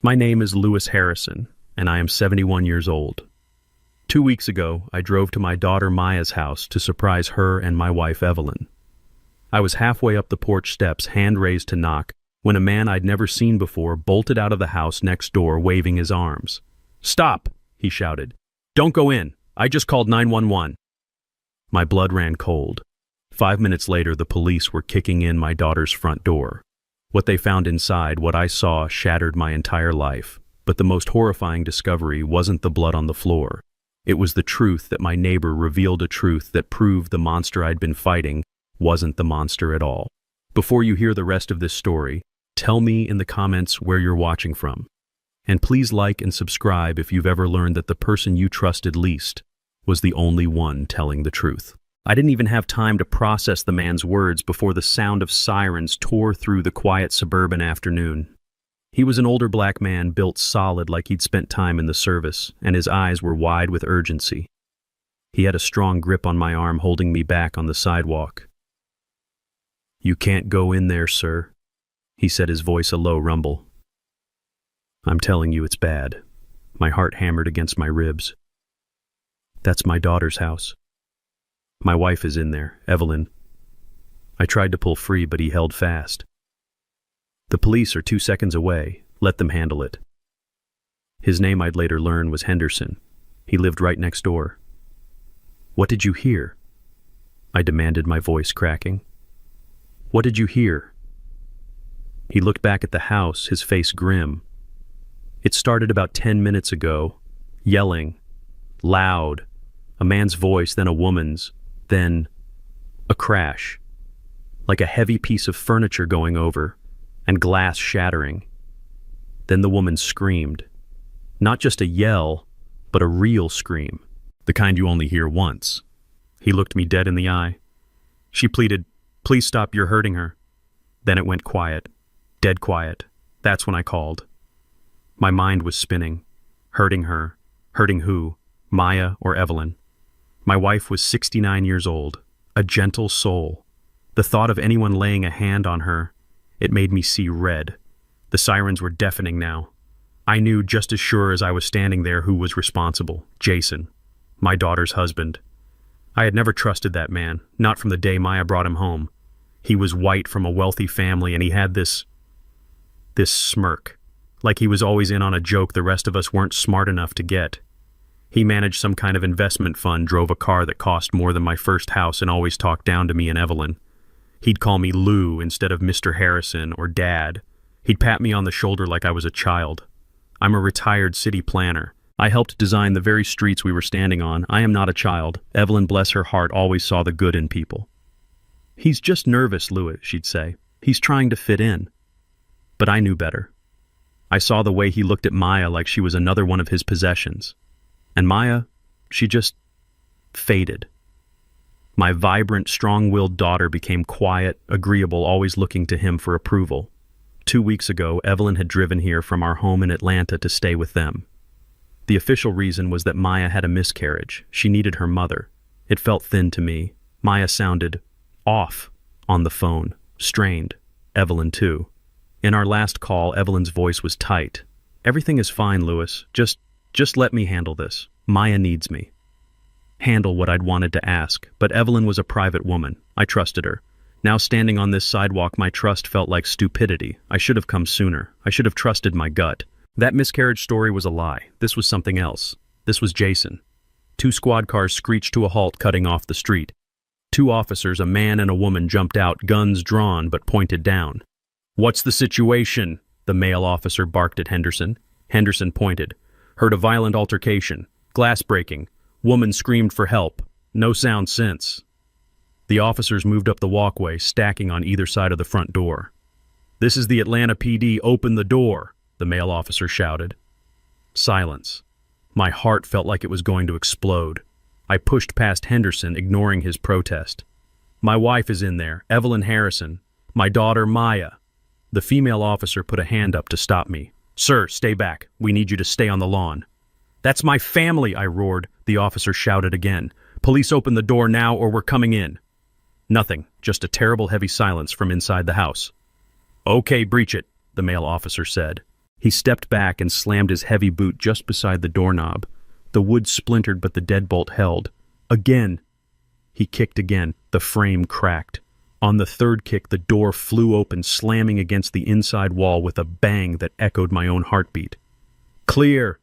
My name is Lewis Harrison, and I am 71 years old. 2 weeks ago, I drove to my daughter Maya's house to surprise her and my wife Evelyn. I was halfway up the porch steps, hand raised to knock, when a man I'd never seen before bolted out of the house next door waving his arms. "Stop!" he shouted. "Don't go in. I just called 911. My blood ran cold. 5 minutes later, the police were kicking in my daughter's front door. What they found inside, what I saw, shattered my entire life. But the most horrifying discovery wasn't the blood on the floor. It was the truth that my neighbor revealed, a truth that proved the monster I'd been fighting wasn't the monster at all. Before you hear the rest of this story, tell me in the comments where you're watching from. And please like and subscribe if you've ever learned that the person you trusted least was the only one telling the truth. I didn't even have time to process the man's words before the sound of sirens tore through the quiet suburban afternoon. He was an older black man, built solid like he'd spent time in the service, and his eyes were wide with urgency. He had a strong grip on my arm, holding me back on the sidewalk. "You can't go in there, sir," he said, his voice a low rumble. "I'm telling you it's bad." My heart hammered against my ribs. "That's my daughter's house. My wife is in there, Evelyn." I tried to pull free, but he held fast. "The police are 2 seconds away. Let them handle it." His name, I'd later learn, was Henderson. He lived right next door. "What did you hear?" I demanded, my voice cracking. "What did you hear?" He looked back at the house, his face grim. "It started about 10 minutes ago. Yelling. Loud. A man's voice, then a woman's. Then a crash. Like a heavy piece of furniture going over, and glass shattering. Then the woman screamed. Not just a yell, but a real scream. The kind you only hear once." He looked me dead in the eye. "She pleaded, 'Please stop, you're hurting her.' Then it went quiet. Dead quiet. That's when I called." My mind was spinning. Hurting her. Hurting who? Maya or Evelyn? My wife was 69 years old. A gentle soul. The thought of anyone laying a hand on her, it made me see red. The sirens were deafening now. I knew just as sure as I was standing there who was responsible. Jason. My daughter's husband. I had never trusted that man, not from the day Maya brought him home. He was white, from a wealthy family, and he had this smirk. Like he was always in on a joke the rest of us weren't smart enough to get. He managed some kind of investment fund, drove a car that cost more than my first house, and always talked down to me and Evelyn. He'd call me Lou instead of Mr. Harrison or Dad. He'd pat me on the shoulder like I was a child. I'm a retired city planner. I helped design the very streets we were standing on. I am not a child. Evelyn, bless her heart, always saw the good in people. "He's just nervous, Louis," she'd say. "He's trying to fit in." But I knew better. I saw the way he looked at Maya like she was another one of his possessions. And Maya, she just faded. My vibrant, strong-willed daughter became quiet, agreeable, always looking to him for approval. 2 weeks ago, Evelyn had driven here from our home in Atlanta to stay with them. The official reason was that Maya had a miscarriage. She needed her mother. It felt thin to me. Maya sounded off on the phone, strained. Evelyn, too. In our last call, Evelyn's voice was tight. "Everything is fine, Louis. Just let me handle this. Maya needs me." Handle what I'd wanted to ask, but Evelyn was a private woman. I trusted her. Now standing on this sidewalk, my trust felt like stupidity. I should have come sooner. I should have trusted my gut. That miscarriage story was a lie. This was something else. This was Jason. 2 squad cars screeched to a halt, cutting off the street. 2 officers, a man and a woman, jumped out, guns drawn but pointed down. "What's the situation?" the male officer barked at Henderson. Henderson pointed. "Heard a violent altercation. Glass breaking. Woman screamed for help. No sound since." The officers moved up the walkway, stacking on either side of the front door. "This is the Atlanta PD. Open the door," the male officer shouted. Silence. My heart felt like it was going to explode. I pushed past Henderson, ignoring his protest. "My wife is in there, Evelyn Harrison. My daughter, Maya." The female officer put a hand up to stop me. "Sir, stay back. We need you to stay on the lawn." "That's my family," I roared. The officer shouted again. "Police, open the door now or we're coming in." Nothing, just a terrible heavy silence from inside the house. "Okay, breach it," the male officer said. He stepped back and slammed his heavy boot just beside the doorknob. The wood splintered, but the deadbolt held. Again! He kicked again. The frame cracked. On the third kick, the door flew open, slamming against the inside wall with a bang that echoed my own heartbeat. "Clear!"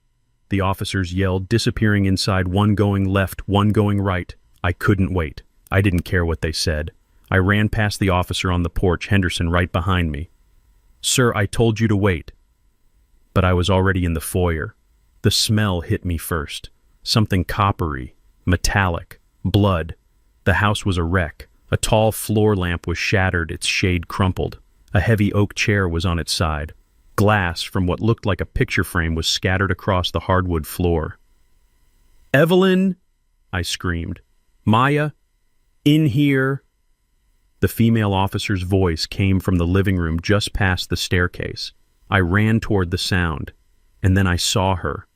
the officers yelled, disappearing inside, one going left, one going right. I couldn't wait. I didn't care what they said. I ran past the officer on the porch, Henderson right behind me. "Sir, I told you to wait." But I was already in the foyer. The smell hit me first. Something coppery, metallic, blood. The house was a wreck. A tall floor lamp was shattered, its shade crumpled. A heavy oak chair was on its side. Glass from what looked like a picture frame was scattered across the hardwood floor. "Evelyn!" I screamed. "Maya! In here!" The female officer's voice came from the living room just past the staircase. I ran toward the sound, and then I saw her.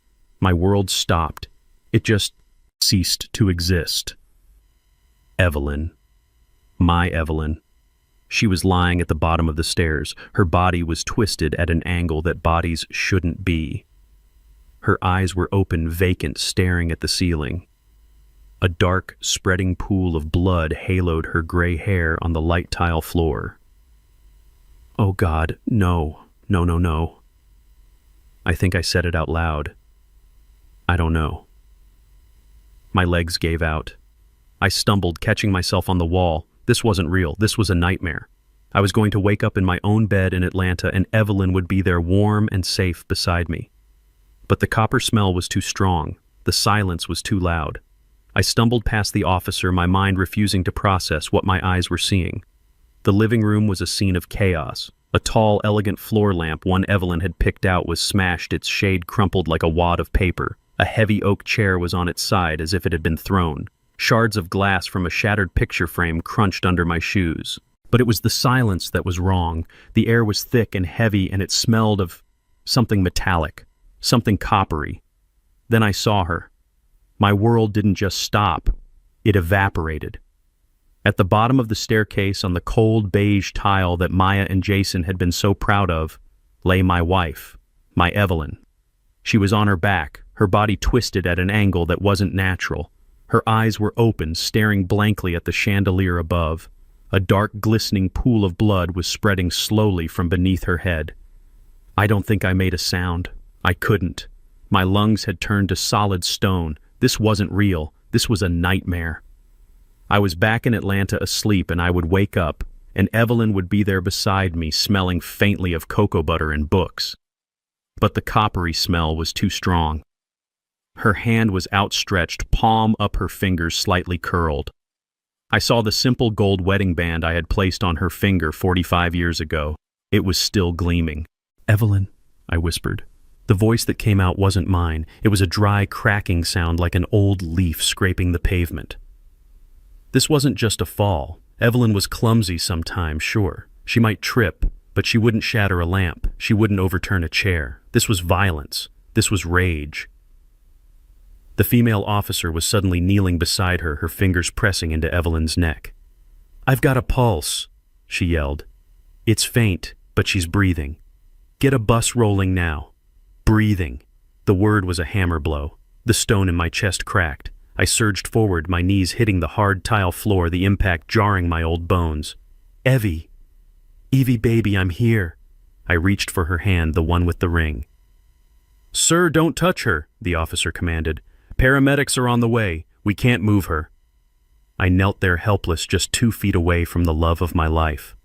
My world stopped. It just ceased to exist. Evelyn. My Evelyn. She was lying at the bottom of the stairs. Her body was twisted at an angle that bodies shouldn't be. Her eyes were open, vacant, staring at the ceiling. A dark, spreading pool of blood haloed her gray hair on the light tile floor. Oh God, no, no, no, no. I think I said it out loud. I don't know. My legs gave out. I stumbled, catching myself on the wall. This wasn't real. This was a nightmare. I was going to wake up in my own bed in Atlanta, and Evelyn would be there warm and safe beside me. But the copper smell was too strong. The silence was too loud. I stumbled past the officer, my mind refusing to process what my eyes were seeing. The living room was a scene of chaos. A tall, elegant floor lamp one Evelyn had picked out was smashed, its shade crumpled like a wad of paper. A heavy oak chair was on its side as if it had been thrown. Shards of glass from a shattered picture frame crunched under my shoes. But it was the silence that was wrong. The air was thick and heavy, and it smelled of something metallic, something coppery. Then I saw her. My world didn't just stop. It evaporated. At the bottom of the staircase, on the cold beige tile that Maya and Jason had been so proud of, lay my wife, my Evelyn. She was on her back, her body twisted at an angle that wasn't natural. Her eyes were open, staring blankly at the chandelier above. A dark, glistening pool of blood was spreading slowly from beneath her head. I don't think I made a sound. I couldn't. My lungs had turned to solid stone. This wasn't real. This was a nightmare. I was back in Atlanta asleep, and I would wake up, and Evelyn would be there beside me, smelling faintly of cocoa butter and books. But the coppery smell was too strong. Her hand was outstretched, palm up, her fingers slightly curled. I saw the simple gold wedding band I had placed on her finger 45 years ago. It was still gleaming. "Evelyn," I whispered. The voice that came out wasn't mine. It was a dry, cracking sound like an old leaf scraping the pavement. This wasn't just a fall. Evelyn was clumsy sometimes, sure. She might trip, but she wouldn't shatter a lamp. She wouldn't overturn a chair. This was violence. This was rage. The female officer was suddenly kneeling beside her, her fingers pressing into Evelyn's neck. "I've got a pulse," she yelled. "It's faint, but she's breathing. Get a bus rolling now." Breathing. The word was a hammer blow. The stone in my chest cracked. I surged forward, my knees hitting the hard tile floor, the impact jarring my old bones. "Evie! Evie, baby, I'm here." I reached for her hand, the one with the ring. "Sir, don't touch her," the officer commanded. "Paramedics are on the way. We can't move her." I knelt there helpless, just 2 feet away from the love of my life.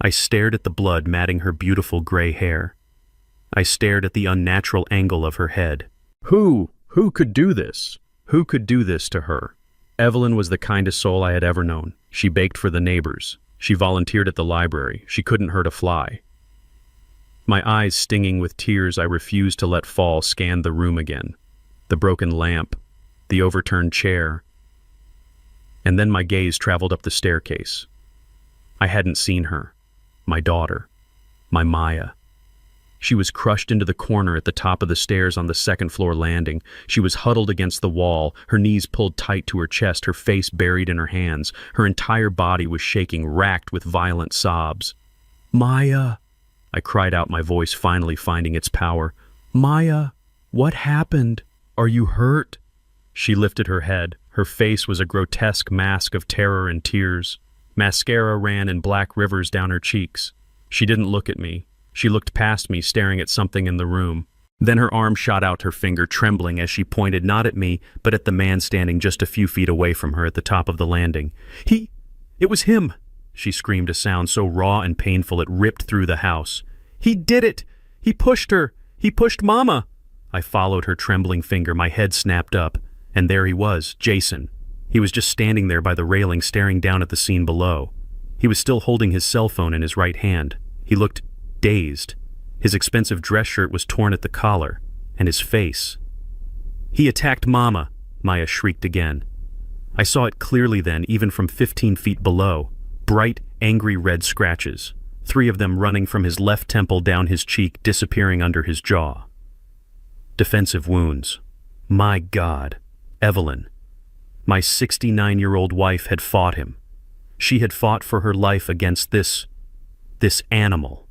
I stared at the blood matting her beautiful gray hair. I stared at the unnatural angle of her head. Who could do this? Who could do this to her? Evelyn was the kindest soul I had ever known. She baked for the neighbors. She volunteered at the library. She couldn't hurt a fly. My eyes stinging with tears I refused to let fall scanned the room again. The broken lamp, the overturned chair. And then my gaze traveled up the staircase. I hadn't seen her. My daughter. My Maya. She was crushed into the corner at the top of the stairs on the second-floor landing. She was huddled against the wall, her knees pulled tight to her chest, her face buried in her hands. Her entire body was shaking, racked with violent sobs. "Maya!" I cried out, my voice finally finding its power. "Maya, what happened? Are you hurt?" She lifted her head. Her face was a grotesque mask of terror and tears. Mascara ran in black rivers down her cheeks. She didn't look at me. She looked past me, staring at something in the room. Then her arm shot out, her finger trembling as she pointed not at me, but at the man standing just a few feet away from her at the top of the landing. It was him!" She screamed, a sound so raw and painful it ripped through the house. "He did it! He pushed her! He pushed Mama!" I followed her trembling finger, my head snapped up, and there he was, Jason. He was just standing there by the railing, staring down at the scene below. He was still holding his cell phone in his right hand. He looked dazed. His expensive dress shirt was torn at the collar, and his face. "He attacked Mama," Maya shrieked again. I saw it clearly then, even from 15 feet below. Bright, angry red scratches, 3 of them running from his left temple down his cheek, disappearing under his jaw. Defensive wounds. My God, Evelyn. My 69-year-old wife had fought him. She had fought for her life against this animal.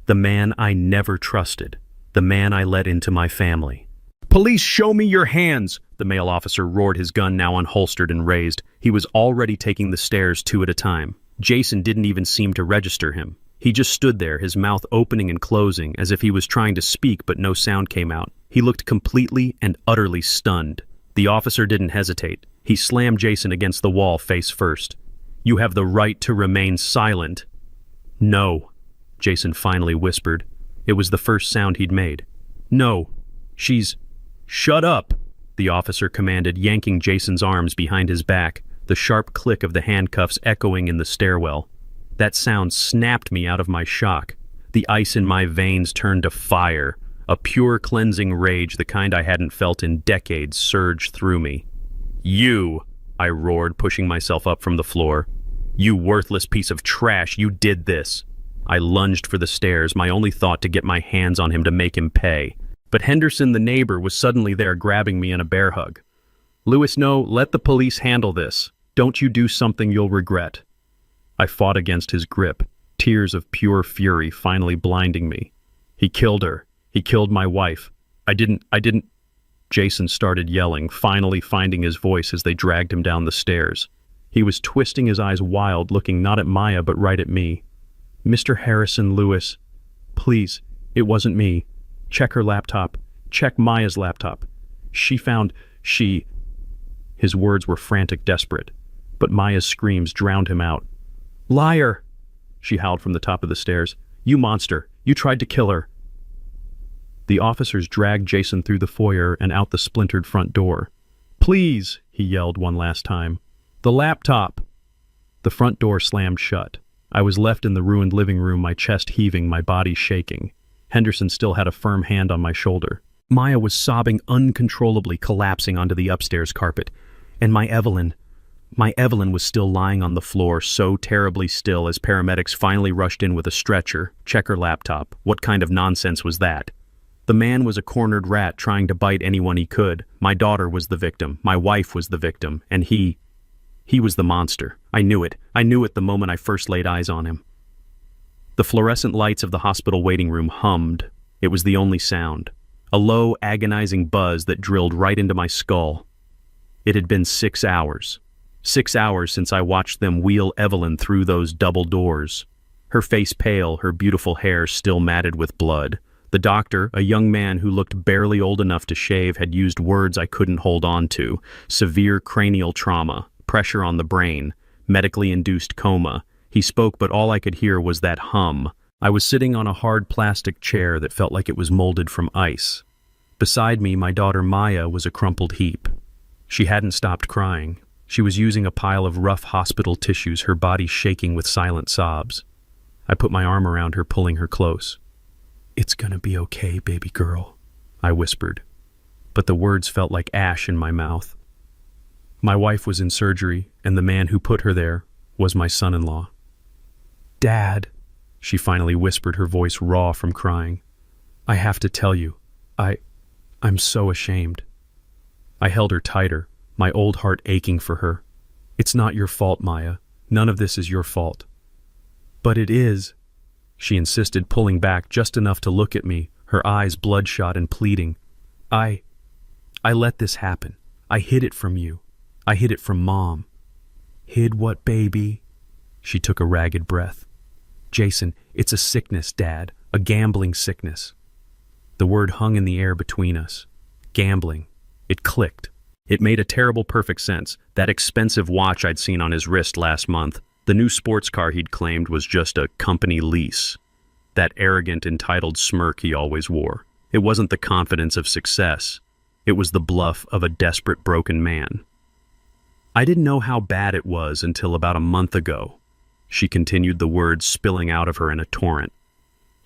The man I never trusted. The man I let into my family. "Police, show me your hands!" The male officer roared, his gun now unholstered and raised. He was already taking the stairs 2 at a time. Jason didn't even seem to register him. He just stood there, his mouth opening and closing, as if he was trying to speak but no sound came out. He looked completely and utterly stunned. The officer didn't hesitate. He slammed Jason against the wall face first. "You have the right to remain silent." "No," Jason finally whispered. It was the first sound he'd made. "No, she's—" "Shut up," the officer commanded, yanking Jason's arms behind his back, the sharp click of the handcuffs echoing in the stairwell. That sound snapped me out of my shock. The ice in my veins turned to fire. A pure cleansing rage, the kind I hadn't felt in decades, surged through me. "You," I roared, pushing myself up from the floor. "You worthless piece of trash, you did this." I lunged for the stairs, my only thought to get my hands on him to make him pay. But Henderson, the neighbor, was suddenly there, grabbing me in a bear hug. "Louis, no, let the police handle this. Don't you do something you'll regret." I fought against his grip, tears of pure fury finally blinding me. "He killed her. He killed my wife. I didn't. Jason started yelling, finally finding his voice as they dragged him down the stairs. He was twisting his eyes wild, looking not at Maya but right at me. "Mr. Harrison, Louis, please, it wasn't me. Check her laptop. Check Maya's laptop. She..." His words were frantic, desperate, but Maya's screams drowned him out. "Liar!" she howled from the top of the stairs. "You monster! You tried to kill her!" The officers dragged Jason through the foyer and out the splintered front door. "Please," he yelled one last time. "The laptop!" The front door slammed shut. I was left in the ruined living room, my chest heaving, my body shaking. Henderson still had a firm hand on my shoulder. Maya was sobbing uncontrollably, collapsing onto the upstairs carpet. And my Evelyn was still lying on the floor, so terribly still, as paramedics finally rushed in with a stretcher. Check her laptop. What kind of nonsense was that? The man was a cornered rat trying to bite anyone he could. My daughter was the victim. My wife was the victim. And he was the monster. I knew it. I knew it the moment I first laid eyes on him. The fluorescent lights of the hospital waiting room hummed. It was the only sound. A low, agonizing buzz that drilled right into my skull. It had been 6 hours. 6 hours since I watched them wheel Evelyn through those double doors. Her face pale, her beautiful hair still matted with blood. The doctor, a young man who looked barely old enough to shave, had used words I couldn't hold on to. Severe cranial trauma, pressure on the brain, medically induced coma. He spoke, but all I could hear was that hum. I was sitting on a hard plastic chair that felt like it was molded from ice. Beside me, my daughter Maya was a crumpled heap. She hadn't stopped crying. She was using a pile of rough hospital tissues, her body shaking with silent sobs. I put my arm around her, pulling her close. "It's gonna be okay, baby girl," I whispered. But the words felt like ash in my mouth. My wife was in surgery, and the man who put her there was my son-in-law. "Dad," she finally whispered, her voice raw from crying. "I have to tell you, I'm so ashamed." I held her tighter, my old heart aching for her. "It's not your fault, Maya. None of this is your fault." "But it is." She insisted, pulling back just enough to look at me, her eyes bloodshot and pleading. I let this happen. I hid it from you. I hid it from Mom. Hid what, baby? She took a ragged breath. Jason, it's a sickness, Dad. A gambling sickness. The word hung in the air between us. Gambling. It clicked. It made a terrible perfect sense. That expensive watch I'd seen on his wrist last month, the new sports car he'd claimed was just a company lease. That arrogant, entitled smirk he always wore. It wasn't the confidence of success. It was the bluff of a desperate, broken man. I didn't know how bad it was until about a month ago. She continued, the words spilling out of her in a torrent.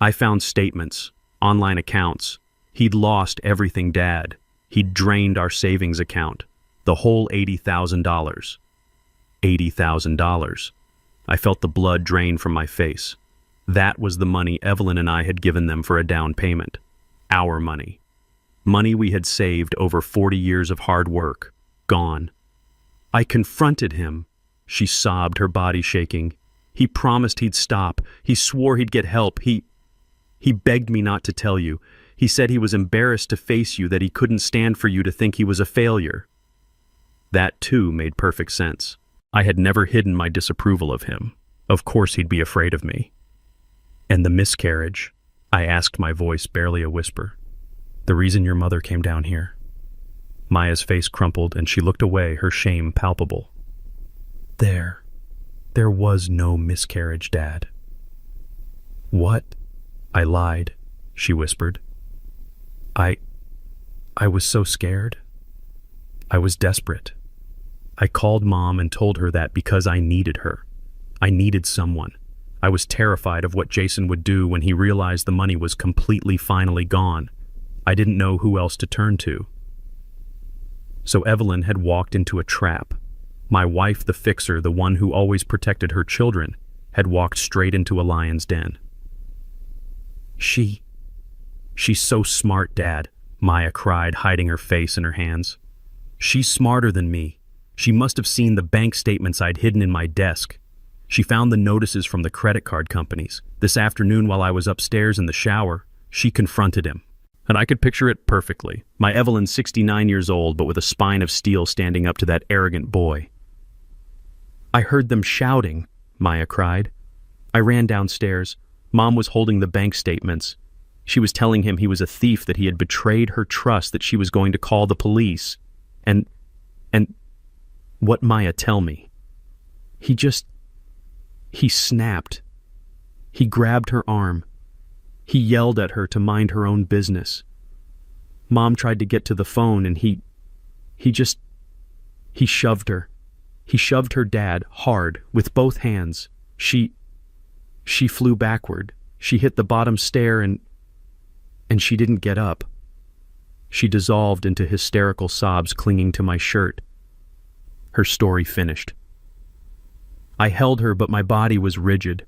I found statements, online accounts. He'd lost everything, Dad. He'd drained our savings account. The whole $80,000. $80,000. I felt the blood drain from my face. That was the money Evelyn and I had given them for a down payment. Our money. Money we had saved over 40 years of hard work. Gone. I confronted him. She sobbed, her body shaking. He promised he'd stop. He swore he'd get help. He begged me not to tell you. He said he was embarrassed to face you, that he couldn't stand for you to think he was a failure. That, too, made perfect sense. I had never hidden my disapproval of him. Of course he'd be afraid of me. And the miscarriage, I asked, my voice barely a whisper. The reason your mother came down here. Maya's face crumpled and she looked away, her shame palpable. There was no miscarriage, Dad. What? I lied, she whispered. I was so scared. I was desperate. I called Mom and told her that because I needed her. I needed someone. I was terrified of what Jason would do when he realized the money was completely, finally gone. I didn't know who else to turn to. So Evelyn had walked into a trap. My wife, the fixer, the one who always protected her children, had walked straight into a lion's den. She's so smart, Dad, Maya cried, hiding her face in her hands. She's smarter than me. She must have seen the bank statements I'd hidden in my desk. She found the notices from the credit card companies. This afternoon, while I was upstairs in the shower, she confronted him. And I could picture it perfectly. My Evelyn, 69 years old, but with a spine of steel, standing up to that arrogant boy. I heard them shouting, Maya cried. I ran downstairs. Mom was holding the bank statements. She was telling him he was a thief, that he had betrayed her trust, that she was going to call the police. And what, Maya, tell me? He snapped. He grabbed her arm. He yelled at her to mind her own business. Mom tried to get to the phone and he shoved her. He shoved her, Dad, hard, with both hands. She flew backward. She hit the bottom stair and she didn't get up. She dissolved into hysterical sobs, clinging to my shirt. Her story finished. I held her, but my body was rigid.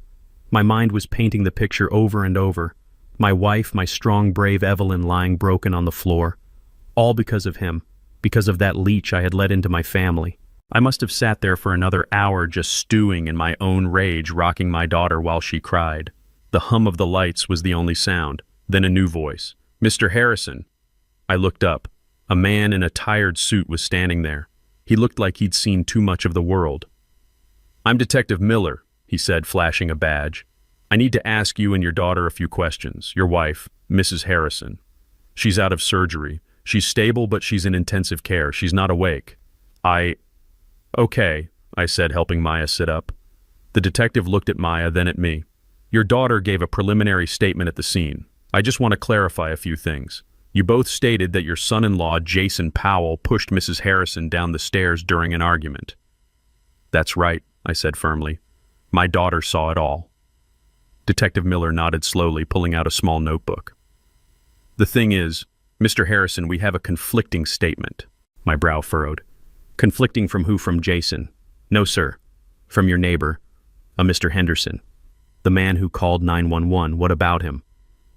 My mind was painting the picture over and over. My wife, my strong, brave Evelyn, lying broken on the floor. All because of him, because of that leech I had let into my family. I must have sat there for another hour just stewing in my own rage, rocking my daughter while she cried. The hum of the lights was the only sound. Then a new voice. Mr. Harrison. I looked up. A man in a tired suit was standing there. He looked like he'd seen too much of the world. I'm Detective Miller, he said, flashing a badge. I need to ask you and your daughter a few questions. Your wife, Mrs. Harrison. She's out of surgery. She's stable, but she's in intensive care. She's not awake. Okay, I said, helping Maya sit up. The detective looked at Maya, then at me. Your daughter gave a preliminary statement at the scene. I just want to clarify a few things. You both stated that your son-in-law, Jason Powell, pushed Mrs. Harrison down the stairs during an argument. That's right, I said firmly. My daughter saw it all. Detective Miller nodded slowly, pulling out a small notebook. The thing is, Mr. Harrison, we have a conflicting statement. My brow furrowed. Conflicting from who? From Jason? No, sir. From your neighbor, a Mr. Henderson. The man who called 911. What about him?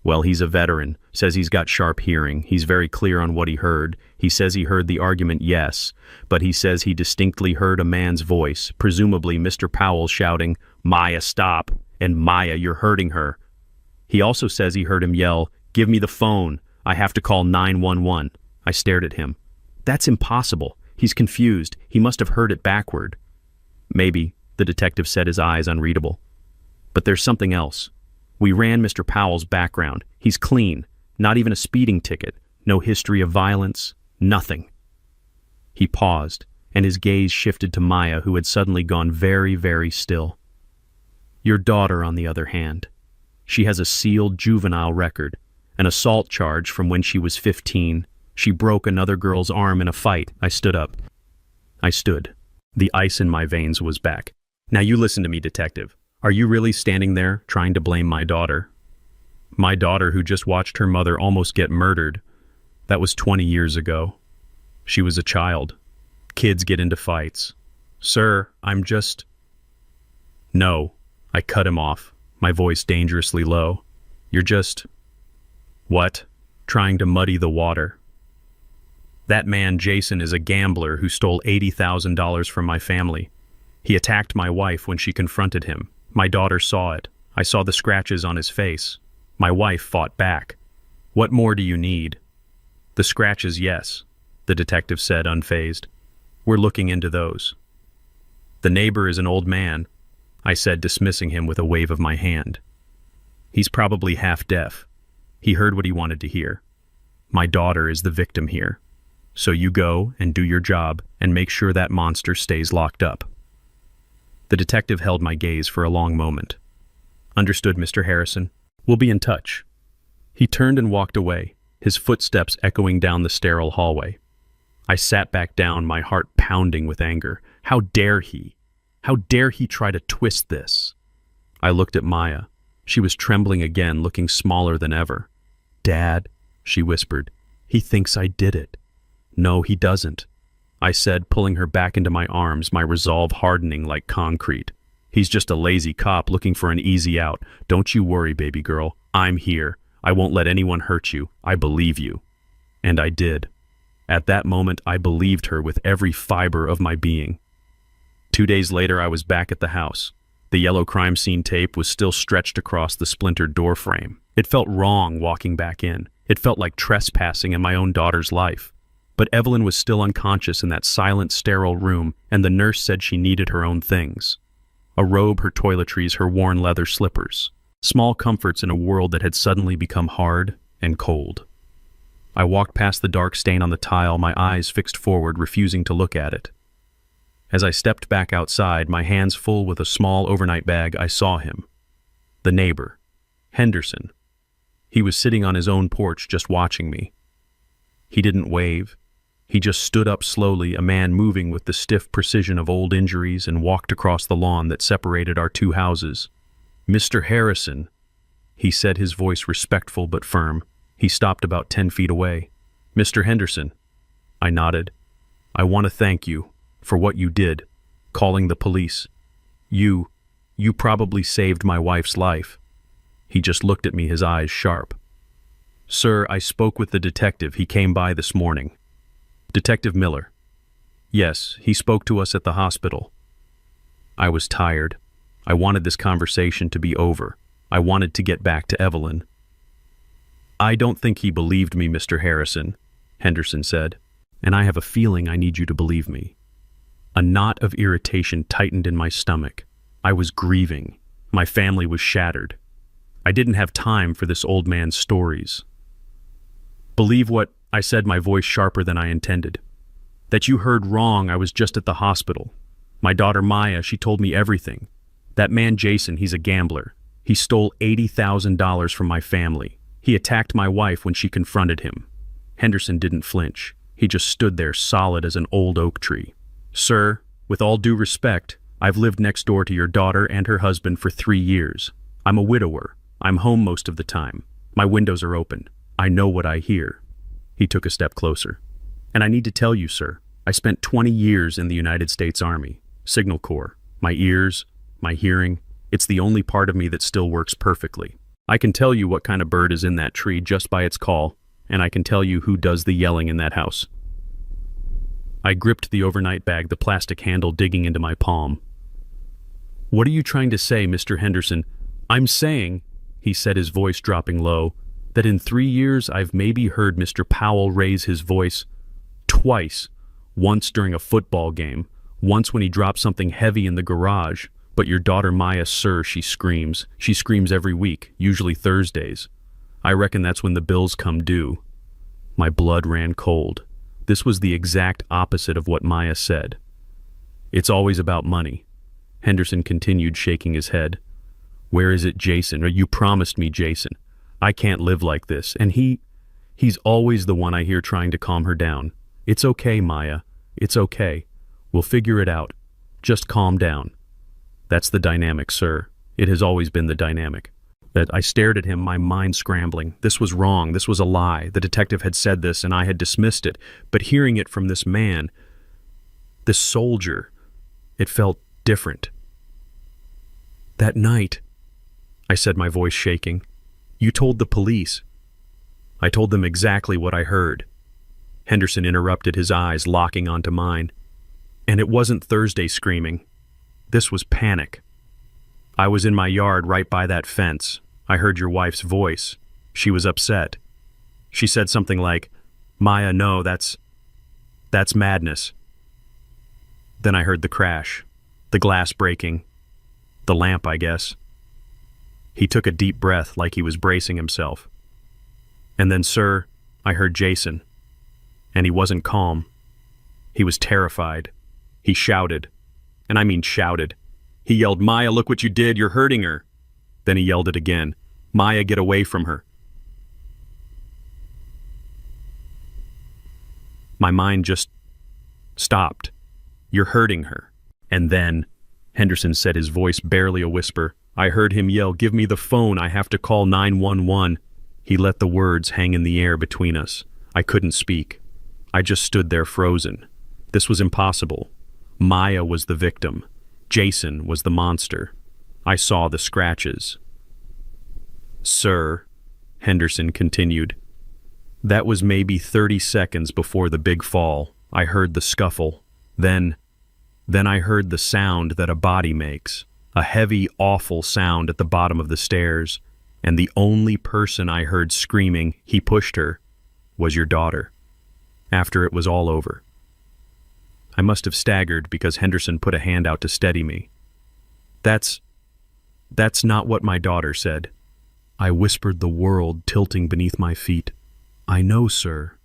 Well, he's a veteran. Says he's got sharp hearing. He's very clear on what he heard. He says he heard the argument, yes, but he says he distinctly heard a man's voice, presumably Mr. Powell, shouting, Maya, stop, and Maya, you're hurting her. He also says he heard him yell, "Give me the phone. I have to call 911." I stared at him. That's impossible. He's confused. He must have heard it backward. Maybe, the detective said, his eyes unreadable. But there's something else. We ran Mr. Powell's background. He's clean. Not even a speeding ticket. No history of violence. Nothing. He paused, and his gaze shifted to Maya, who had suddenly gone very, very still. Your daughter, on the other hand. She has a sealed juvenile record, an assault charge from when she was 15. She broke another girl's arm in a fight. I stood up. I stood. The ice in my veins was back. Now you listen to me, detective. Are you really standing there trying to blame my daughter? My daughter, who just watched her mother almost get murdered. That was 20 years ago. She was a child. Kids get into fights. Sir, I'm just... No. I cut him off, my voice dangerously low. You're just... What? Trying to muddy the water. That man, Jason, is a gambler who stole $80,000 from my family. He attacked my wife when she confronted him. My daughter saw it. I saw the scratches on his face. My wife fought back. What more do you need? The scratches, yes, the detective said, unfazed. We're looking into those. The neighbor is an old man, I said, dismissing him with a wave of my hand. He's probably half deaf. He heard what he wanted to hear. My daughter is the victim here. So you go and do your job and make sure that monster stays locked up. The detective held my gaze for a long moment. Understood, Mr. Harrison. We'll be in touch. He turned and walked away, his footsteps echoing down the sterile hallway. I sat back down, my heart pounding with anger. How dare he? How dare he try to twist this? I looked at Maya. She was trembling again, looking smaller than ever. Dad, she whispered, he thinks I did it. No, he doesn't, I said, pulling her back into my arms, my resolve hardening like concrete. He's just a lazy cop looking for an easy out. Don't you worry, baby girl. I'm here. I won't let anyone hurt you. I believe you. And I did. At that moment, I believed her with every fiber of my being. 2 days later, I was back at the house. The yellow crime scene tape was still stretched across the splintered door frame. It felt wrong walking back in. It felt like trespassing in my own daughter's life. But Evelyn was still unconscious in that silent, sterile room, and the nurse said she needed her own things. A robe, her toiletries, her worn leather slippers. Small comforts in a world that had suddenly become hard and cold. I walked past the dark stain on the tile, my eyes fixed forward, refusing to look at it. As I stepped back outside, my hands full with a small overnight bag, I saw him. The neighbor, Henderson. He was sitting on his own porch just watching me. He didn't wave. He just stood up slowly, a man moving with the stiff precision of old injuries, and walked across the lawn that separated our two houses. Mr. Harrison, he said, his voice respectful but firm. He stopped about 10 feet away. Mr. Henderson. I nodded. I want to thank you for what you did, calling the police. You probably saved my wife's life. He just looked at me, his eyes sharp. Sir, I spoke with the detective. He came by this morning. Detective Miller. Yes, he spoke to us at the hospital. I was tired. I wanted this conversation to be over. I wanted to get back to Evelyn. I don't think he believed me, Mr. Harrison, Henderson said, and I have a feeling I need you to believe me. A knot of irritation tightened in my stomach. I was grieving. My family was shattered. I didn't have time for this old man's stories. Believe what? I said, my voice sharper than I intended. That you heard wrong. I was just at the hospital. My daughter Maya, she told me everything. That man Jason, he's a gambler. He stole $80,000 from my family. He attacked my wife when she confronted him. Henderson didn't flinch. He just stood there solid as an old oak tree. Sir, with all due respect, I've lived next door to your daughter and her husband for 3 years. I'm a widower. I'm home most of the time. My windows are open. I know what I hear. He took a step closer. And I need to tell you, sir, I spent 20 years in the United States Army, Signal Corps. My ears, my hearing, it's the only part of me that still works perfectly. I can tell you what kind of bird is in that tree just by its call, and I can tell you who does the yelling in that house. I gripped the overnight bag, the plastic handle digging into my palm. What are you trying to say, Mr. Henderson? I'm saying, he said, his voice dropping low, that in 3 years I've maybe heard Mr. Powell raise his voice twice, once during a football game, once when he dropped something heavy in the garage. But your daughter Maya, sir, she screams. She screams every week, usually Thursdays. I reckon that's when the bills come due. My blood ran cold. This was the exact opposite of what Maya said. It's always about money. Henderson continued, shaking his head. Where is it, Jason? Or you promised me, Jason. I can't live like this. And he's always the one I hear trying to calm her down. It's okay, Maya. It's okay. We'll figure it out. Just calm down. That's the dynamic, sir. It has always been the dynamic. That I stared at him, my mind scrambling. This was wrong. This was a lie. The detective had said this, and I had dismissed it. But hearing it from this man, this soldier, it felt different. That night, I said, my voice shaking, you told the police. I told them exactly what I heard. Henderson interrupted, his eyes locking onto mine. And it wasn't Thursday screaming. This was panic. I was in my yard right by that fence. I heard your wife's voice. She was upset. She said something like, Maya, no, that's madness. Then I heard the crash, the glass breaking, the lamp, I guess. He took a deep breath like he was bracing himself. And then, sir, I heard Jason. And he wasn't calm. He was terrified. He shouted. And I mean shouted. He yelled, Maya, look what you did, you're hurting her. Then he yelled it again. Maya, get away from her. My mind just stopped. You're hurting her. And then, Henderson said, his voice barely a whisper, I heard him yell, give me the phone, I have to call 911. He let the words hang in the air between us. I couldn't speak. I just stood there frozen. This was impossible. Maya was the victim. Jason was the monster. I saw the scratches. Sir, Henderson continued, that was maybe 30 seconds before the big fall. I heard the scuffle. Then I heard the sound that a body makes, a heavy, awful sound at the bottom of the stairs, and the only person I heard screaming, he pushed her, was your daughter. After it was all over. I must have staggered because Henderson put a hand out to steady me. That's not what my daughter said. I whispered the world tilting beneath my feet. I know, sir,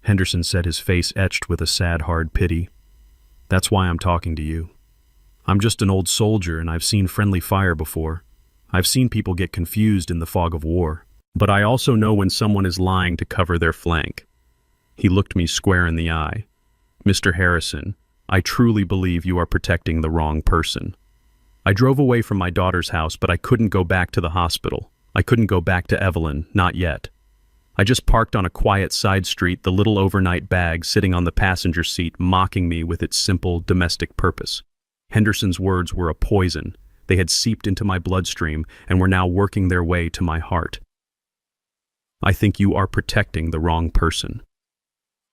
Henderson said, his face etched with a sad, hard pity. That's why I'm talking to you. I'm just an old soldier and I've seen friendly fire before. I've seen people get confused in the fog of war. But I also know when someone is lying to cover their flank. He looked me square in the eye. Mr. Harrison, I truly believe you are protecting the wrong person. I drove away from my daughter's house, but I couldn't go back to the hospital. I couldn't go back to Evelyn, not yet. I just parked on a quiet side street, the little overnight bag sitting on the passenger seat, mocking me with its simple domestic purpose. Henderson's words were a poison. They had seeped into my bloodstream and were now working their way to my heart. I think you are protecting the wrong person.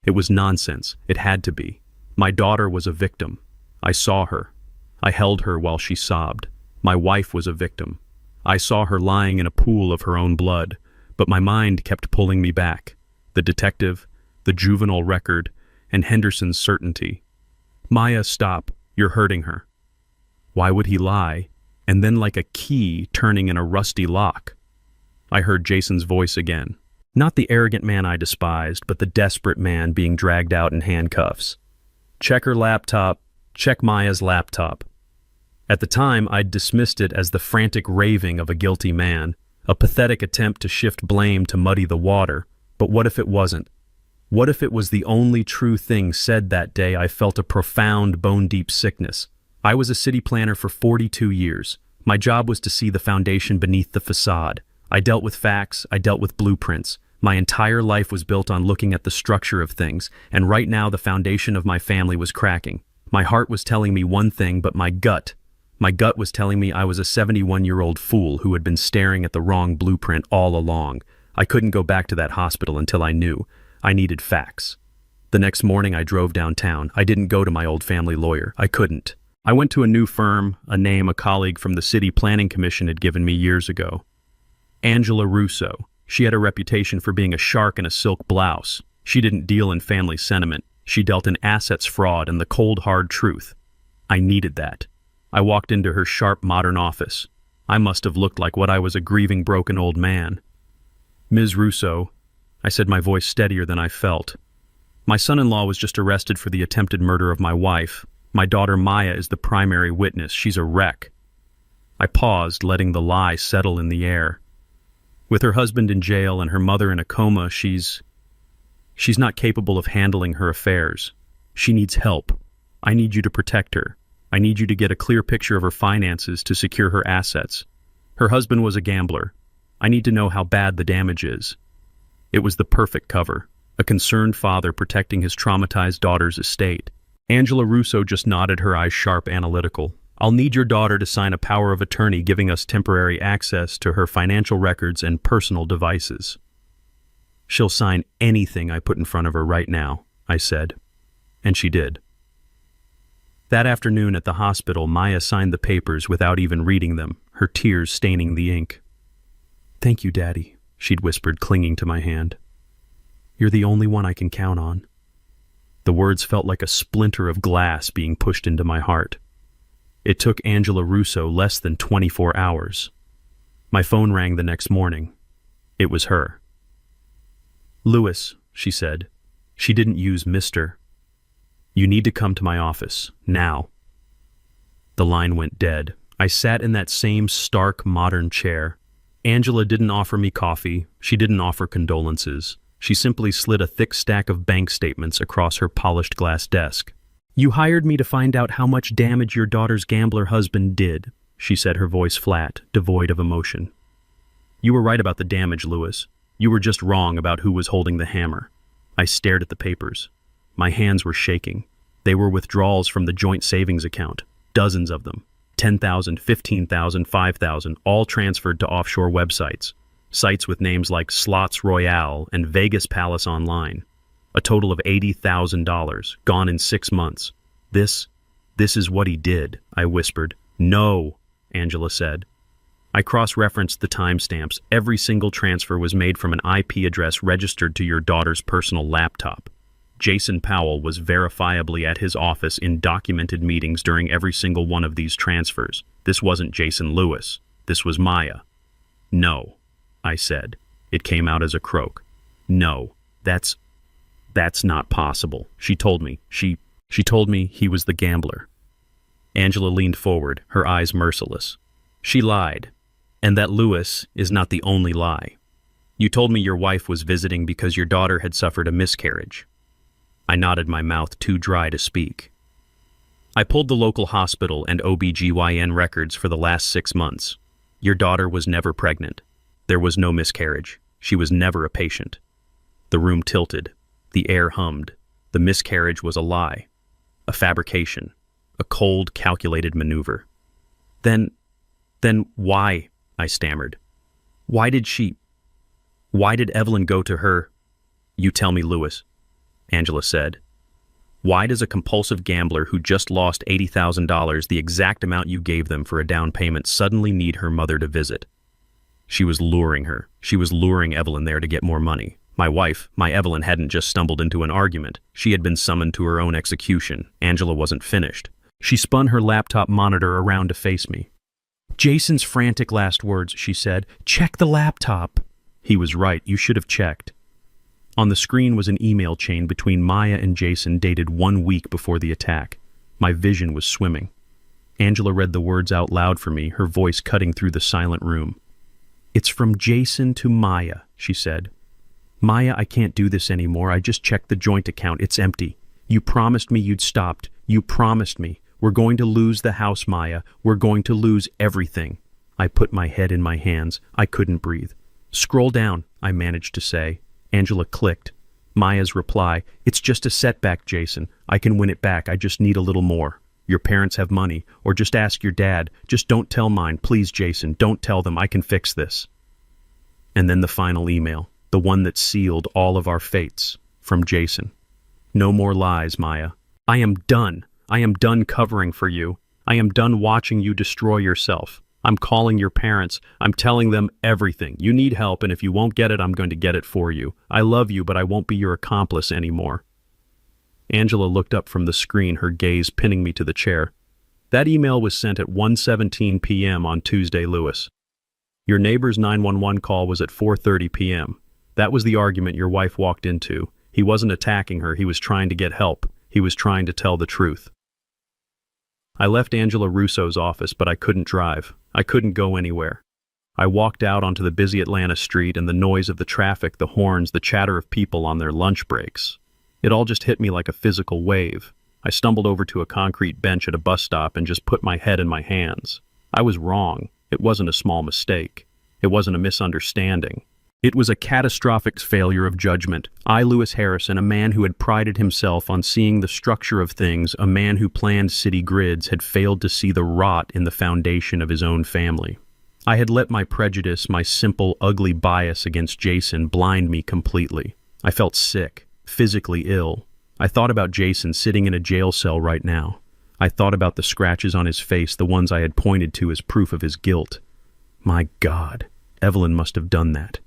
It was nonsense. It had to be. My daughter was a victim. I saw her. I held her while she sobbed. My wife was a victim. I saw her lying in a pool of her own blood, but my mind kept pulling me back. The detective, the juvenile record, and Henderson's certainty. Maya, stop. You're hurting her. Why would he lie? And then like a key turning in a rusty lock. I heard Jason's voice again. Not the arrogant man I despised, but the desperate man being dragged out in handcuffs. Check her laptop. Check Maya's laptop. At the time, I'd dismissed it as the frantic raving of a guilty man, a pathetic attempt to shift blame to muddy the water. But what if it wasn't? What if it was the only true thing said that day? I felt a profound, bone-deep sickness. I was a city planner for 42 years. My job was to see the foundation beneath the facade. I dealt with facts, I dealt with blueprints. My entire life was built on looking at the structure of things, and right now the foundation of my family was cracking. My heart was telling me one thing, but my gut was telling me I was a 71-year-old fool who had been staring at the wrong blueprint all along. I couldn't go back to that hospital until I knew. I needed facts. The next morning I drove downtown. I didn't go to my old family lawyer. I couldn't. I went to a new firm, a name a colleague from the City Planning Commission had given me years ago. Angela Russo. She had a reputation for being a shark in a silk blouse. She didn't deal in family sentiment. She dealt in assets fraud and the cold, hard truth. I needed that. I walked into her sharp, modern office. I must have looked like what I was, a grieving, broken old man. Ms. Russo, I said, my voice steadier than I felt. My son-in-law was just arrested for the attempted murder of my wife. My daughter Maya is the primary witness. She's a wreck. I paused, letting the lie settle in the air. With her husband in jail and her mother in a coma, she's not capable of handling her affairs. She needs help. I need you to protect her. I need you to get a clear picture of her finances to secure her assets. Her husband was a gambler. I need to know how bad the damage is. It was the perfect cover. A concerned father protecting his traumatized daughter's estate. Angela Russo just nodded, her eyes sharp, analytical. I'll need your daughter to sign a power of attorney giving us temporary access to her financial records and personal devices. She'll sign anything I put in front of her right now, I said. And she did. That afternoon at the hospital, Maya signed the papers without even reading them, her tears staining the ink. Thank you, Daddy, she'd whispered, clinging to my hand. You're the only one I can count on. The words felt like a splinter of glass being pushed into my heart. It took Angela Russo less than 24 hours. My phone rang the next morning. It was her. Lewis, she said. She didn't use Mr. You need to come to my office, now. The line went dead. I sat in that same stark, modern chair. Angela didn't offer me coffee. She didn't offer condolences. She simply slid a thick stack of bank statements across her polished glass desk. You hired me to find out how much damage your daughter's gambler husband did, she said, her voice flat, devoid of emotion. You were right about the damage, Lewis. You were just wrong about who was holding the hammer. I stared at the papers. My hands were shaking. They were withdrawals from the joint savings account, dozens of them, 10,000, 15,000, 5,000, all transferred to offshore websites, sites with names like Slots Royale and Vegas Palace Online. A total of $80,000, gone in 6 months. This is what he did, I whispered. No, Angela said. I cross-referenced the timestamps. Every single transfer was made from an IP address registered to your daughter's personal laptop. Jason Powell was verifiably at his office in documented meetings during every single one of these transfers. This wasn't Jason Lewis. This was Maya. No, I said. It came out as a croak. No, that's not possible. She told me. She told me he was the gambler. Angela leaned forward, her eyes merciless. She lied. And that Lewis is not the only lie. You told me your wife was visiting because your daughter had suffered a miscarriage. I nodded, my mouth too dry to speak. I pulled the local hospital and OB/GYN records for the last 6 months. Your daughter was never pregnant. There was no miscarriage. She was never a patient. The room tilted. The air hummed. The miscarriage was a lie. A fabrication. A cold, calculated maneuver. Then why? I stammered. Why did Evelyn go to her? You tell me, Lewis, Angela said. Why does a compulsive gambler who just lost $80,000, the exact amount you gave them for a down payment, suddenly need her mother to visit? She was luring her. She was luring Evelyn there to get more money. My wife, my Evelyn, hadn't just stumbled into an argument. She had been summoned to her own execution. Angela wasn't finished. She spun her laptop monitor around to face me. Jason's frantic last words, she said. Check the laptop. He was right. You should have checked. On the screen was an email chain between Maya and Jason dated 1 week before the attack. My vision was swimming. Angela read the words out loud for me, her voice cutting through the silent room. It's from Jason to Maya, she said. Maya, I can't do this anymore. I just checked the joint account. It's empty. You promised me you'd stopped. You promised me. We're going to lose the house, Maya. We're going to lose everything. I put my head in my hands. I couldn't breathe. Scroll down, I managed to say. Angela clicked. Maya's reply, it's just a setback, Jason. I can win it back. I just need a little more. Your parents have money. Or just ask your dad. Just don't tell mine. Please, Jason, don't tell them. I can fix this. And then the final email, the one that sealed all of our fates, from Jason. No more lies, Maya. I am done. I am done covering for you. I am done watching you destroy yourself. I'm calling your parents. I'm telling them everything. You need help, and if you won't get it, I'm going to get it for you. I love you, but I won't be your accomplice anymore." Angela looked up from the screen, her gaze pinning me to the chair. "That email was sent at 1:17 p.m. on Tuesday, Lewis. Your neighbor's 911 call was at 4:30 p.m. That was the argument your wife walked into. He wasn't attacking her. He was trying to get help. He was trying to tell the truth." I left Angela Russo's office, but I couldn't drive. I couldn't go anywhere. I walked out onto the busy Atlanta street, and the noise of the traffic, the horns, the chatter of people on their lunch breaks. It all just hit me like a physical wave. I stumbled over to a concrete bench at a bus stop and just put my head in my hands. I was wrong. It wasn't a small mistake. It wasn't a misunderstanding. It was a catastrophic failure of judgment. I, Lewis Harrison, a man who had prided himself on seeing the structure of things, a man who planned city grids, had failed to see the rot in the foundation of his own family. I had let my prejudice, my simple, ugly bias against Jason, blind me completely. I felt sick, physically ill. I thought about Jason sitting in a jail cell right now. I thought about the scratches on his face, the ones I had pointed to as proof of his guilt. My God, Evelyn must have done that.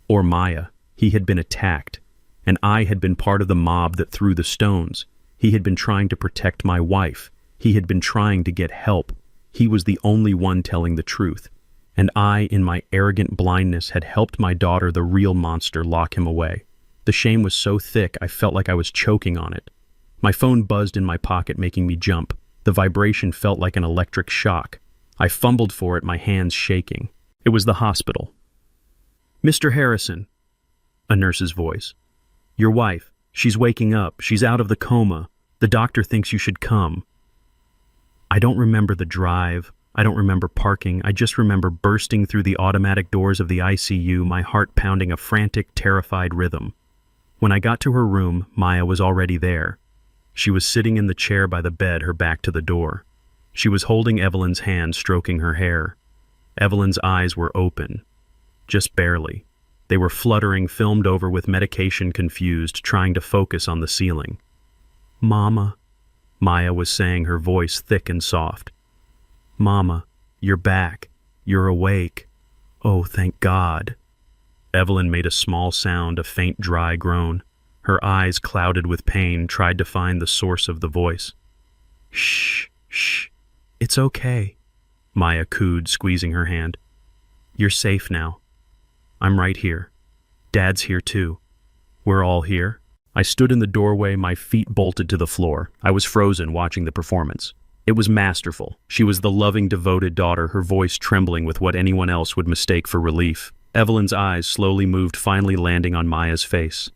Or Maya. He had been attacked, and I had been part of the mob that threw the stones. He had been trying to protect my wife. He had been trying to get help. He was the only one telling the truth. And I, in my arrogant blindness, had helped my daughter, the real monster, lock him away. The shame was so thick I felt like I was choking on it. My phone buzzed in my pocket, making me jump. The vibration felt like an electric shock. I fumbled for it, my hands shaking. It was the hospital. "Mr. Harrison," a nurse's voice. "Your wife, she's waking up. She's out of the coma. The doctor thinks you should come." I don't remember the drive. I don't remember parking. I just remember bursting through the automatic doors of the ICU, my heart pounding a frantic, terrified rhythm. When I got to her room, Maya was already there. She was sitting in the chair by the bed, her back to the door. She was holding Evelyn's hand, stroking her hair. Evelyn's eyes were open. Just barely. They were fluttering, filmed over with medication, confused, trying to focus on the ceiling. "Mama," Maya was saying, her voice thick and soft. "Mama, you're back. You're awake. Oh, thank God." Evelyn made a small sound, a faint, dry groan. Her eyes, clouded with pain, tried to find the source of the voice. "Shh, shh. It's okay," Maya cooed, squeezing her hand. "You're safe now. I'm right here. Dad's here too. We're all here." I stood in the doorway, my feet bolted to the floor. I was frozen watching the performance. It was masterful. She was the loving, devoted daughter, her voice trembling with what anyone else would mistake for relief. Evelyn's eyes slowly moved, finally landing on Maya's face.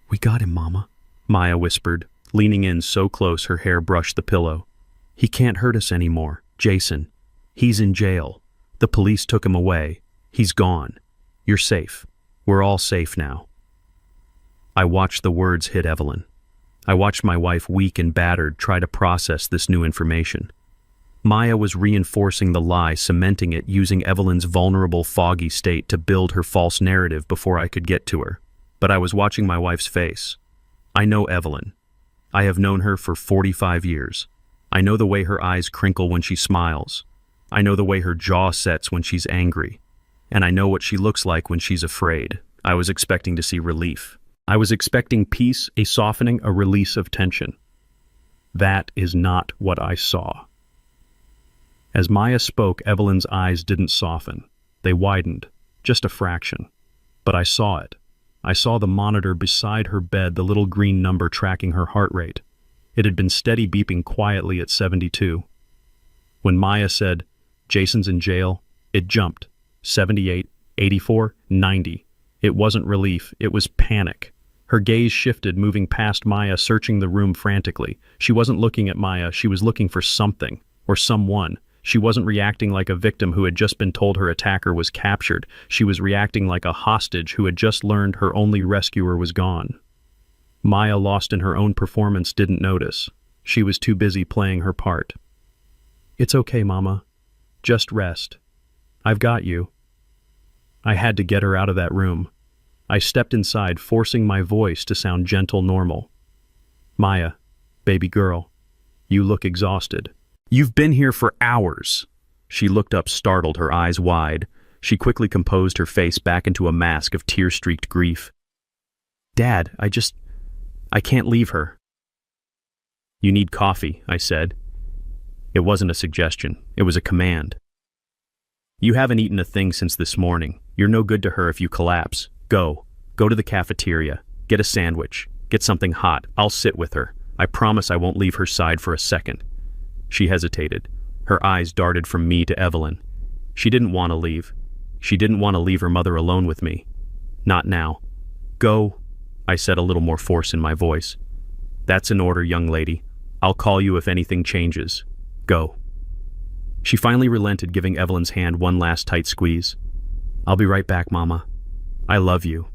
"We got him, Mama," Maya whispered, leaning in so close her hair brushed the pillow. "He can't hurt us anymore, Jason. He's in jail. The police took him away. He's gone. You're safe. We're all safe now." I watched the words hit Evelyn. I watched my wife, weak and battered, try to process this new information. Maya was reinforcing the lie, cementing it, using Evelyn's vulnerable, foggy state to build her false narrative before I could get to her. But I was watching my wife's face. I know Evelyn. I have known her for 45 years. I know the way her eyes crinkle when she smiles. I know the way her jaw sets when she's angry. And I know what she looks like when she's afraid. I was expecting to see relief. I was expecting peace, a softening, a release of tension. That is not what I saw. As Maya spoke, Evelyn's eyes didn't soften. They widened, just a fraction. But I saw it. I saw the monitor beside her bed, the little green number tracking her heart rate. It had been steady beeping quietly at 72. When Maya said, "Jason's in jail," it jumped. 78, 84, 90. It wasn't relief, it was panic. Her gaze shifted, moving past Maya, searching the room frantically. She wasn't looking at Maya, she was looking for something, or someone. She wasn't reacting like a victim who had just been told her attacker was captured. She was reacting like a hostage who had just learned her only rescuer was gone. Maya, lost in her own performance, didn't notice. She was too busy playing her part. "It's okay, Mama. Just rest. I've got you." I had to get her out of that room. I stepped inside, forcing my voice to sound gentle, normal. "Maya, baby girl, you look exhausted. You've been here for hours." She looked up startled, her eyes wide. She quickly composed her face back into a mask of tear-streaked grief. "Dad, I can't leave her." "You need coffee," I said. It wasn't a suggestion. It was a command. "You haven't eaten a thing since this morning. You're no good to her if you collapse. Go. Go to the cafeteria. Get a sandwich. Get something hot. I'll sit with her. I promise I won't leave her side for a second." She hesitated. Her eyes darted from me to Evelyn. She didn't want to leave. She didn't want to leave her mother alone with me. Not now. "Go," I said, a little more force in my voice. "That's an order, young lady. I'll call you if anything changes. Go." She finally relented, giving Evelyn's hand one last tight squeeze. "I'll be right back, Mama. I love you."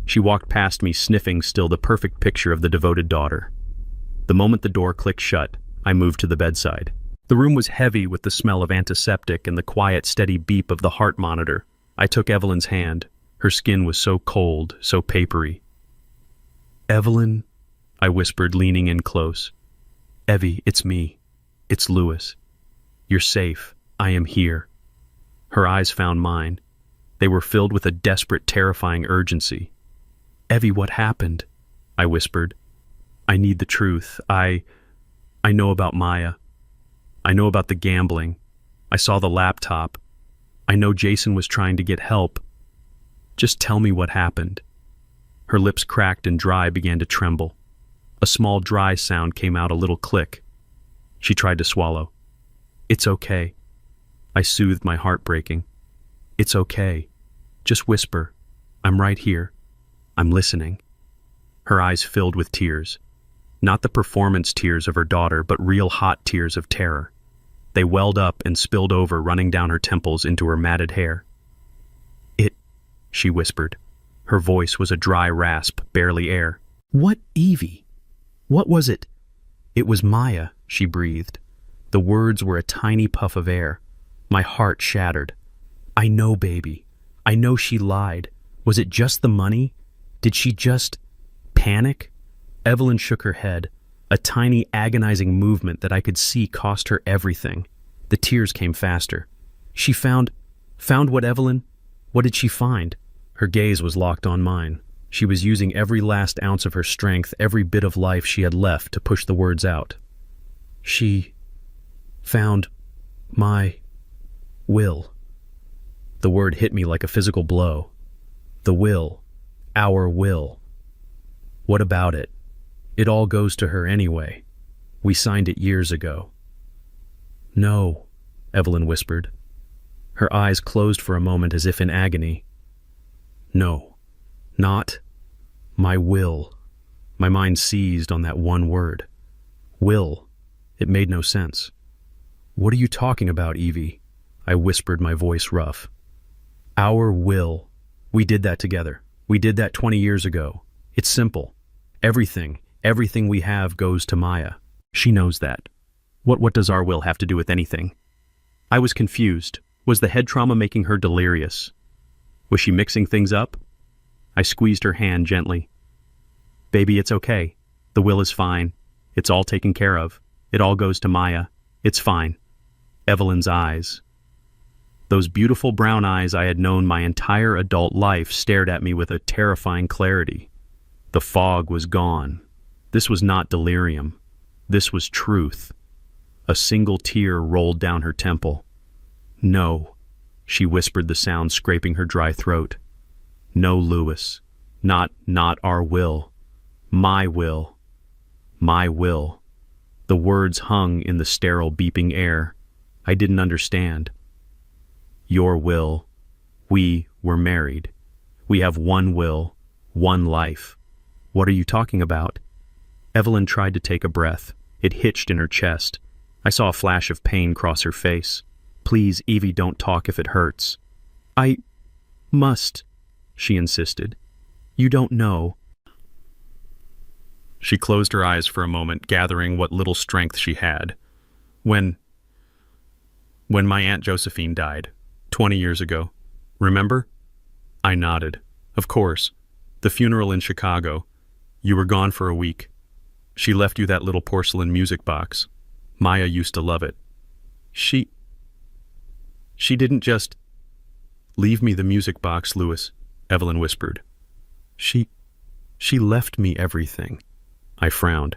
She walked past me, sniffing, still the perfect picture of the devoted daughter. The moment the door clicked shut, I moved to the bedside. The room was heavy with the smell of antiseptic and the quiet, steady beep of the heart monitor. I took Evelyn's hand. Her skin was so cold, so papery. "Evelyn," I whispered, leaning in close. "Evie, it's me. It's Louis. You're safe. I am here." Her eyes found mine. They were filled with a desperate, terrifying urgency. "Evie, what happened?" I whispered. "I need the truth. I know about Maya. I know about the gambling. I saw the laptop. I know Jason was trying to get help. Just tell me what happened." Her lips cracked and dry began to tremble. A small dry sound came out, a little click. She tried to swallow. "It's okay." I soothed my heart breaking. "It's okay. Just whisper. I'm right here. I'm listening." Her eyes filled with tears. Not the performance tears of her daughter, but real hot tears of terror. They welled up and spilled over, running down her temples into her matted hair. She whispered. Her voice was a dry rasp, barely air. "What, Evie? What was it?" "It was Maya," she breathed. The words were a tiny puff of air. My heart shattered. "I know, baby. I know she lied. Was it just the money? Did she just panic?" Evelyn shook her head, a tiny agonizing movement that I could see cost her everything. The tears came faster. "She found what, Evelyn? What did she find?" Her gaze was locked on mine. She was using every last ounce of her strength, every bit of life she had left, to push the words out. "She found my will." The word hit me like a physical blow. The will. Our will. What about it? It all goes to her anyway. We signed it years ago. "No," Evelyn whispered. Her eyes closed for a moment as if in agony. "No, not my will." My mind seized on that one word. Will. It made no sense. "What are you talking about, Evie?" I whispered, my voice rough. "Our will. We did that together. We did that 20 years ago. It's simple. Everything we have goes to Maya. She knows that. What does our will have to do with anything?" I was confused. Was the head trauma making her delirious? Was she mixing things up? I squeezed her hand gently. "Baby, it's okay. The will is fine. It's all taken care of. It all goes to Maya. It's fine." Evelyn's eyes. Those beautiful brown eyes I had known my entire adult life stared at me with a terrifying clarity. The fog was gone. This was not delirium. This was truth. A single tear rolled down her temple. "No," she whispered, the sound scraping her dry throat. "No, Louis. Not our will. My will. My will." The words hung in the sterile, beeping air. I didn't understand. "Your will. We were married. We have one will, one life." "What are you talking about?" Evelyn tried to take a breath. It hitched in her chest. I saw a flash of pain cross her face. "Please, Evie, don't talk if it hurts." "I must," she insisted. "You don't know." She closed her eyes for a moment, gathering what little strength she had. When my Aunt Josephine died, 20 years ago. Remember?" I nodded. "Of course. The funeral in Chicago. You were gone for a week. She left you that little porcelain music box. Maya used to love it. She didn't just leave me the music box, Louis, Evelyn whispered. She left me everything. I frowned.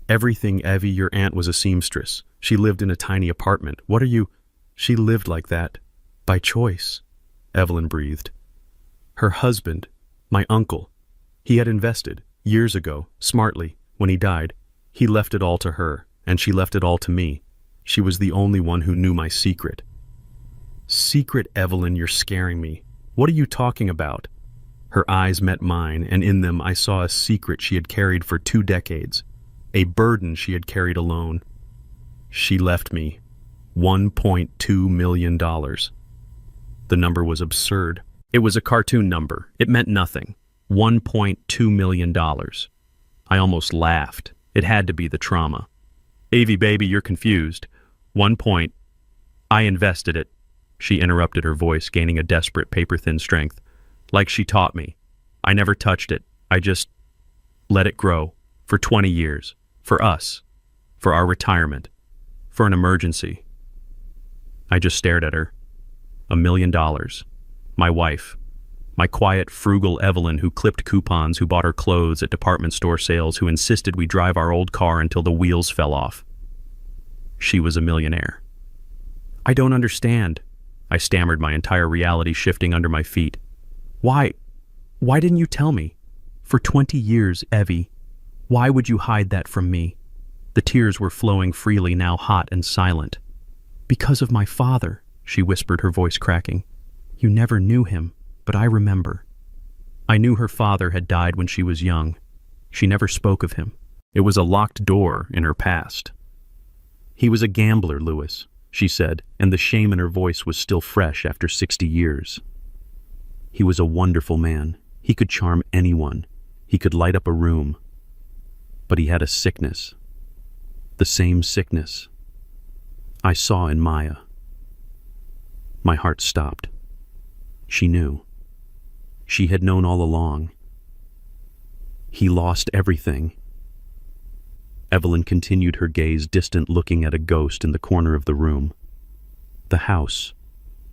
Everything, Evie. Your aunt was a seamstress. She lived in a tiny apartment. What are you? She lived like that. By choice, Evelyn breathed. Her husband, my uncle, he had invested, years ago, smartly, when he died. He left it all to her, and she left it all to me. She was the only one who knew my secret. Secret, Evelyn, you're scaring me. What are you talking about? Her eyes met mine, and in them I saw a secret she had carried for 2 decades. A burden she had carried alone. She left me $1.2 million. The number was absurd. It was a cartoon number. It meant nothing. $1.2 million. I almost laughed. It had to be the trauma. Evie, baby, you're confused. I invested it. She interrupted, her voice gaining a desperate paper-thin strength. Like she taught me. I never touched it. I just let it grow. For 20 years. For us. For our retirement. For an emergency. I just stared at her. $1 million. My wife. My quiet, frugal Evelyn who clipped coupons, who bought her clothes at department store sales, who insisted we drive our old car until the wheels fell off. She was a millionaire. I don't understand. I stammered, my entire reality shifting under my feet. Why didn't you tell me? For 20 years, Evie. Why would you hide that from me? The tears were flowing freely, now hot and silent. Because of my father, she whispered, her voice cracking. You never knew him, but I remember. I knew her father had died when she was young. She never spoke of him. It was a locked door in her past. He was a gambler, Louis, she said, and the shame in her voice was still fresh after 60 years. He was a wonderful man. He could charm anyone. He could light up a room. But he had a sickness. The same sickness I saw in Maya. My heart stopped. She knew. She had known all along. He lost everything. Evelyn continued, her gaze distant, looking at a ghost in the corner of the room. The house,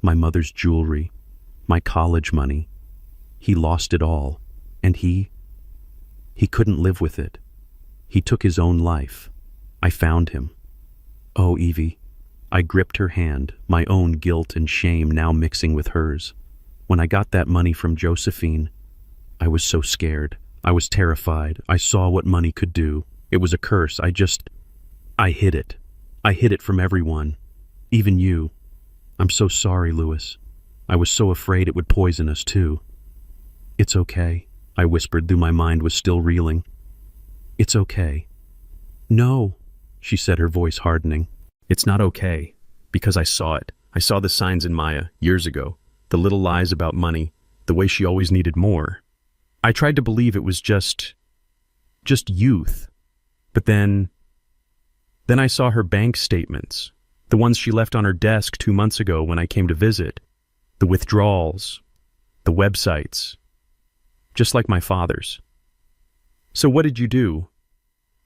my mother's jewelry, my college money. He lost it all, and he couldn't live with it. He took his own life. I found him. Oh, Evie. I gripped her hand, my own guilt and shame now mixing with hers. When I got that money from Josephine, I was so scared. I was terrified. I saw what money could do. It was a curse. I hid it. I hid it from everyone. Even you. I'm so sorry, Louis. I was so afraid it would poison us too. It's okay, I whispered, though my mind was still reeling. It's okay. No, she said, her voice hardening. It's not okay, because I saw it. I saw the signs in Maya, years ago. The little lies about money, the way she always needed more. I tried to believe it was just youth. But then I saw her bank statements, the ones she left on her desk 2 months ago when I came to visit. The withdrawals, the websites, just like my father's. So what did you do?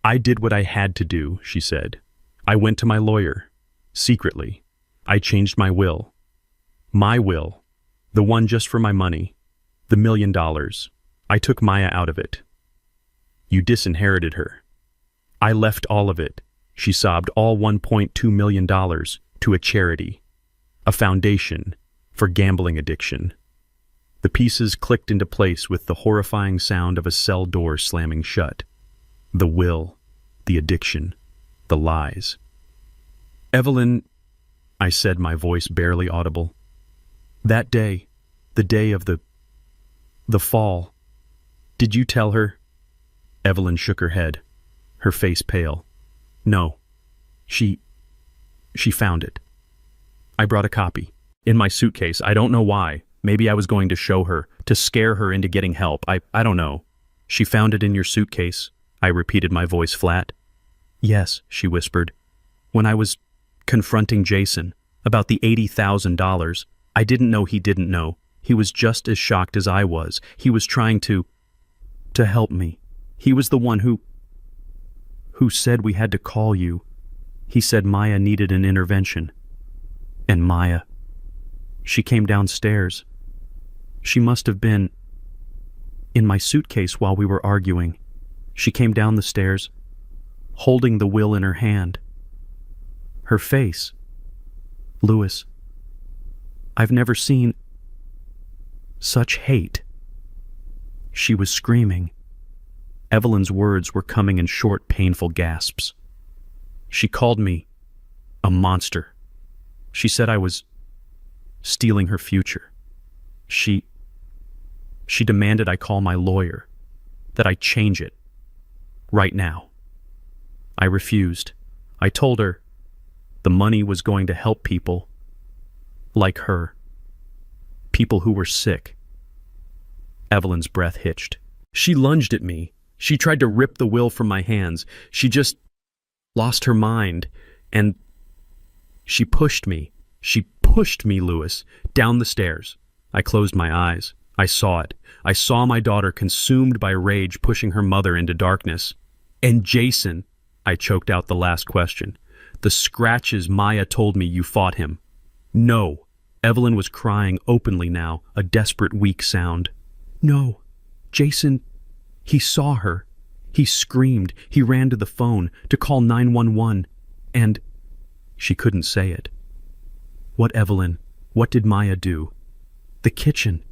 I did what I had to do, she said. I went to my lawyer, secretly. I changed my will. My will, the one just for my money, the $1 million. I took Maya out of it. You disinherited her. I left all of it, she sobbed, all $1.2 million to a charity, a foundation for gambling addiction. The pieces clicked into place with the horrifying sound of a cell door slamming shut. The will, the addiction, the lies. Evelyn, I said, my voice barely audible. That day, the day of the fall, did you tell her? Evelyn shook her head, her face pale. No, she found it. I brought a copy. In my suitcase. I don't know why. Maybe I was going to show her, to scare her into getting help. I don't know. She found it in your suitcase, I repeated, my voice flat. Yes, she whispered. When I was confronting Jason about the $80,000, I didn't know he didn't know. He was just as shocked as I was. He was trying to help me. He was the one who said we had to call you. He said Maya needed an intervention. And Maya She came downstairs. She must have been in my suitcase while we were arguing. She came down the stairs, holding the will in her hand. Her face. Louis, I've never seen such hate. She was screaming. Evelyn's words were coming in short, painful gasps. She called me a monster. She said I was stealing her future. She demanded I call my lawyer, that I change it, right now. I refused. I told her the money was going to help people like her, people who were sick. Evelyn's breath hitched. She lunged at me. She tried to rip the will from my hands. She just lost her mind, and she pushed me. She pushed me, Louis, down the stairs. I closed my eyes. I saw it. I saw my daughter consumed by rage pushing her mother into darkness. And Jason, I choked out the last question. The scratches Maya told me you fought him. No. Evelyn was crying openly now, a desperate, weak sound. No. Jason, he saw her. He screamed. He ran to the phone to call 911. And she couldn't say it. What, Evelyn? What did Maya do? The kitchen.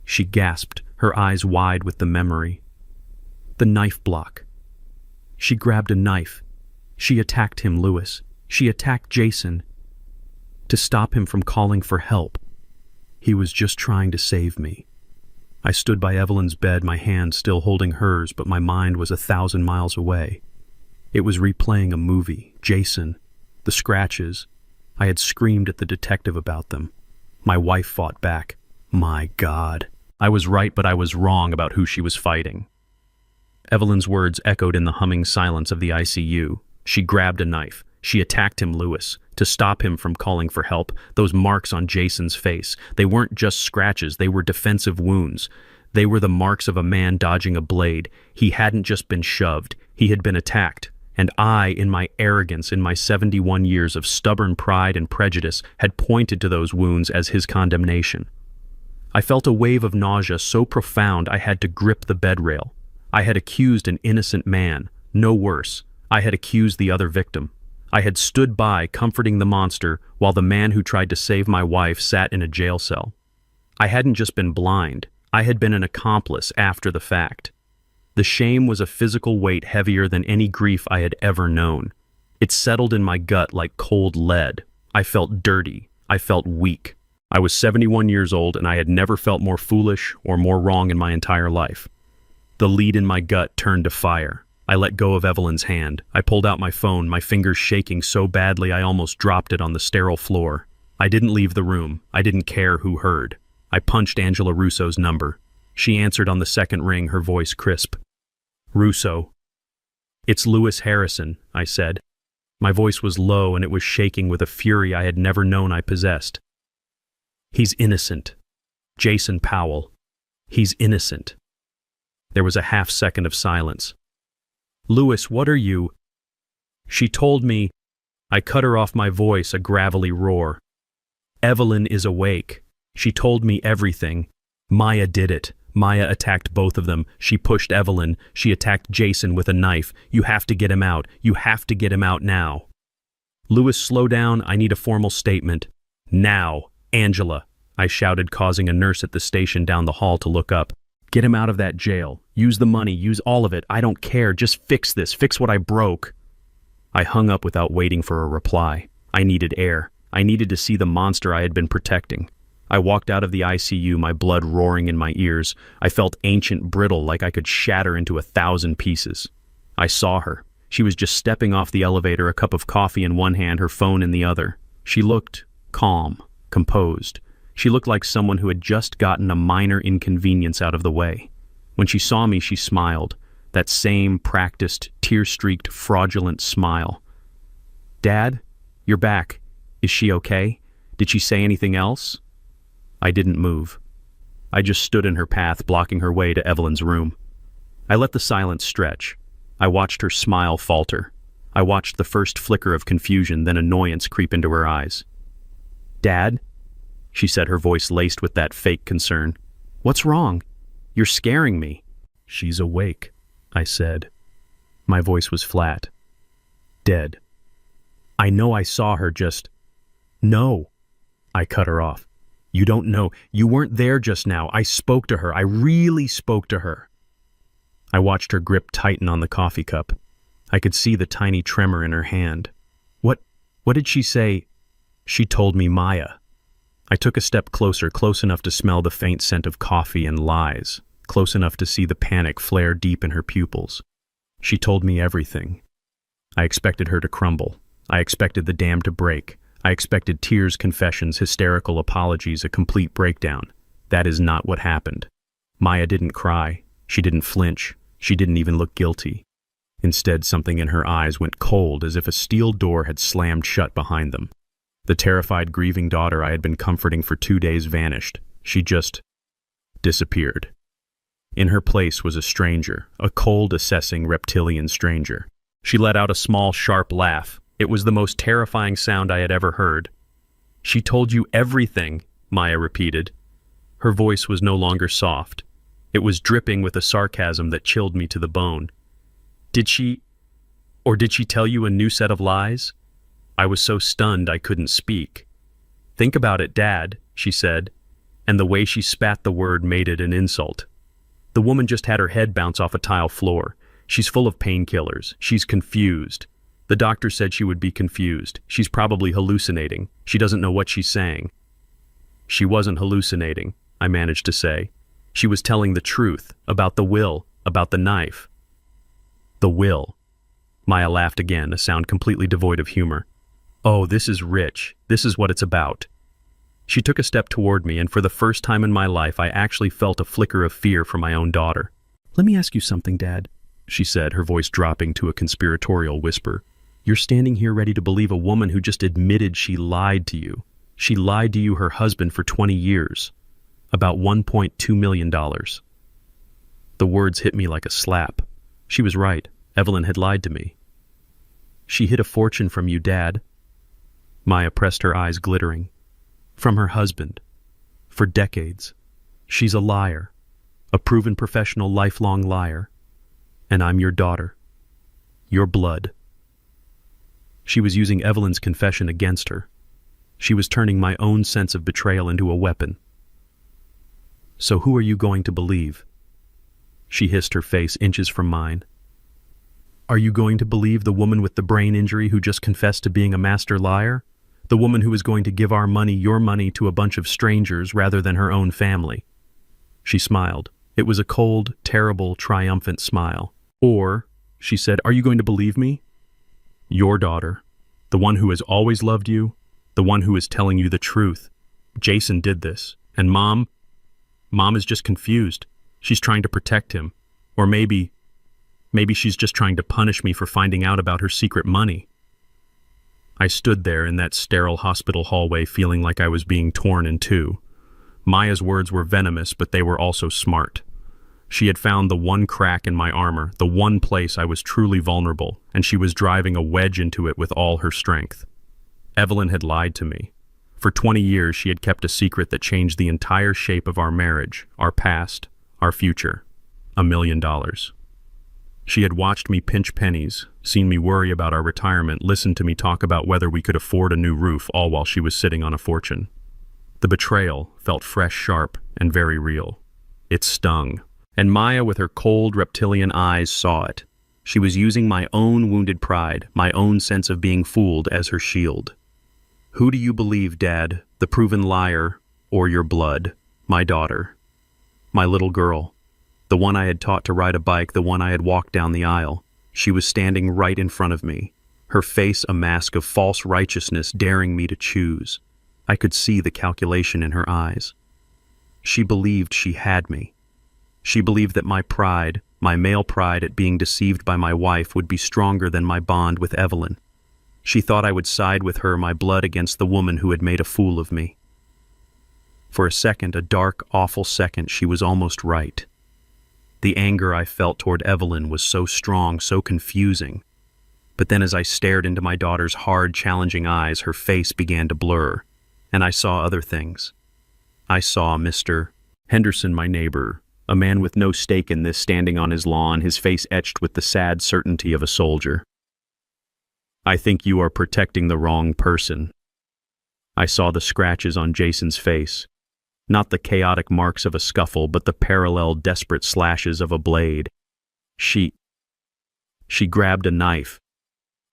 She gasped, her eyes wide with the memory. The knife block. She grabbed a knife. She attacked him, Louis. She attacked Jason. To stop him from calling for help. He was just trying to save me. I stood by Evelyn's bed, my hand still holding hers, but my mind was 1,000 miles away. It was replaying a movie. Jason. The scratches. I had screamed at the detective about them. My wife fought back. My God. I was right, but I was wrong about who she was fighting. Evelyn's words echoed in the humming silence of the ICU. She grabbed a knife. She attacked him, Louis, to stop him from calling for help. Those marks on Jason's face, they weren't just scratches, they were defensive wounds. They were the marks of a man dodging a blade. He hadn't just been shoved, he had been attacked. And I, in my arrogance, in my 71 years of stubborn pride and prejudice, had pointed to those wounds as his condemnation. I felt a wave of nausea so profound I had to grip the bedrail. I had accused an innocent man, no worse. I had accused the other victim. I had stood by, comforting the monster, while the man who tried to save my wife sat in a jail cell. I hadn't just been blind, I had been an accomplice after the fact. The shame was a physical weight heavier than any grief I had ever known. It settled in my gut like cold lead. I felt dirty. I felt weak. I was 71 years old, and I had never felt more foolish or more wrong in my entire life. The lead in my gut turned to fire. I let go of Evelyn's hand. I pulled out my phone, my fingers shaking so badly I almost dropped it on the sterile floor. I didn't leave the room. I didn't care who heard. I punched Angela Russo's number. She answered on the second ring, her voice crisp. Russo. It's Louis Harrison, I said. My voice was low and it was shaking with a fury I had never known I possessed. He's innocent. Jason Powell. He's innocent. There was a half-second of silence. Louis, what are you? She told me. I cut her off, my voice a gravelly roar. Evelyn is awake. She told me everything. Maya did it. Maya attacked both of them. She pushed Evelyn. She attacked Jason with a knife. You have to get him out. You have to get him out now. Louis, slow down. I need a formal statement. Now. Angela, I shouted, causing a nurse at the station down the hall to look up. Get him out of that jail. Use the money. Use all of it. I don't care. Just fix this. Fix what I broke. I hung up without waiting for a reply. I needed air. I needed to see the monster I had been protecting. I walked out of the ICU, my blood roaring in my ears. I felt ancient, brittle, like I could shatter into 1,000 pieces. I saw her. She was just stepping off the elevator, a cup of coffee in one hand, her phone in the other. She looked calm, composed. She looked like someone who had just gotten a minor inconvenience out of the way. When she saw me, she smiled, that same practiced, tear-streaked, fraudulent smile. Dad, you're back. Is she okay? Did she say anything else? I didn't move. I just stood in her path, blocking her way to Evelyn's room. I let the silence stretch. I watched her smile falter. I watched the first flicker of confusion, then annoyance creep into her eyes. Dad? she said, her voice laced with that fake concern. "What's wrong? You're scaring me." "She's awake," I said. My voice was flat. Dead. "I know I saw her just—" "No," I cut her off. "You don't know. You weren't there just now. I spoke to her. I really spoke to her." I watched her grip tighten on the coffee cup. I could see the tiny tremor in her hand. What did she say?" "She told me Maya." I took a step closer, close enough to smell the faint scent of coffee and lies, close enough to see the panic flare deep in her pupils. "She told me everything." I expected her to crumble. I expected the dam to break. I expected tears, confessions, hysterical apologies, a complete breakdown. That is not what happened. Maya didn't cry. She didn't flinch. She didn't even look guilty. Instead, something in her eyes went cold, as if a steel door had slammed shut behind them. The terrified, grieving daughter I had been comforting for 2 days vanished. She just disappeared. In her place was a stranger, a cold, assessing, reptilian stranger. She let out a small, sharp laugh. It was the most terrifying sound I had ever heard. "She told you everything," Maya repeated. Her voice was no longer soft. It was dripping with a sarcasm that chilled me to the bone. Did she tell you a new set of lies?" I was so stunned I couldn't speak. "Think about it, Dad," she said, and the way she spat the word made it an insult. "The woman just had her head bounce off a tile floor. She's full of painkillers. She's confused. The doctor said she would be confused. She's probably hallucinating. She doesn't know what she's saying." "She wasn't hallucinating," I managed to say. "She was telling the truth, about the will, about the knife." "The will." Maya laughed again, a sound completely devoid of humor. "Oh, this is rich. This is what it's about." She took a step toward me, and for the first time in my life, I actually felt a flicker of fear for my own daughter. "Let me ask you something, Dad," she said, her voice dropping to a conspiratorial whisper. "You're standing here ready to believe a woman who just admitted she lied to you. She lied to you, her husband, for 20 years. About $1.2 million. The words hit me like a slap. She was right. Evelyn had lied to me. "She hid a fortune from you, Dad." Maya pressed her eyes glittering. "From her husband. For decades. She's a liar. A proven professional, lifelong liar. And I'm your daughter. Your blood." She was using Evelyn's confession against her. She was turning my own sense of betrayal into a weapon. "So who are you going to believe?" She hissed, her face inches from mine. "Are you going to believe the woman with the brain injury who just confessed to being a master liar? The woman who is going to give our money, your money, to a bunch of strangers rather than her own family?" She smiled. It was a cold, terrible, triumphant smile. "Or," she said, "are you going to believe me? Your daughter, the one who has always loved you, the one who is telling you the truth. Jason did this, and Mom is just confused. She's trying to protect him. Or maybe she's just trying to punish me for finding out about her secret money." I stood there in that sterile hospital hallway feeling like I was being torn in two. Maya's words were venomous, but they were also smart. She had found the one crack in my armor, the one place I was truly vulnerable, and she was driving a wedge into it with all her strength. Evelyn had lied to me. For 20 years, she had kept a secret that changed the entire shape of our marriage, our past, our future. $1 million. She had watched me pinch pennies, seen me worry about our retirement, listened to me talk about whether we could afford a new roof, all while she was sitting on a fortune. The betrayal felt fresh, sharp, and very real. It stung. And Maya, with her cold, reptilian eyes, saw it. She was using my own wounded pride, my own sense of being fooled, as her shield. "Who do you believe, Dad, the proven liar, or your blood? My daughter. My little girl. The one I had taught to ride a bike, the one I had walked down the aisle. She was standing right in front of me, her face a mask of false righteousness, daring me to choose. I could see the calculation in her eyes. She believed she had me. She believed that my pride, my male pride at being deceived by my wife, would be stronger than my bond with Evelyn. She thought I would side with her, my blood against the woman who had made a fool of me. For a second, a dark, awful second, she was almost right. The anger I felt toward Evelyn was so strong, so confusing. But then as I stared into my daughter's hard, challenging eyes, her face began to blur, and I saw other things. I saw Mr. Henderson, my neighbor, a man with no stake in this, standing on his lawn, his face etched with the sad certainty of a soldier. I think you are protecting the wrong person. I saw the scratches on Jason's face, not the chaotic marks of a scuffle, but the parallel, desperate slashes of a blade. She grabbed a knife.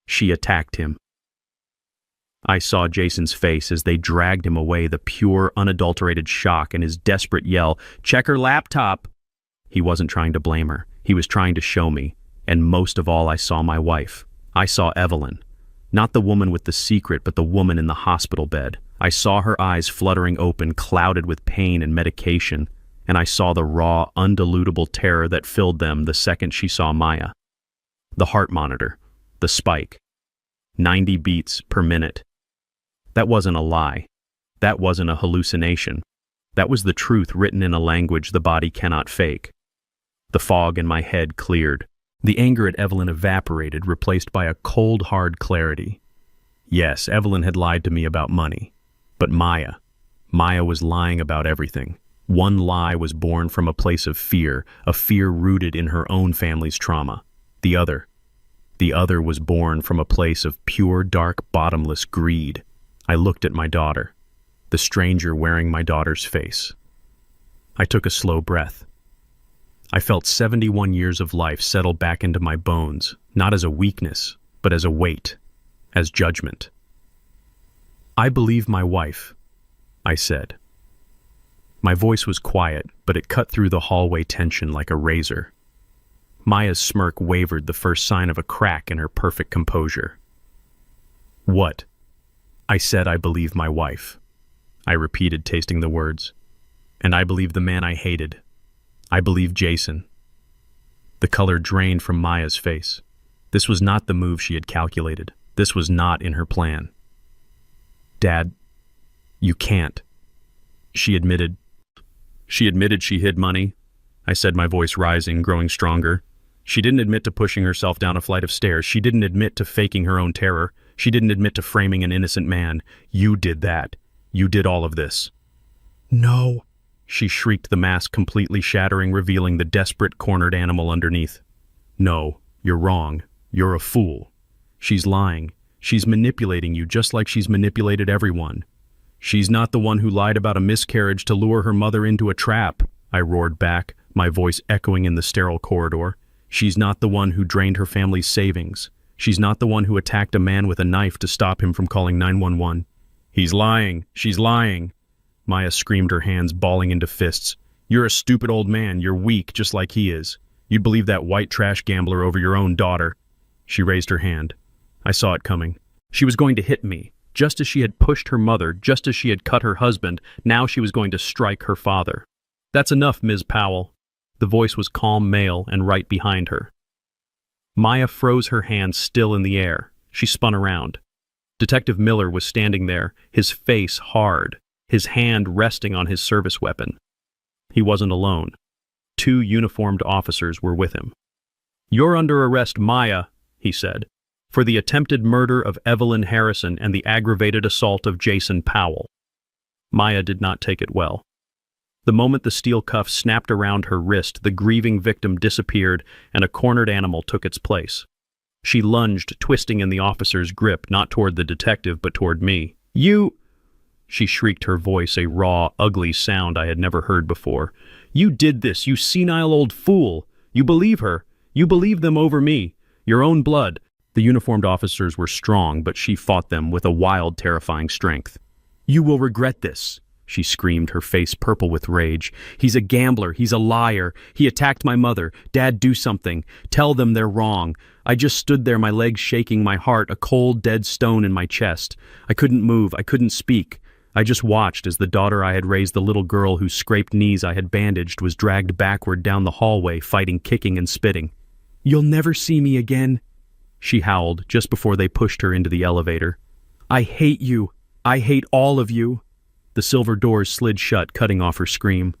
She attacked him. I saw Jason's face as they dragged him away, the pure, unadulterated shock and his desperate yell, "Check her laptop!" He wasn't trying to blame her. He was trying to show me. And most of all, I saw my wife. I saw Evelyn. Not the woman with the secret, but the woman in the hospital bed. I saw her eyes fluttering open, clouded with pain and medication, and I saw the raw, undilutable terror that filled them the second she saw Maya. The heart monitor. The spike. 90 beats per minute. That wasn't a lie. That wasn't a hallucination. That was the truth written in a language the body cannot fake. The fog in my head cleared. The anger at Evelyn evaporated, replaced by a cold, hard clarity. Yes, Evelyn had lied to me about money. But Maya was lying about everything. One lie was born from a place of fear, a fear rooted in her own family's trauma. The other was born from a place of pure, dark, bottomless greed. I looked at my daughter, the stranger wearing my daughter's face. I took a slow breath. I felt 71 years of life settle back into my bones, not as a weakness, but as a weight, as judgment. "I believe my wife," I said. My voice was quiet, but it cut through the hallway tension like a razor. Maya's smirk wavered, the first sign of a crack in her perfect composure. "What?" I said, "I believe my wife." I repeated, tasting the words. "And I believe the man I hated. I believe Jason." The color drained from Maya's face. This was not the move she had calculated. This was not in her plan. "Dad, you can't." She admitted she hid money. I said, my voice rising, growing stronger. She didn't admit to pushing herself down a flight of stairs. She didn't admit to faking her own terror. She didn't admit to framing an innocent man. "You did that. You did all of this." "No," she shrieked, the mask completely shattering, revealing the desperate, cornered animal underneath. "No, you're wrong. You're a fool. She's lying. She's manipulating you just like she's manipulated everyone. She's not the one who lied about a miscarriage to lure her mother into a trap," I roared back, my voice echoing in the sterile corridor. "She's not the one who drained her family's savings. She's not the one who attacked a man with a knife to stop him from calling 911. "He's lying. She's lying." Maya screamed, her hands balling into fists. "You're a stupid old man. You're weak, just like he is. You'd believe that white trash gambler over your own daughter." She raised her hand. I saw it coming. She was going to hit me. Just as she had pushed her mother, just as she had cut her husband, now she was going to strike her father. "That's enough, Ms. Powell." The voice was calm, male, and right behind her. Maya froze, her hands still in the air. She spun around. Detective Miller was standing there, his face hard, his hand resting on his service weapon. He wasn't alone. 2 uniformed officers were with him. "You're under arrest, Maya," he said, "for the attempted murder of Evelyn Harrison and the aggravated assault of Jason Powell." Maya did not take it well. The moment the steel cuff snapped around her wrist, the grieving victim disappeared and a cornered animal took its place. She lunged, twisting in the officer's grip, not toward the detective, but toward me. "You—" She shrieked, her voice a raw, ugly sound I had never heard before. "You did this, you senile old fool! You believe her! You believe them over me! Your own blood!" The uniformed officers were strong, but she fought them with a wild, terrifying strength. "You will regret this," she screamed, her face purple with rage. "He's a gambler. He's a liar. He attacked my mother. Dad, do something. Tell them they're wrong." I just stood there, my legs shaking, my heart a cold, dead stone in my chest. I couldn't move. I couldn't speak. I just watched as the daughter I had raised, the little girl whose scraped knees I had bandaged, was dragged backward down the hallway, fighting, kicking, and spitting. "You'll never see me again," she howled just before they pushed her into the elevator. "I hate you. I hate all of you." The silver doors slid shut, cutting off her scream.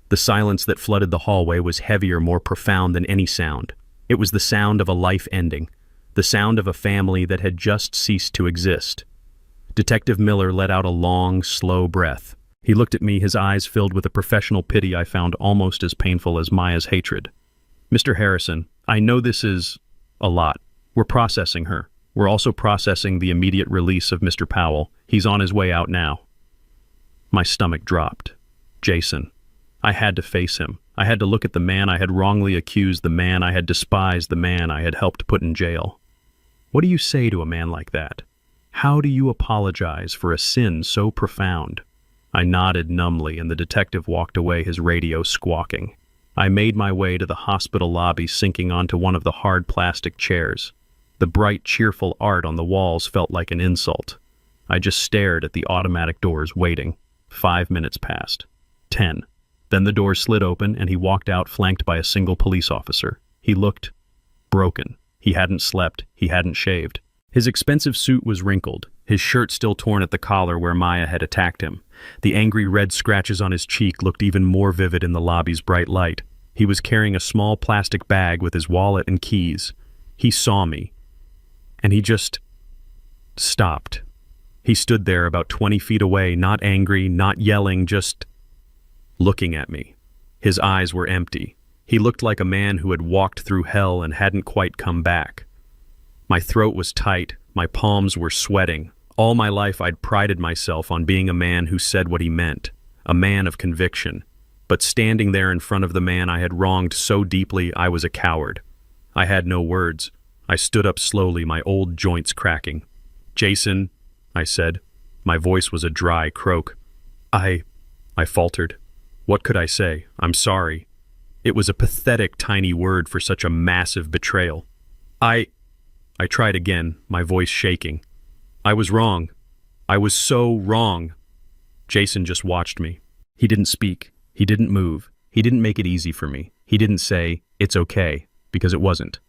The silence that flooded the hallway was heavier, more profound than any sound. It was the sound of a life ending, the sound of a family that had just ceased to exist. Detective Miller let out a long, slow breath. He looked at me, his eyes filled with a professional pity I found almost as painful as Maya's hatred. "Mr. Harrison, I know this is a lot. We're processing her. We're also processing the immediate release of Mr. Powell. He's on his way out now." My stomach dropped. Jason. I had to face him. I had to look at the man I had wrongly accused, the man I had despised, the man I had helped put in jail. What do you say to a man like that? How do you apologize for a sin so profound? I nodded numbly, and the detective walked away, his radio squawking. I made my way to the hospital lobby, sinking onto one of the hard plastic chairs. The bright, cheerful art on the walls felt like an insult. I just stared at the automatic doors, waiting. 5 minutes passed. 10. Then the doors slid open, and he walked out, flanked by a single police officer. He looked broken. He hadn't slept. He hadn't shaved. His expensive suit was wrinkled, his shirt still torn at the collar where Maya had attacked him. The angry red scratches on his cheek looked even more vivid in the lobby's bright light. He was carrying a small plastic bag with his wallet and keys. He saw me, and he just stopped. He stood there about 20 feet away, not angry, not yelling, just looking at me. His eyes were empty. He looked like a man who had walked through hell and hadn't quite come back. My throat was tight, my palms were sweating. All my life I'd prided myself on being a man who said what he meant, a man of conviction. But standing there in front of the man I had wronged so deeply, I was a coward. I had no words. I stood up slowly, my old joints cracking. "Jason," I said. My voice was a dry croak. I faltered. What could I say? "I'm sorry." It was a pathetic, tiny word for such a massive betrayal. I tried again, my voice shaking. "I was wrong. I was so wrong." Jason just watched me. He didn't speak. He didn't move. He didn't make it easy for me. He didn't say, "It's okay," because it wasn't.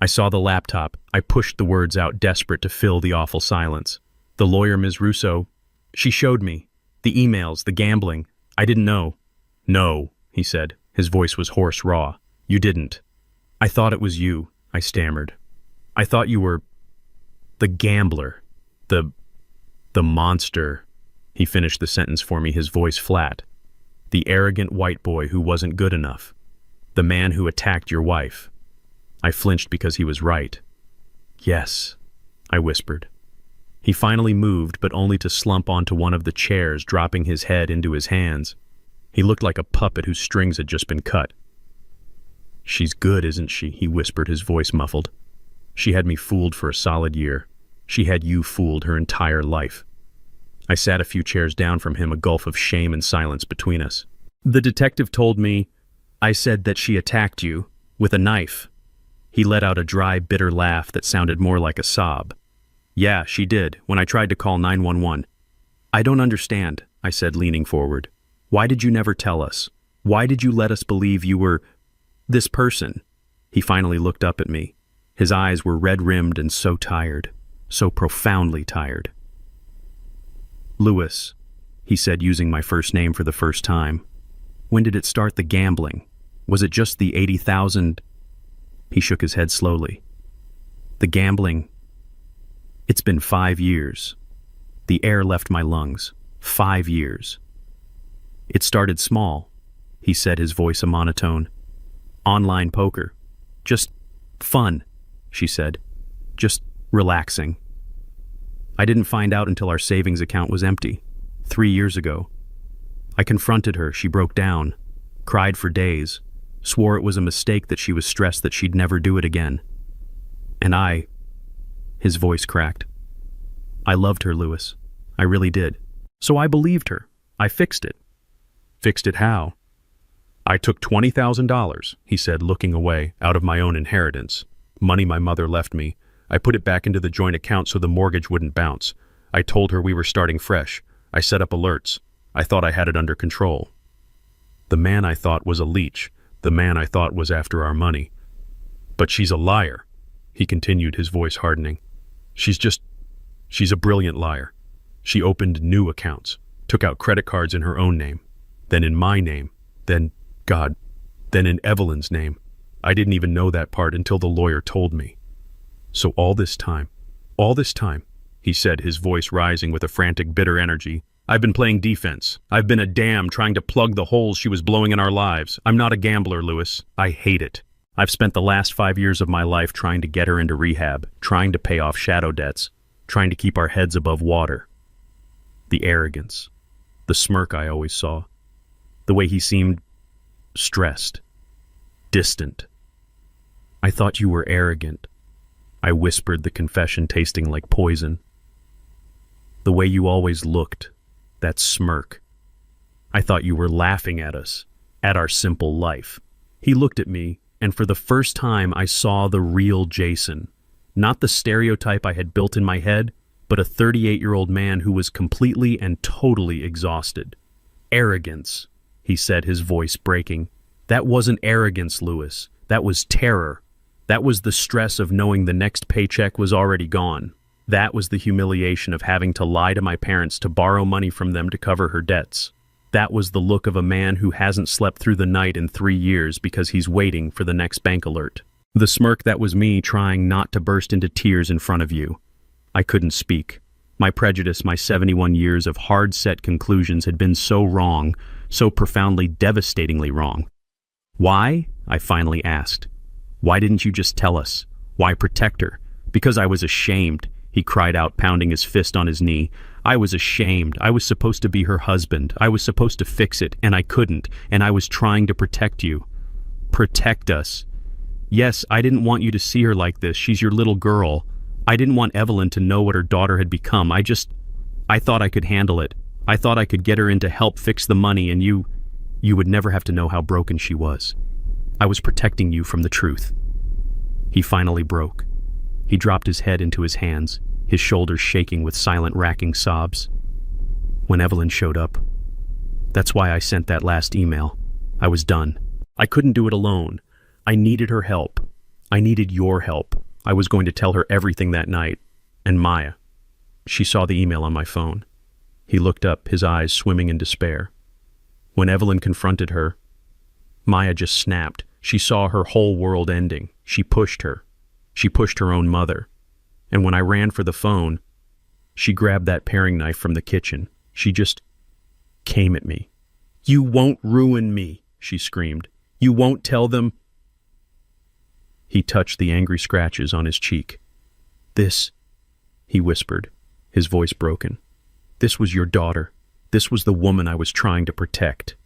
I saw the laptop. I pushed the words out, desperate to fill the awful silence. "The lawyer, Ms. Russo, she showed me. The emails, the gambling. I didn't know." "No," he said. His voice was hoarse, raw. "You didn't." "I thought it was you," I stammered. "I thought you were the gambler, the monster." He finished the sentence for me, his voice flat. "The arrogant white boy who wasn't good enough. The man who attacked your wife." I flinched because he was right. "Yes," I whispered. He finally moved, but only to slump onto one of the chairs, dropping his head into his hands. He looked like a puppet whose strings had just been cut. "She's good, isn't she?" he whispered, his voice muffled. "She had me fooled for a solid year. She had you fooled her entire life." I sat a few chairs down from him, a gulf of shame and silence between us. "The detective told me I said that she attacked you with a knife." He let out a dry, bitter laugh that sounded more like a sob. "Yeah, she did, when I tried to call 911. "I don't understand," I said, leaning forward. "Why did you never tell us? Why did you let us believe you were this person?" He finally looked up at me. His eyes were red-rimmed and so tired, so profoundly tired. "Lewis," he said, using my first name for the first time. "When did it start, the gambling? Was it just the 80,000? He shook his head slowly. "The gambling? It's been 5 years. The air left my lungs. 5 years. It started small," he said, his voice a monotone. "Online poker. Just fun," she said. "Just relaxing. I didn't find out until our savings account was empty, 3 years ago. I confronted her, she broke down, cried for days, swore it was a mistake, that she was stressed that she'd never do it again. And his voice cracked. "I loved her, Lewis. I really did. So I believed her. I fixed it." "Fixed it how?" "I took $20,000, he said, looking away, "out of my own inheritance. Money my mother left me. I put it back into the joint account so the mortgage wouldn't bounce. I told her we were starting fresh. I set up alerts. I thought I had it under control. The man I thought was a leech. The man I thought was after our money. But she's a liar," he continued, his voice hardening. She's a brilliant liar. She opened new accounts, took out credit cards in her own name, then in my name, then in Evelyn's name. I didn't even know that part until the lawyer told me. So all this time, he said, his voice rising with a frantic, bitter energy, I've been playing defense. I've been a dam trying to plug the holes she was blowing in our lives. I'm not a gambler, Lewis. I hate it. I've spent the last 5 years of my life trying to get her into rehab, trying to pay off shadow debts, trying to keep our heads above water. The arrogance, the smirk I always saw, the way he seemed stressed, distant. I thought you were arrogant. I whispered, the confession tasting like poison. The way you always looked, that smirk. I thought you were laughing at us, at our simple life. He looked at me, and for the first time I saw the real Jason. Not the stereotype I had built in my head, but a 38-year-old man who was completely and totally exhausted. Arrogance, he said, his voice breaking. That wasn't arrogance, Lewis. That was terror. That was the stress of knowing the next paycheck was already gone. That was the humiliation of having to lie to my parents to borrow money from them to cover her debts. That was the look of a man who hasn't slept through the night in 3 years because he's waiting for the next bank alert. The smirk, that was me trying not to burst into tears in front of you. I couldn't speak. My prejudice, my 71 years of hard-set conclusions had been so wrong, so profoundly, devastatingly wrong. Why? I finally asked. Why didn't you just tell us? Why protect her? Because I was ashamed, he cried out, pounding his fist on his knee. I was ashamed. I was supposed to be her husband. I was supposed to fix it, and I couldn't, and I was trying to protect you. Protect us. Yes, I didn't want you to see her like this. She's your little girl. I didn't want Evelyn to know what her daughter had become. I thought I could handle it. I thought I could get her in to help fix the money, and you would never have to know how broken she was. I was protecting you from the truth. He finally broke. He dropped his head into his hands, his shoulders shaking with silent, racking sobs. When Evelyn showed up, that's why I sent that last email. I was done. I couldn't do it alone. I needed her help. I needed your help. I was going to tell her everything that night. And Maya. She saw the email on my phone. He looked up, his eyes swimming in despair. When Evelyn confronted her, Maya just snapped. She saw her whole world ending. She pushed her. She pushed her own mother. And when I ran for the phone, she grabbed that paring knife from the kitchen. She just came at me. You won't ruin me, she screamed. You won't tell them. He touched the angry scratches on his cheek. This, he whispered, his voice broken. This was your daughter. This was the woman I was trying to protect.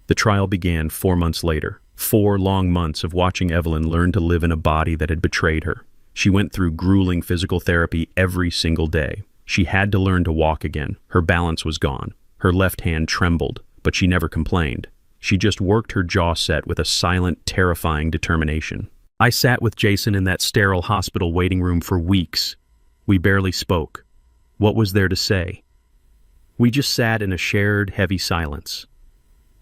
The trial began 4 months later. 4 long months of watching Evelyn learn to live in a body that had betrayed her. She went through grueling physical therapy every single day. She had to learn to walk again. Her balance was gone. Her left hand trembled, but she never complained. She just worked her jaw set with a silent, terrifying determination. I sat with Jason in that sterile hospital waiting room for weeks. We barely spoke. What was there to say? We just sat in a shared, heavy silence.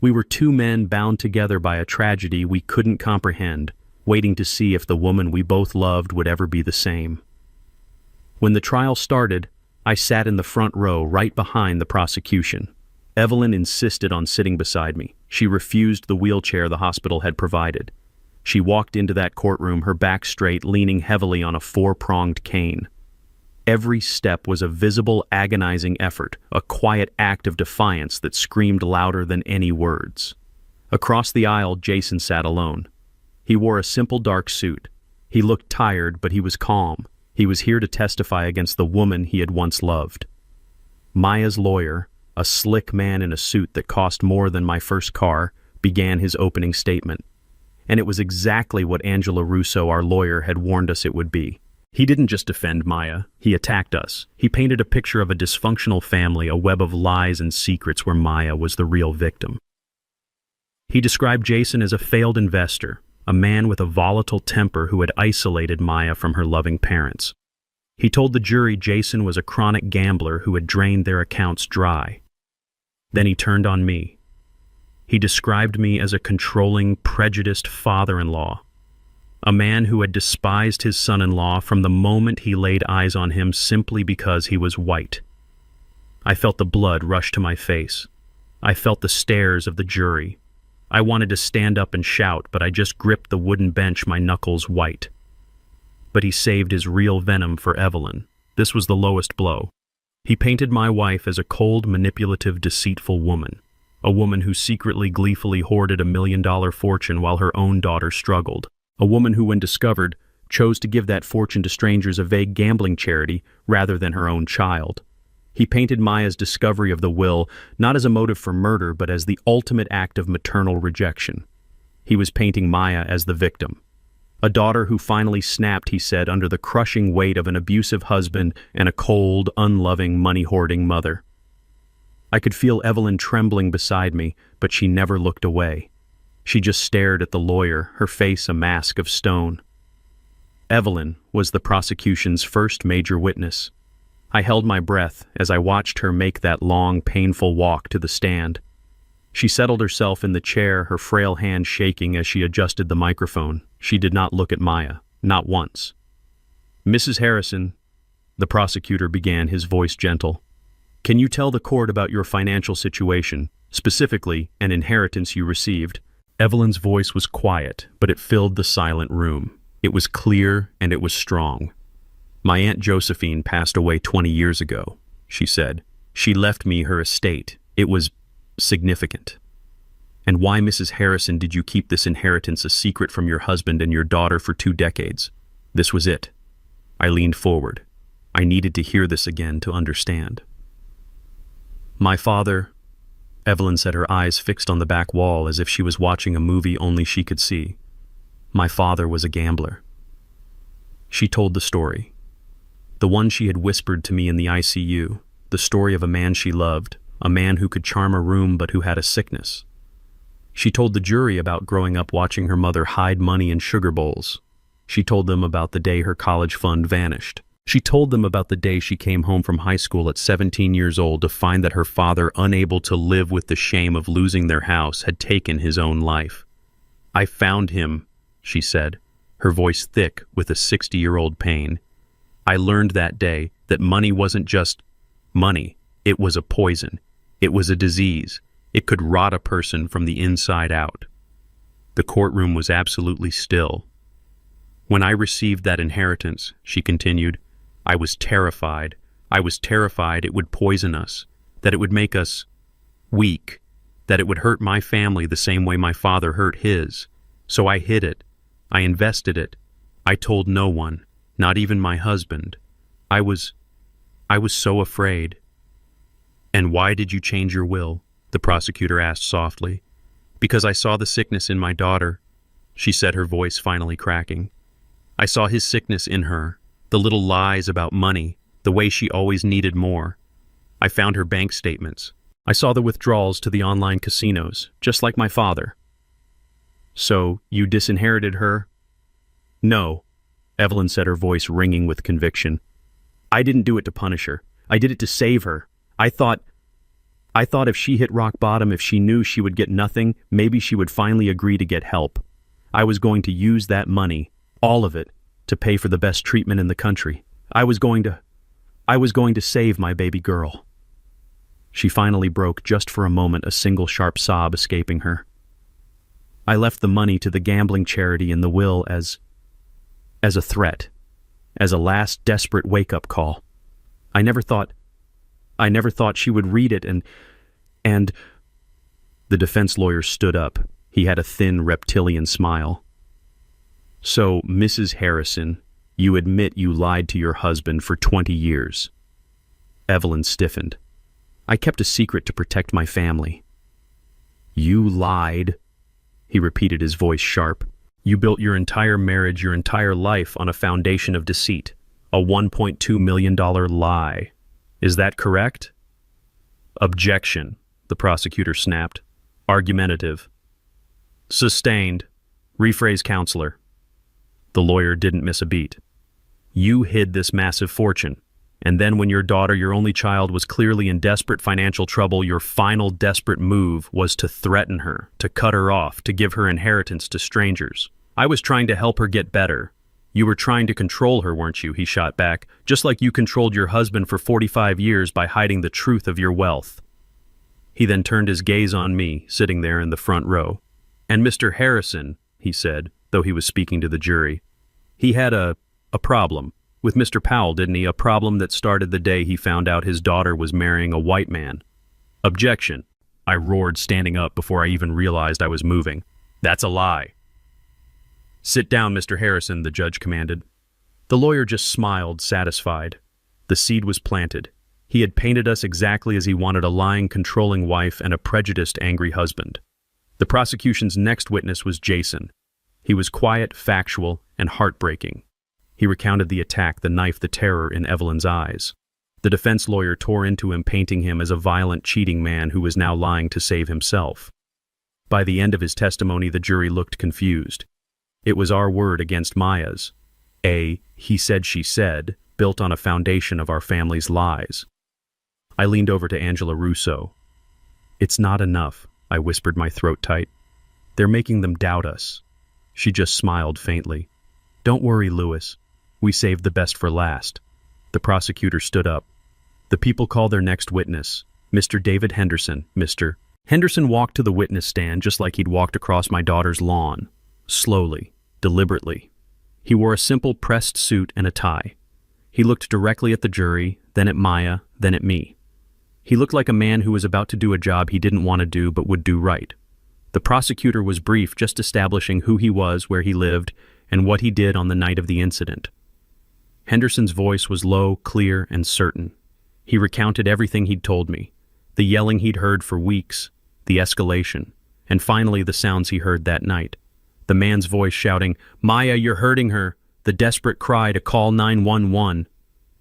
We were 2 men bound together by a tragedy we couldn't comprehend, waiting to see if the woman we both loved would ever be the same. When the trial started, I sat in the front row right behind the prosecution. Evelyn insisted on sitting beside me. She refused the wheelchair the hospital had provided. She walked into that courtroom, her back straight, leaning heavily on a 4-pronged cane. Every step was a visible, agonizing effort, a quiet act of defiance that screamed louder than any words. Across the aisle, Jason sat alone. He wore a simple dark suit. He looked tired, but he was calm. He was here to testify against the woman he had once loved. Maya's lawyer, a slick man in a suit that cost more than my first car, began his opening statement. And it was exactly what Angela Russo, our lawyer, had warned us it would be. He didn't just defend Maya, he attacked us. He painted a picture of a dysfunctional family, a web of lies and secrets where Maya was the real victim. He described Jason as a failed investor, a man with a volatile temper who had isolated Maya from her loving parents. He told the jury Jason was a chronic gambler who had drained their accounts dry. Then he turned on me. He described me as a controlling, prejudiced father-in-law, a man who had despised his son-in-law from the moment he laid eyes on him simply because he was white. I felt the blood rush to my face. I felt the stares of the jury. I wanted to stand up and shout, but I just gripped the wooden bench, my knuckles white. But he saved his real venom for Evelyn. This was the lowest blow. He painted my wife as a cold, manipulative, deceitful woman, a woman who secretly, gleefully hoarded $1 million fortune while her own daughter struggled, a woman who, when discovered, chose to give that fortune to strangers, a vague gambling charity, rather than her own child. He painted Maya's discovery of the will not as a motive for murder, but as the ultimate act of maternal rejection. He was painting Maya as the victim. A daughter who finally snapped, he said, under the crushing weight of an abusive husband and a cold, unloving, money-hoarding mother. I could feel Evelyn trembling beside me, but she never looked away. She just stared at the lawyer, her face a mask of stone. Evelyn was the prosecution's first major witness. I held my breath as I watched her make that long, painful walk to the stand. She settled herself in the chair, her frail hand shaking as she adjusted the microphone. She did not look at Maya, not once. "Mrs. Harrison," the prosecutor began, his voice gentle, "can you tell the court about your financial situation, specifically an inheritance you received?" Evelyn's voice was quiet, but it filled the silent room. It was clear and it was strong. "My Aunt Josephine passed away 20 years ago," she said. "She left me her estate. It was significant." "And why, Mrs. Harrison, did you keep this inheritance a secret from your husband and your daughter for 2 decades? This was it." I leaned forward. I needed to hear this again to understand. "My father," Evelyn said, her eyes fixed on the back wall as if she was watching a movie only she could see. "My father was a gambler." She told the story. The one she had whispered to me in the ICU, the story of a man she loved, a man who could charm a room but who had a sickness. She told the jury about growing up watching her mother hide money in sugar bowls. She told them about the day her college fund vanished. She told them about the day she came home from high school at 17 years old to find that her father, unable to live with the shame of losing their house, had taken his own life. "I found him," she said, her voice thick with a 60-year-old pain. "I learned that day that money wasn't just money. It was a poison. It was a disease. It could rot a person from the inside out." The courtroom was absolutely still. "When I received that inheritance," she continued, "I was terrified. I was terrified it would poison us, that it would make us weak, that it would hurt my family the same way my father hurt his. So I hid it. I invested it. I told no one, not even my husband. I was so afraid." "And why did you change your will?" the prosecutor asked softly. "Because I saw the sickness in my daughter," she said, her voice finally cracking. "I saw his sickness in her, the little lies about money, the way she always needed more. I found her bank statements. I saw the withdrawals to the online casinos, just like my father." "So you disinherited her?" "No," Evelyn said, her voice ringing with conviction. "I didn't do it to punish her. I did it to save her. I thought if she hit rock bottom, if she knew she would get nothing, maybe she would finally agree to get help. I was going to use that money, all of it, to pay for the best treatment in the country. I was going to save my baby girl." She finally broke, just for a moment, a single sharp sob escaping her. "I left the money to the gambling charity in the will as a threat, as a last desperate wake-up call. I never thought she would read it and..." The defense lawyer stood up. He had a thin, reptilian smile. "So, Mrs. Harrison, you admit you lied to your husband for 20 years. Evelyn stiffened. "I kept a secret to protect my family." "You lied," he repeated, his voice sharp. "You built your entire marriage, your entire life on a foundation of deceit, a $1.2 million lie. Is that correct?" "Objection," the prosecutor snapped. "Argumentative." "Sustained. Rephrase, counselor." The lawyer didn't miss a beat. "You hid this massive fortune, and then when your daughter, your only child, was clearly in desperate financial trouble, your final desperate move was to threaten her, to cut her off, to give her inheritance to strangers. I was trying to help her get better. You were trying to control her, weren't you?" he shot back, "just like you controlled your husband for 45 years by hiding the truth of your wealth." He then turned his gaze on me, sitting there in the front row. "And Mr. Harrison," he said, though he was speaking to the jury, "he had a problem. With Mr. Powell, didn't he? A problem that started the day he found out his daughter was marrying a white man. Objection, I roared, standing up before I even realized I was moving. That's a lie. Sit down, Mr. Harrison, the judge commanded. The lawyer just smiled, satisfied. The seed was planted. He had painted us exactly as he wanted: a lying, controlling wife and a prejudiced, angry husband. The prosecution's next witness was Jason. He was quiet, factual, and heartbreaking. He recounted the attack, the knife, the terror in Evelyn's eyes. The defense lawyer tore into him, painting him as a violent, cheating man who was now lying to save himself. By the end of his testimony, the jury looked confused. It was our word against Maya's. He said, she said, built on a foundation of our family's lies. I leaned over to Angela Russo. It's not enough, I whispered, my throat tight. They're making them doubt us. She just smiled faintly. Don't worry, Lewis. We saved the best for last. The prosecutor stood up. The people call their next witness, Mr. David Henderson. Mr. Henderson walked to the witness stand just like he'd walked across my daughter's lawn. Slowly, deliberately. He wore a simple pressed suit and a tie. He looked directly at the jury, then at Maya, then at me. He looked like a man who was about to do a job he didn't want to do but would do right. The prosecutor was brief, just establishing who he was, where he lived, and what he did on the night of the incident. Henderson's voice was low, clear, and certain. He recounted everything he'd told me, the yelling he'd heard for weeks, the escalation, and finally the sounds he heard that night. The man's voice shouting, "Maya, you're hurting her," the desperate cry to call 911.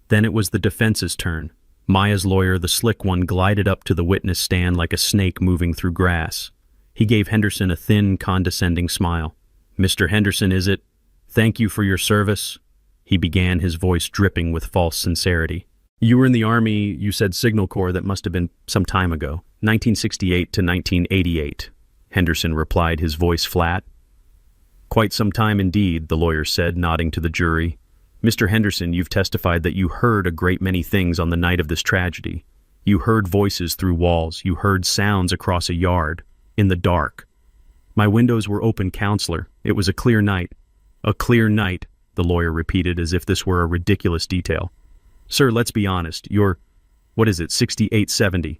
Then it was the defense's turn. Maya's lawyer, the slick one, glided up to the witness stand like a snake moving through grass. He gave Henderson a thin, condescending smile. "Mr. Henderson, is it? Thank you for your service," he began, his voice dripping with false sincerity. "You were in the Army, you said Signal Corps. That must have been some time ago. 1968 to 1988, Henderson replied, his voice flat. "Quite some time indeed," the lawyer said, nodding to the jury. "Mr. Henderson, you've testified that you heard a great many things on the night of this tragedy. You heard voices through walls. You heard sounds across a yard, in the dark. My windows were open, counselor. It was a clear night." "A clear night," the lawyer repeated as if this were a ridiculous detail. "Sir, let's be honest. You're, 68, 70?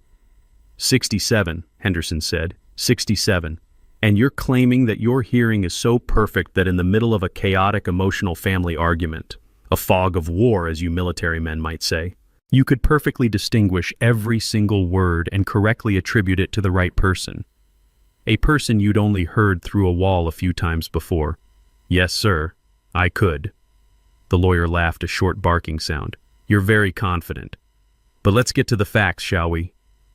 67, Henderson said. 67. And you're claiming that your hearing is so perfect that in the middle of a chaotic, emotional family argument, a fog of war, as you military men might say, you could perfectly distinguish every single word and correctly attribute it to the right person. A person you'd only heard through a wall a few times before." "Yes, sir, I could." The lawyer laughed, a short barking sound. "You're very confident. But let's get to the facts, shall we?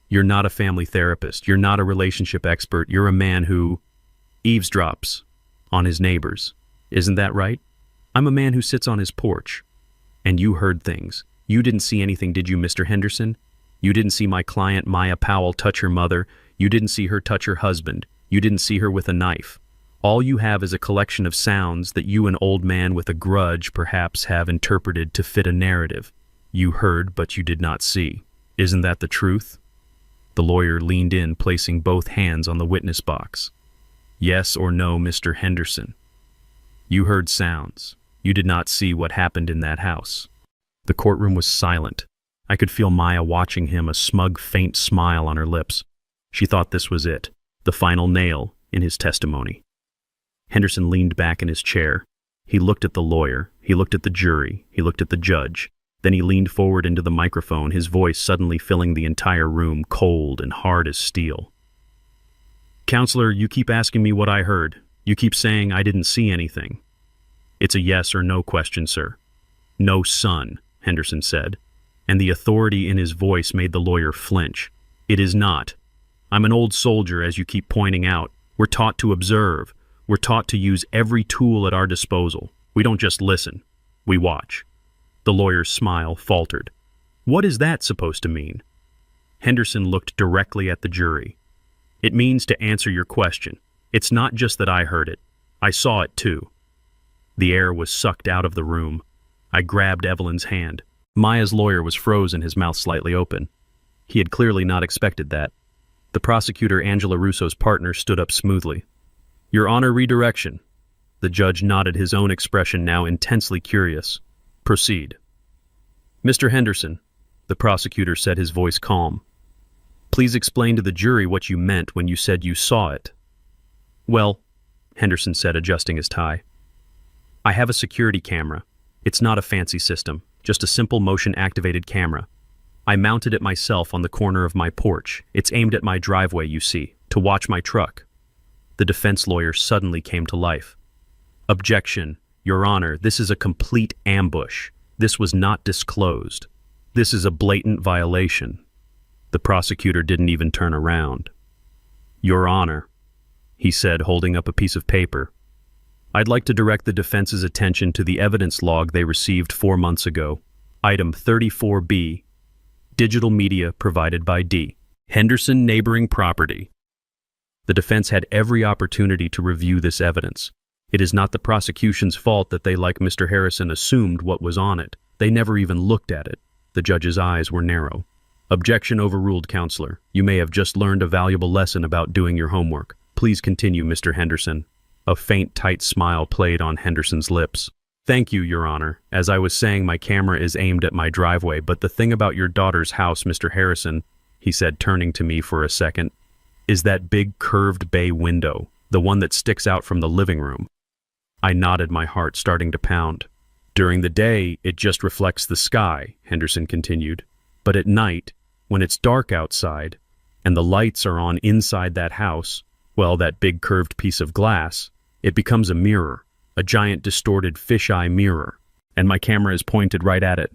You're not a family therapist. You're not a relationship expert. You're a man who eavesdrops on his neighbors. Isn't that right? I'm a man who sits on his porch. And you heard things. You didn't see anything, did you, Mr. Henderson? You didn't see my client, Maya Powell, touch her mother. You didn't see her touch her husband. You didn't see her with a knife. All you have is a collection of sounds that you, an old man with a grudge, perhaps have interpreted to fit a narrative. You heard, but you did not see. Isn't that the truth?" The lawyer leaned in, placing both hands on the witness box. "Yes or no, Mr. Henderson? You heard sounds. You did not see what happened in that house." The courtroom was silent. I could feel Maya watching him, a smug, faint smile on her lips. She thought this was it, the final nail in his testimony. Henderson leaned back in his chair. He looked at the lawyer. He looked at the jury. He looked at the judge. Then he leaned forward into the microphone, his voice suddenly filling the entire room, cold and hard as steel. "Counselor, you keep asking me what I heard. You keep saying I didn't see anything. It's a yes or no question, sir." "No, son," Henderson said, and the authority in his voice made the lawyer flinch. "It is not. I'm an old soldier, as you keep pointing out. We're taught to observe. We're taught to use every tool at our disposal. We don't just listen. We watch." The lawyer's smile faltered. "What is that supposed to mean?" Henderson looked directly at the jury. "It means to answer your question. It's not just that I heard it. I saw it too." The air was sucked out of the room. I grabbed Evelyn's hand. Maya's lawyer was frozen, his mouth slightly open. He had clearly not expected that. The prosecutor, Angela Russo's partner, stood up smoothly. "Your Honor, redirection." The judge nodded, his own expression now intensely curious. Proceed. Mr. Henderson, the prosecutor said, his voice calm. Please explain to the jury what you meant when you said you saw it. Well, Henderson said, adjusting his tie, I have a security camera. It's not a fancy system, just a simple motion-activated camera. I mounted it myself on the corner of my porch. It's aimed at my driveway, you see, to watch my truck. The defense lawyer suddenly came to life. Objection, Your Honor, this is a complete ambush. This was not disclosed. This is a blatant violation. The prosecutor didn't even turn around. Your Honor, he said, holding up a piece of paper, I'd like to direct the defense's attention to the evidence log they received 4 months ago. Item 34B, digital media provided by D. Henderson neighboring property. The defense had every opportunity to review this evidence. It is not the prosecution's fault that they, like Mr. Harrison, assumed what was on it. They never even looked at it. The judge's eyes were narrow. Objection overruled, Counselor. You may have just learned a valuable lesson about doing your homework. Please continue, Mr. Henderson. A faint, tight smile played on Henderson's lips. Thank you, Your Honor. As I was saying, my camera is aimed at my driveway, but the thing about your daughter's house, Mr. Harrison, he said, turning to me for a second, is that big curved bay window, the one that sticks out from the living room. I nodded, my heart starting to pound. During the day, it just reflects the sky, Henderson continued. But at night, when it's dark outside, and the lights are on inside that house, well, that big curved piece of glass, it becomes a mirror, a giant distorted fisheye mirror, and my camera is pointed right at it.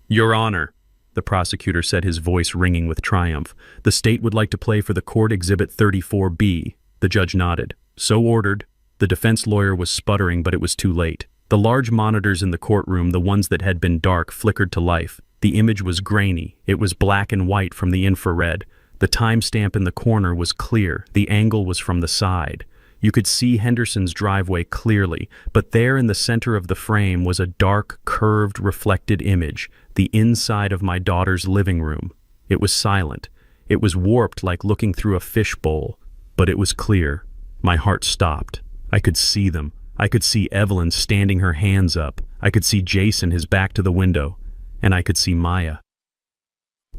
Your Honor, the prosecutor said, his voice ringing with triumph, the state would like to play for the court Exhibit 34B. The judge nodded. So ordered. The defense lawyer was sputtering, but it was too late. The large monitors in the courtroom, the ones that had been dark, flickered to life. The image was grainy. It was black and white from the infrared. The timestamp in the corner was clear. The angle was from the side. You could see Henderson's driveway clearly, but there in the center of the frame was a dark, curved, reflected image, the inside of my daughter's living room. It was silent. It was warped like looking through a fishbowl, but it was clear. My heart stopped. I could see them. I could see Evelyn standing her hands up. I could see Jason, his back to the window, and I could see Maya.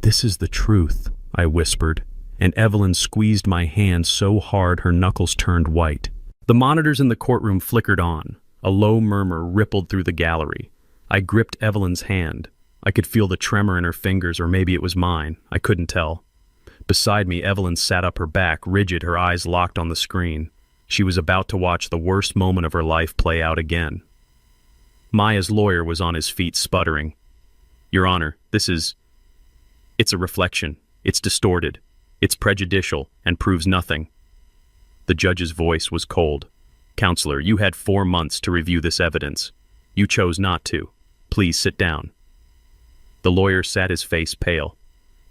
This is the truth, I whispered, and Evelyn squeezed my hand so hard her knuckles turned white. The monitors in the courtroom flickered on. A low murmur rippled through the gallery. I gripped Evelyn's hand. I could feel the tremor in her fingers, or maybe it was mine. I couldn't tell. Beside me, Evelyn sat up, her back rigid, her eyes locked on the screen. She was about to watch the worst moment of her life play out again. Maya's lawyer was on his feet, sputtering. Your Honor, it's a reflection. It's distorted. It's prejudicial and proves nothing. The judge's voice was cold. Counselor, you had 4 months to review this evidence. You chose not to. Please sit down. The lawyer sat, his face pale.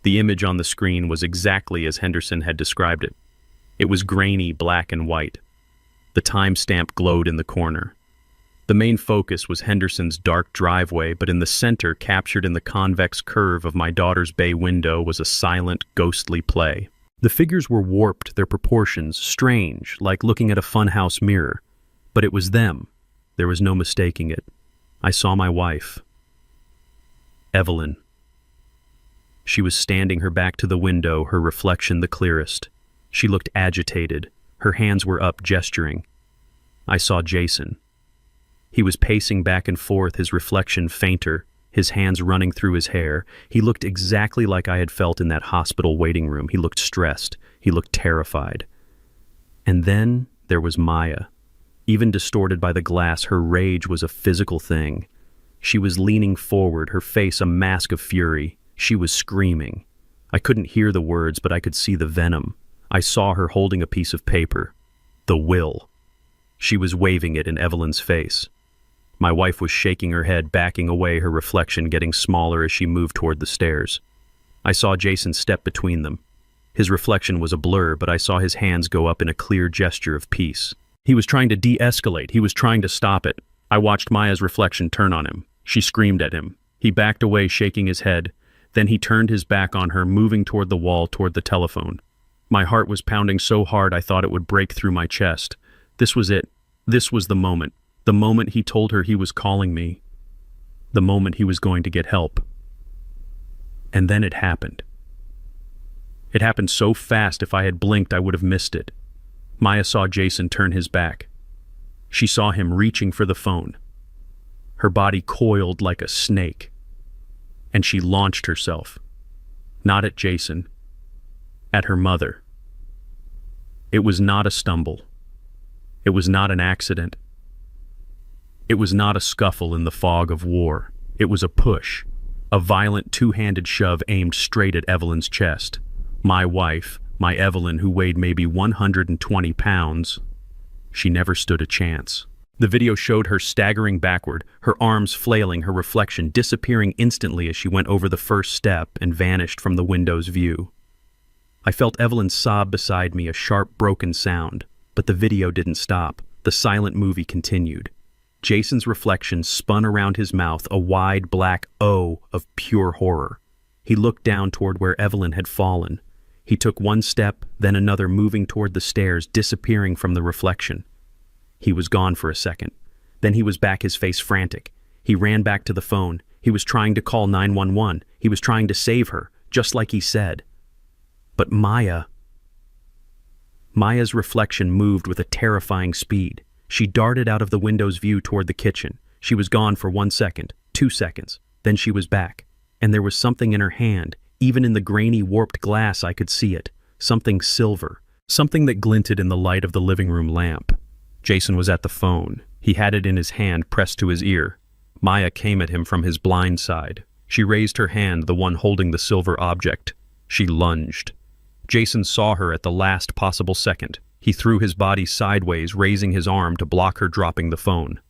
The image on the screen was exactly as Henderson had described it. It was grainy, black and white. The timestamp glowed in the corner. The main focus was Henderson's dark driveway, but in the center, captured in the convex curve of my daughter's bay window, was a silent, ghostly play. The figures were warped, their proportions strange, like looking at a funhouse mirror. But it was them. There was no mistaking it. I saw my wife. Evelyn. She was standing, her back to the window, her reflection the clearest. She looked agitated. Her hands were up, gesturing. I saw Jason. He was pacing back and forth, his reflection fainter, his hands running through his hair. He looked exactly like I had felt in that hospital waiting room. He looked stressed. He looked terrified. And then there was Maya. Even distorted by the glass, her rage was a physical thing. She was leaning forward, her face a mask of fury. She was screaming. I couldn't hear the words, but I could see the venom. I saw her holding a piece of paper. The will. She was waving it in Evelyn's face. My wife was shaking her head, backing away, her reflection getting smaller as she moved toward the stairs. I saw Jason step between them. His reflection was a blur, but I saw his hands go up in a clear gesture of peace. He was trying to de-escalate. He was trying to stop it. I watched Maya's reflection turn on him. She screamed at him. He backed away, shaking his head. Then he turned his back on her, moving toward the wall, toward the telephone. My heart was pounding so hard I thought it would break through my chest. This was it. This was the moment. The moment he told her he was calling me. the moment he was going to get help. And then it happened. It happened so fast if I had blinked I would have missed it. Maya saw Jason turn his back. She saw him reaching for the phone. Her body coiled like a snake. And she launched herself. Not at Jason. At her mother. It was not a stumble. It was not an accident. It was not a scuffle in the fog of war. It was a push. A violent two-handed shove aimed straight at Evelyn's chest. My wife, my Evelyn, who weighed maybe 120 pounds, she never stood a chance. The video showed her staggering backward, her arms flailing, her reflection disappearing instantly as she went over the first step and vanished from the window's view. I felt Evelyn sob beside me, a sharp, broken sound. But the video didn't stop. The silent movie continued. Jason's reflection spun around his mouth, a wide black O of pure horror. He looked down toward where Evelyn had fallen. He took one step, then another, moving toward the stairs, disappearing from the reflection. He was gone for a second. Then he was back, his face frantic. He ran back to the phone. He was trying to call 911. He was trying to save her, just like he said. But Maya's reflection moved with a terrifying speed. She darted out of the window's view toward the kitchen. She was gone for 1 second, 2 seconds. Then she was back. And there was something in her hand. Even in the grainy, warped glass I could see it. Something silver. Something that glinted in the light of the living room lamp. Jason was at the phone. He had it in his hand, pressed to his ear. Maya came at him from his blind side. She raised her hand, the one holding the silver object. She lunged. Jason saw her at the last possible second. He threw his body sideways, raising his arm to block her dropping the phone.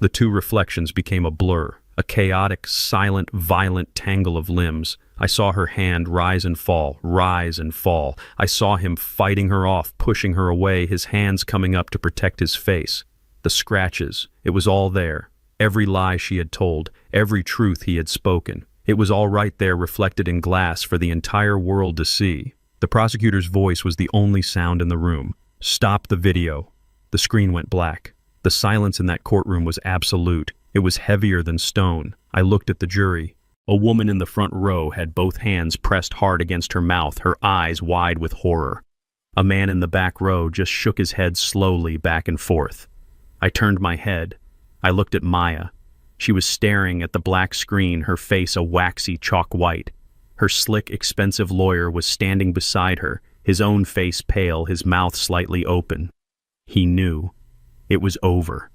The two reflections became a blur, a chaotic, silent, violent tangle of limbs. I saw her hand rise and fall, rise and fall. I saw him fighting her off, pushing her away, his hands coming up to protect his face. The scratches, it was all there. Every lie she had told, every truth he had spoken. It was all right there, reflected in glass for the entire world to see. The prosecutor's voice was the only sound in the room. Stop the video. The screen went black. The silence in that courtroom was absolute. It was heavier than stone. I looked at the jury. A woman in the front row had both hands pressed hard against her mouth, her eyes wide with horror. A man in the back row just shook his head slowly back and forth. I turned my head. I looked at Maya. She was staring at the black screen, her face a waxy chalk white. Her slick, expensive lawyer was standing beside her, his own face pale, his mouth slightly open. He knew. It was over.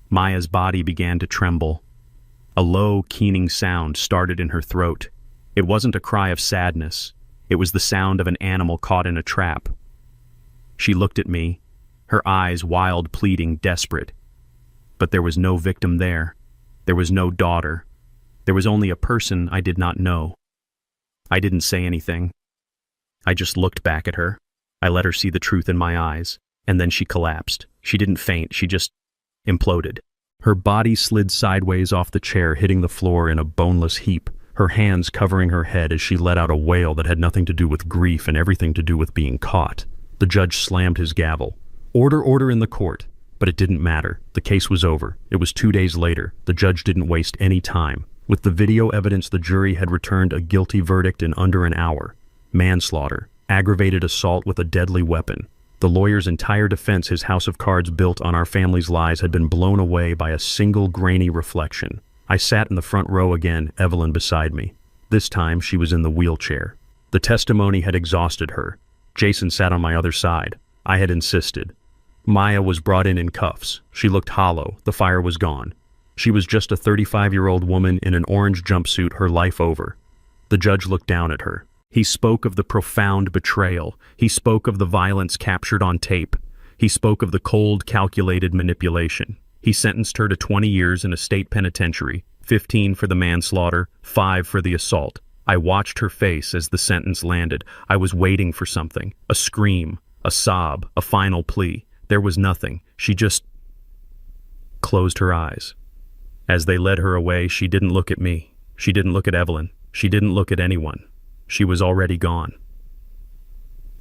Maya's body began to tremble. A low, keening sound started in her throat. It wasn't a cry of sadness. It was the sound of an animal caught in a trap. She looked at me, her eyes wild, pleading, desperate. But there was no victim there. There was no daughter. There was only a person I did not know. I didn't say anything. I just looked back at her. I let her see the truth in my eyes, and then she collapsed. She didn't faint, she just imploded. Her body slid sideways off the chair, hitting the floor in a boneless heap, her hands covering her head as she let out a wail that had nothing to do with grief and everything to do with being caught. The judge slammed his gavel. Order, order in the court. But it didn't matter. The case was over. It was 2 days later. The judge didn't waste any time. With the video evidence, the jury had returned a guilty verdict in under an hour. Manslaughter, aggravated assault with a deadly weapon. The lawyer's entire defense, his house of cards built on our family's lies, had been blown away by a single grainy reflection. I sat in the front row again, Evelyn beside me. This time, she was in the wheelchair. The testimony had exhausted her. Jason sat on my other side. I had insisted. Maya was brought in cuffs. She looked hollow. The fire was gone. She was just a 35-year-old woman in an orange jumpsuit, her life over. The judge looked down at her. He spoke of the profound betrayal. He spoke of the violence captured on tape. He spoke of the cold, calculated manipulation. He sentenced her to 20 years in a state penitentiary, 15 for the manslaughter, 5 for the assault. I watched her face as the sentence landed. I was waiting for something, a scream, a sob, a final plea. There was nothing. She just closed her eyes. As they led her away, she didn't look at me. She didn't look at Evelyn. She didn't look at anyone. She was already gone.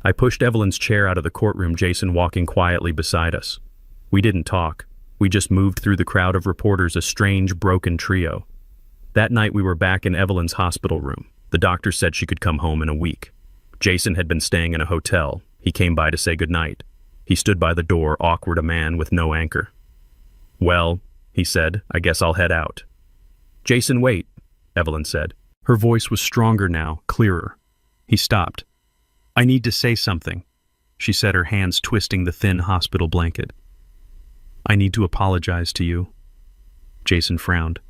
I pushed Evelyn's chair out of the courtroom, Jason walking quietly beside us. We didn't talk. We just moved through the crowd of reporters, a strange, broken trio. That night we were back in Evelyn's hospital room. The doctor said she could come home in a week. Jason had been staying in a hotel. He came by to say goodnight. He stood by the door, awkward, a man with no anchor. "Well," he said, "I guess I'll head out." "Jason, wait," Evelyn said. Her voice was stronger now, clearer. He stopped. "I need to say something," she said, her hands twisting the thin hospital blanket. "I need to apologize to you." Jason frowned.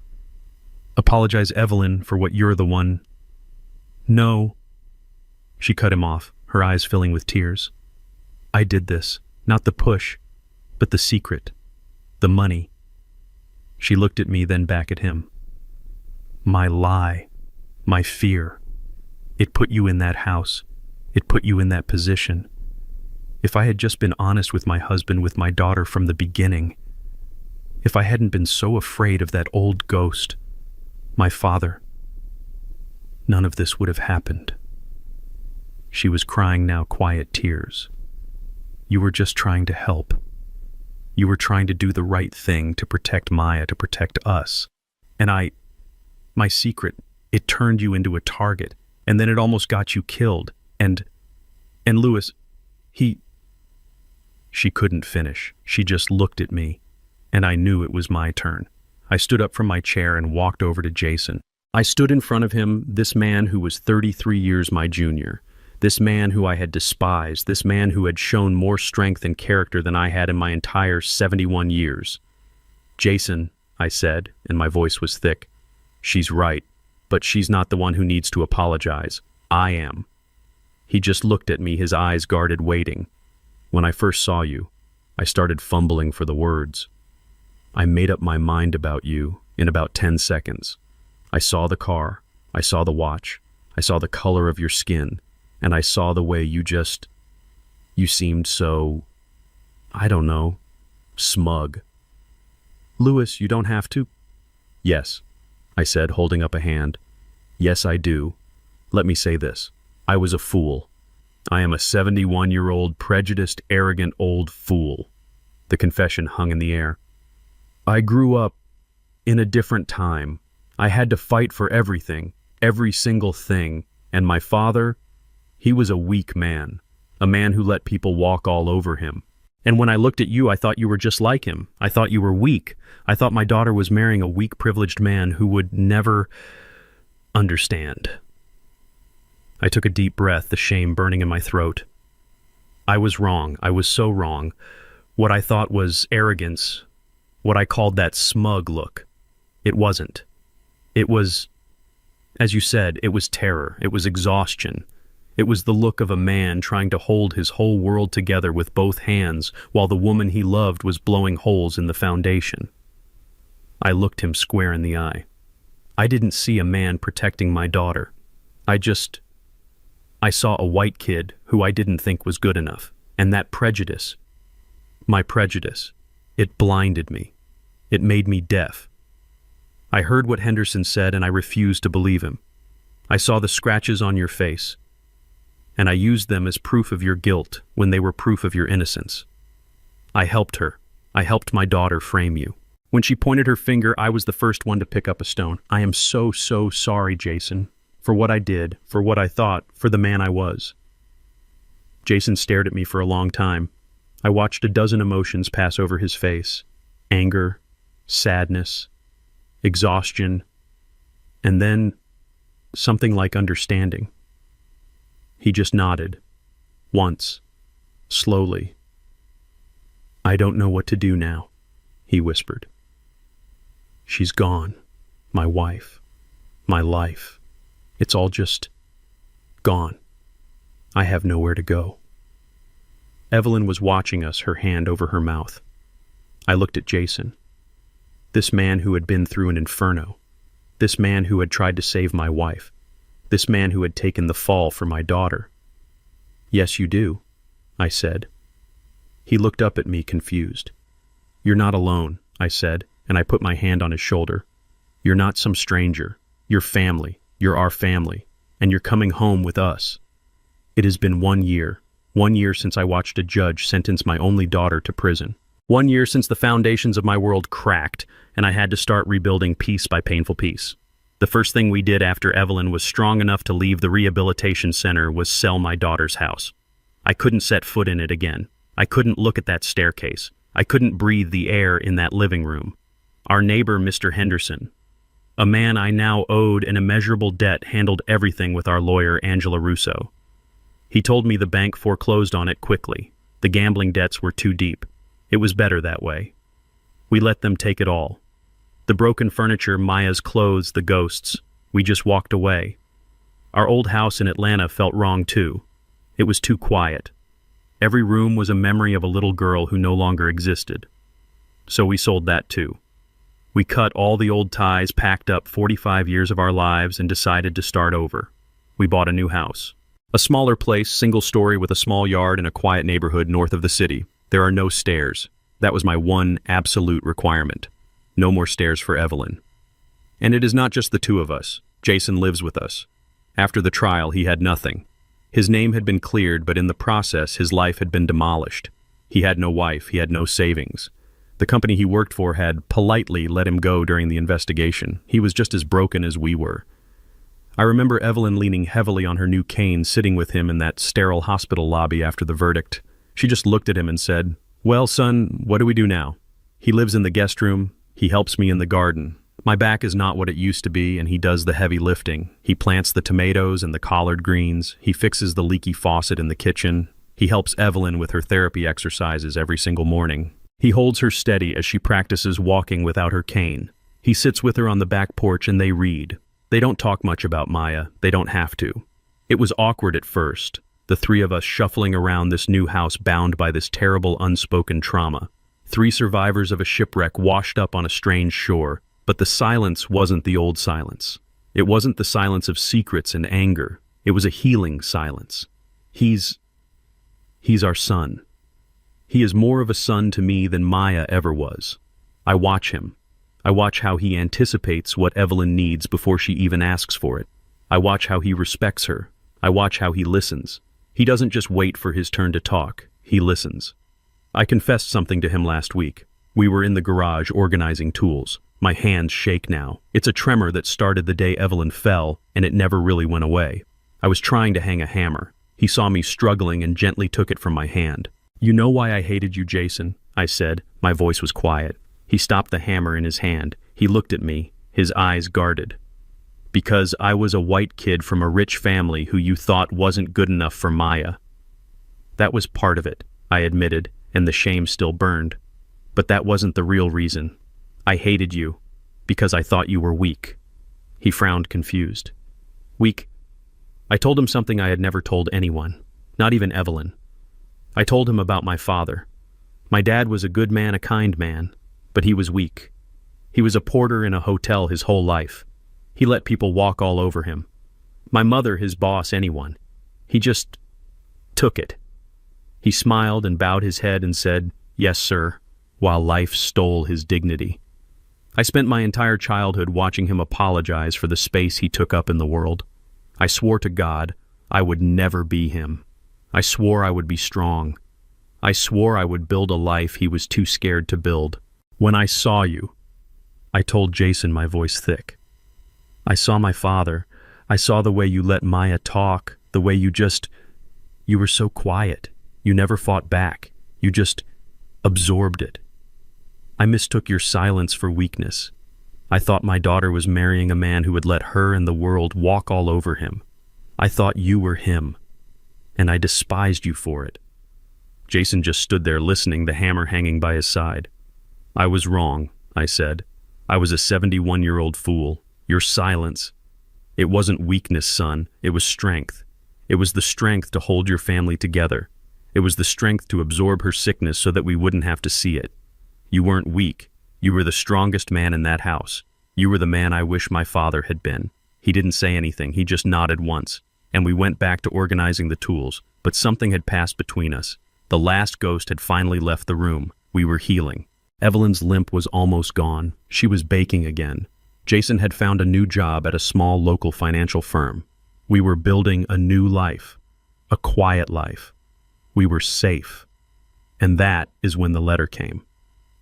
"Apologize, Evelyn, for what you're the one—" "No." She cut him off, her eyes filling with tears. "I did this, not the push, but the secret, the money." She looked at me, then back at him. "My lie, my fear. It put you in that house. It put you in that position. If I had just been honest with my husband, with my daughter from the beginning, if I hadn't been so afraid of that old ghost, my father, none of this would have happened." She was crying now, quiet tears. "You were just trying to help. You were trying to do the right thing, to protect Maya, to protect us. And my secret, it turned you into a target, and then it almost got you killed. And Louis, She couldn't finish. She just looked at me, and I knew it was my turn. I stood up from my chair and walked over to Jason. I stood in front of him, this man who was 33 years my junior, this man who I had despised, this man who had shown more strength and character than I had in my entire 71 years. "Jason," I said, and my voice was thick, "she's right, but she's not the one who needs to apologize. I am." He just looked at me, his eyes guarded, waiting. "When I first saw you, I started fumbling for the words. I made up my mind about you in about 10 seconds. I saw the car, I saw the watch, I saw the color of your skin, and I saw the way you seemed so, I don't know, smug. Louis, you don't have to." "Yes," I said, holding up a hand. "Yes, I do. Let me say this. I was a fool. I am a 71-year-old, prejudiced, arrogant old fool." The confession hung in the air. "I grew up in a different time. I had to fight for everything, every single thing, and my father, he was a weak man, a man who let people walk all over him. And when I looked at you, I thought you were just like him. I thought you were weak. I thought my daughter was marrying a weak, privileged man who would never understand." I took a deep breath, the shame burning in my throat. I was wrong. I was so wrong. What I thought was arrogance, what I called that smug look, it wasn't. It was, as you said, it was terror. It was exhaustion. It was the look of a man trying to hold his whole world together with both hands while the woman he loved was blowing holes in the foundation. I looked him square in the eye. I didn't see a man protecting my daughter. I saw a white kid who I didn't think was good enough. And that prejudice, my prejudice, it blinded me. It made me deaf. I heard what Henderson said and I refused to believe him. I saw the scratches on your face, and I used them as proof of your guilt when they were proof of your innocence. I helped her. I helped my daughter frame you. When she pointed her finger, I was the first one to pick up a stone. I am so sorry, Jason, for what I did, for what I thought, for the man I was. Jason stared at me for a long time. I watched a dozen emotions pass over his face. Anger, sadness, exhaustion, and then something like understanding. He just nodded. Once. Slowly. "I don't know what to do now," he whispered. "She's gone. My wife. My life. It's all just gone. I have nowhere to go." Evelyn was watching us, her hand over her mouth. I looked at Jason. This man who had been through an inferno. This man who had tried to save my wife. This man who had taken the fall for my daughter. "Yes, you do," I said. He looked up at me, confused. "You're not alone," I said, and I put my hand on his shoulder. "You're not some stranger. You're family. You're our family, and you're coming home with us." It has been 1 year since I watched a judge sentence my only daughter to prison. 1 year since the foundations of my world cracked, and I had to start rebuilding piece by painful piece. The first thing we did after Evelyn was strong enough to leave the rehabilitation center was sell my daughter's house. I couldn't set foot in it again. I couldn't look at that staircase. I couldn't breathe the air in that living room. Our neighbor, Mr. Henderson, a man I now owed an immeasurable debt, handled everything with our lawyer, Angela Russo. He told me the bank foreclosed on it quickly. The gambling debts were too deep. It was better that way. We let them take it all. The broken furniture, Maya's clothes, the ghosts. We just walked away. Our old house in Atlanta felt wrong too. It was too quiet. Every room was a memory of a little girl who no longer existed. So we sold that too. We cut all the old ties, packed up 45 years of our lives, and decided to start over. We bought a new house. A smaller place, single story with a small yard in a quiet neighborhood north of the city. There are no stairs. That was my one absolute requirement. No more stairs for Evelyn. And it is not just the two of us. Jason lives with us. After the trial, he had nothing. His name had been cleared, but in the process, his life had been demolished. He had no wife, he had no savings. The company he worked for had politely let him go during the investigation. He was just as broken as we were. I remember Evelyn leaning heavily on her new cane, sitting with him in that sterile hospital lobby after the verdict. She just looked at him and said, "Well, son, what do we do now?" He lives in the guest room. He helps me in the garden. My back is not what it used to be, and he does the heavy lifting. He plants the tomatoes and the collard greens. He fixes the leaky faucet in the kitchen. He helps Evelyn with her therapy exercises every single morning. He holds her steady as she practices walking without her cane. He sits with her on the back porch and they read. They don't talk much about Maya. They don't have to. It was awkward at first, the three of us shuffling around this new house bound by this terrible unspoken trauma. 3 survivors of a shipwreck washed up on a strange shore, but the silence wasn't the old silence. It wasn't the silence of secrets and anger. It was a healing silence. He's our son. He is more of a son to me than Maya ever was. I watch him. I watch how he anticipates what Evelyn needs before she even asks for it. I watch how he respects her. I watch how he listens. He doesn't just wait for his turn to talk. He listens. I confessed something to him last week. We were in the garage organizing tools. My hands shake now. It's a tremor that started the day Evelyn fell, and it never really went away. I was trying to hang a hammer. He saw me struggling and gently took it from my hand. "You know why I hated you, Jason?" I said. My voice was quiet. He stopped the hammer in his hand. He looked at me, his eyes guarded. "Because I was a white kid from a rich family who you thought wasn't good enough for Maya." That was part of it, I admitted, and the shame still burned. But that wasn't the real reason. I hated you because I thought you were weak. He frowned, confused. Weak? I told him something I had never told anyone, not even Evelyn. I told him about my father. My dad was a good man, a kind man, but he was weak. He was a porter in a hotel his whole life. He let people walk all over him. My mother, his boss, anyone. He just took it. He smiled and bowed his head and said, "Yes, sir," while life stole his dignity. I spent my entire childhood watching him apologize for the space he took up in the world. I swore to God I would never be him. I swore I would be strong. I swore I would build a life he was too scared to build. "When I saw you," I told Jason, my voice thick. "I saw my father. I saw the way you let Maya talk, the way you were so quiet. You never fought back. You just absorbed it. I mistook your silence for weakness. I thought my daughter was marrying a man who would let her and the world walk all over him. I thought you were him, and I despised you for it." Jason just stood there listening, the hammer hanging by his side. "I was wrong," I said. "I was a 71-year-old fool. Your silence. It wasn't weakness, son. It was strength. It was the strength to hold your family together. It was the strength to absorb her sickness so that we wouldn't have to see it. You weren't weak. You were the strongest man in that house. You were the man I wish my father had been." He didn't say anything. He just nodded once, and we went back to organizing the tools, but something had passed between us. The last ghost had finally left the room. We were healing. Evelyn's limp was almost gone. She was baking again. Jason had found a new job at a small local financial firm. We were building a new life, a quiet life. We were safe. And that is when the letter came.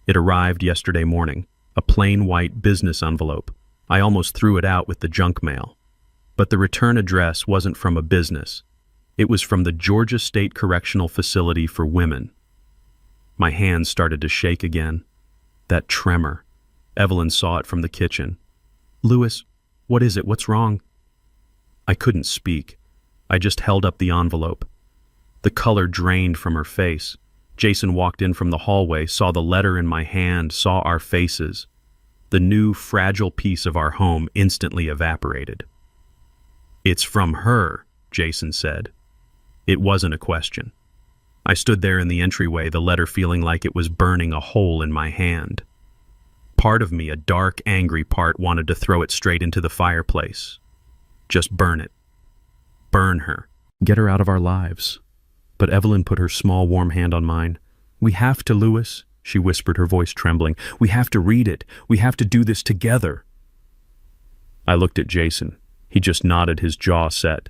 It arrived yesterday morning, a plain white business envelope. I almost threw it out with the junk mail. But the return address wasn't from a business. It was from the Georgia State Correctional Facility for Women. My hands started to shake again. That tremor. Evelyn saw it from the kitchen. "Louis, what is it? What's wrong?" I couldn't speak. I just held up the envelope. The color drained from her face. Jason walked in from the hallway, saw the letter in my hand, saw our faces. The new, fragile piece of our home instantly evaporated. "It's from her," Jason said. It wasn't a question. I stood there in the entryway, the letter feeling like it was burning a hole in my hand. Part of me, a dark, angry part, wanted to throw it straight into the fireplace. Just burn it. Burn her. Get her out of our lives. But Evelyn put her small, warm hand on mine. "We have to, Louis," she whispered, her voice trembling. "We have to read it. We have to do this together." I looked at Jason. He just nodded, his jaw set.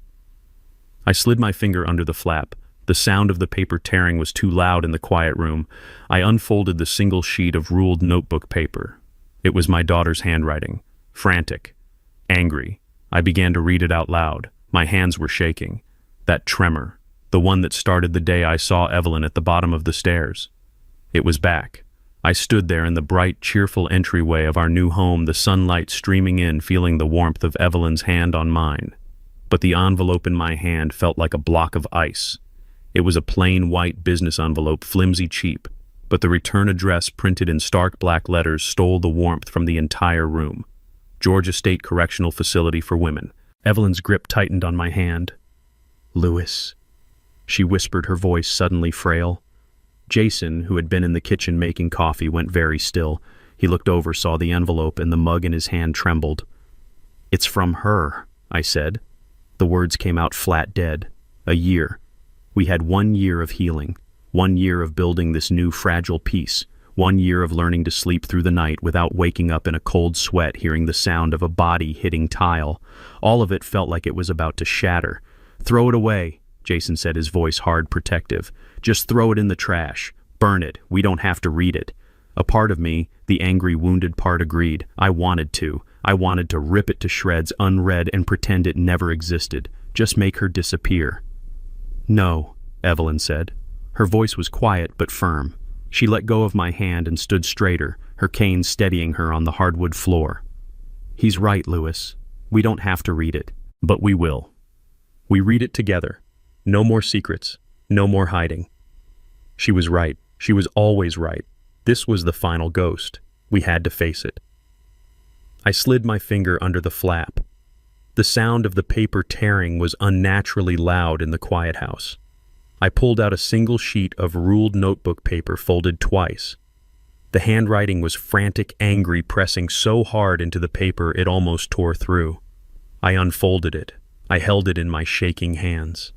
I slid my finger under the flap. The sound of the paper tearing was too loud in the quiet room. I unfolded the single sheet of ruled notebook paper. It was my daughter's handwriting. Frantic. Angry. I began to read it out loud. My hands were shaking. That tremor. The one that started the day I saw Evelyn at the bottom of the stairs. It was back. I stood there in the bright, cheerful entryway of our new home, the sunlight streaming in, feeling the warmth of Evelyn's hand on mine. But the envelope in my hand felt like a block of ice. It was a plain white business envelope, flimsy, cheap, but the return address printed in stark black letters stole the warmth from the entire room. Georgia State Correctional Facility for Women. Evelyn's grip tightened on my hand. "Louis," she whispered, her voice suddenly frail. Jason, who had been in the kitchen making coffee, went very still. He looked over, saw the envelope, and the mug in his hand trembled. "It's from her," I said. The words came out flat dead. A year. We had 1 year of healing, 1 year of building this new fragile piece, 1 year of learning to sleep through the night without waking up in a cold sweat, hearing the sound of a body hitting tile. All of it felt like it was about to shatter. "Throw it away," Jason said, his voice hard, protective. "Just throw it in the trash. Burn it. We don't have to read it." A part of me, the angry, wounded part, agreed. I wanted to. I wanted to rip it to shreds, unread, and pretend it never existed. Just make her disappear. "No," Evelyn said. Her voice was quiet but firm. She let go of my hand and stood straighter, her cane steadying her on the hardwood floor. "He's right, Louis. We don't have to read it, but we will. We read it together. No more secrets. No more hiding." She was right. She was always right. This was the final ghost. We had to face it. I slid my finger under the flap. The sound of the paper tearing was unnaturally loud in the quiet house. I pulled out a single sheet of ruled notebook paper folded twice. The handwriting was frantic, angry, pressing so hard into the paper it almost tore through. I unfolded it. I held it in my shaking hands.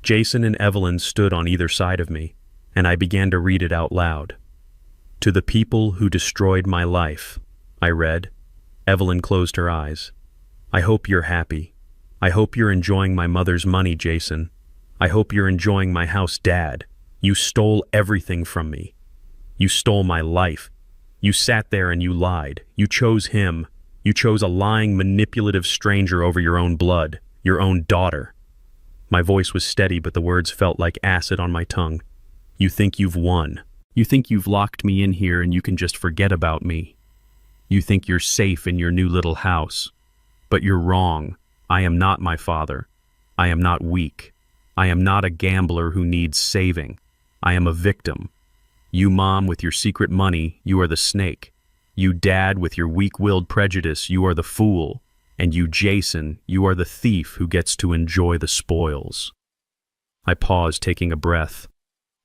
Jason and Evelyn stood on either side of me, and I began to read it out loud. "To the people who destroyed my life," I read. Evelyn closed her eyes. "I hope you're happy. I hope you're enjoying my mother's money, Jason. I hope you're enjoying my house, Dad. You stole everything from me. You stole my life. You sat there and you lied. You chose him. You chose a lying, manipulative stranger over your own blood, your own daughter." My voice was steady, but the words felt like acid on my tongue. "You think you've won. You think you've locked me in here and you can just forget about me. You think you're safe in your new little house. But you're wrong. I am not my father. I am not weak. I am not a gambler who needs saving. I am a victim. You, Mom, with your secret money, you are the snake. You, Dad, with your weak-willed prejudice, you are the fool. And you, Jason, you are the thief who gets to enjoy the spoils." I paused, taking a breath.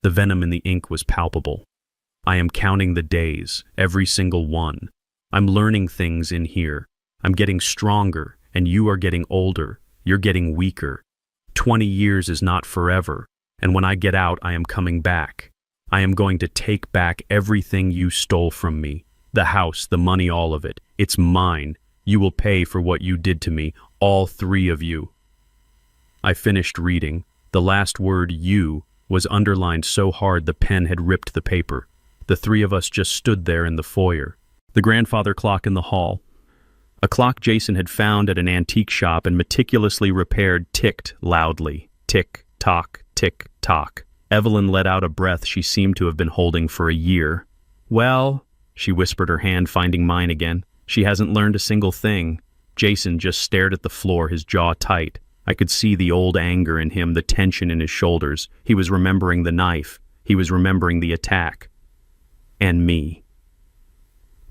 The venom in the ink was palpable. I am counting the days, every single one. I'm learning things in here. I'm getting stronger, and you are getting older. You're getting weaker. 20 years is not forever, and when I get out, I am coming back. I am going to take back everything you stole from me. The house, the money, all of it. It's mine. You will pay for what you did to me, all 3 of you. I finished reading. The last word, "you," was underlined so hard the pen had ripped the paper. The three of us just stood there in the foyer. The grandfather clock in the hall, a clock Jason had found at an antique shop and meticulously repaired, ticked loudly. Tick-tock, tick-tock. Evelyn let out a breath she seemed to have been holding for a year. "Well," she whispered, her hand finding mine again. "She hasn't learned a single thing." Jason just stared at the floor, his jaw tight. I could see the old anger in him, the tension in his shoulders. He was remembering the knife. He was remembering the attack. And me.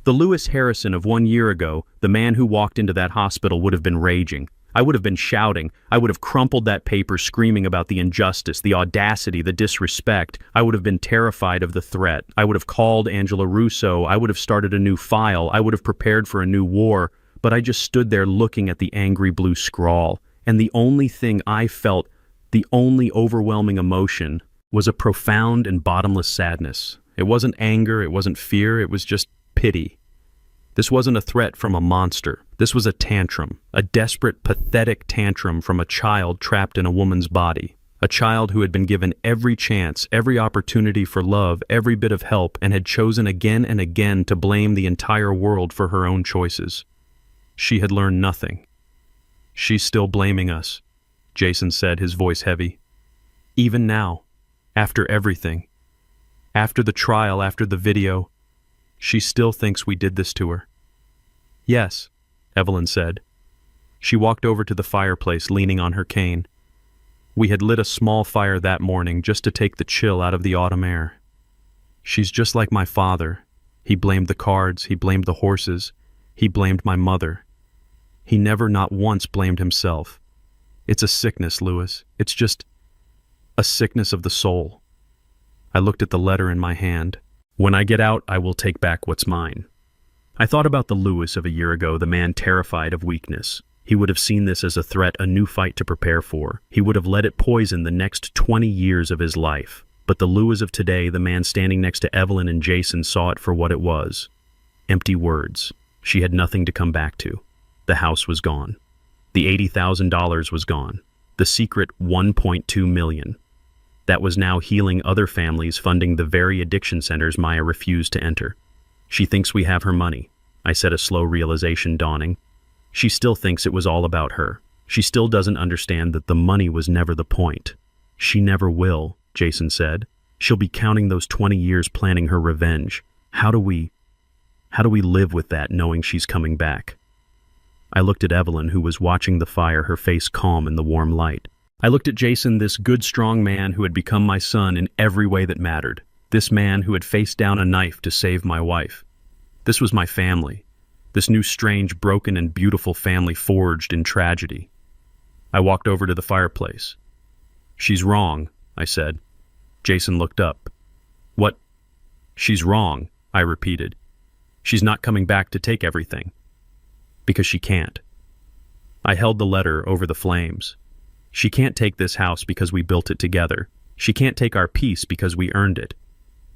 The Lewis Harrison of 1 year ago, the man who walked into that hospital, would have been raging. I would have been shouting. I would have crumpled that paper, screaming about the injustice, the audacity, the disrespect. I would have been terrified of the threat. I would have called Angela Russo. I would have started a new file. I would have prepared for a new war. But I just stood there looking at the angry blue scrawl. And the only thing I felt, the only overwhelming emotion, was a profound and bottomless sadness. It wasn't anger. It wasn't fear. It was just pity. This wasn't a threat from a monster. This was a tantrum, a desperate, pathetic tantrum from a child trapped in a woman's body. A child who had been given every chance, every opportunity for love, every bit of help, and had chosen again and again to blame the entire world for her own choices. She had learned nothing. "She's still blaming us," Jason said, his voice heavy. "Even now, after everything, after the trial, after the video, she still thinks we did this to her." "Yes," Evelyn said. She walked over to the fireplace, leaning on her cane. We had lit a small fire that morning just to take the chill out of the autumn air. "She's just like my father. He blamed the cards, he blamed the horses, he blamed my mother. He never, not once, blamed himself. It's a sickness, Lewis. It's just a sickness of the soul." I looked at the letter in my hand. "When I get out, I will take back what's mine." I thought about the Lewis of a year ago, the man terrified of weakness. He would have seen this as a threat, a new fight to prepare for. He would have let it poison the next 20 years of his life. But the Lewis of today, the man standing next to Evelyn and Jason, saw it for what it was. Empty words. She had nothing to come back to. The house was gone. The $80,000 was gone. The secret $1.2 million. That was now healing other families, funding the very addiction centers Maya refused to enter. "She thinks we have her money," I said, a slow realization dawning. "She still thinks it was all about her. She still doesn't understand that the money was never the point." "She never will," Jason said. "She'll be counting those 20 years planning her revenge. How do we live with that, knowing she's coming back?" I looked at Evelyn, who was watching the fire, her face calm in the warm light. I looked at Jason, this good, strong man who had become my son in every way that mattered. This man who had faced down a knife to save my wife. This was my family. This new, strange, broken, and beautiful family forged in tragedy. I walked over to the fireplace. "She's wrong," I said. Jason looked up. "What?" "She's wrong," I repeated. "She's not coming back to take everything. Because she can't." I held the letter over the flames. "She can't take this house because we built it together. She can't take our peace because we earned it.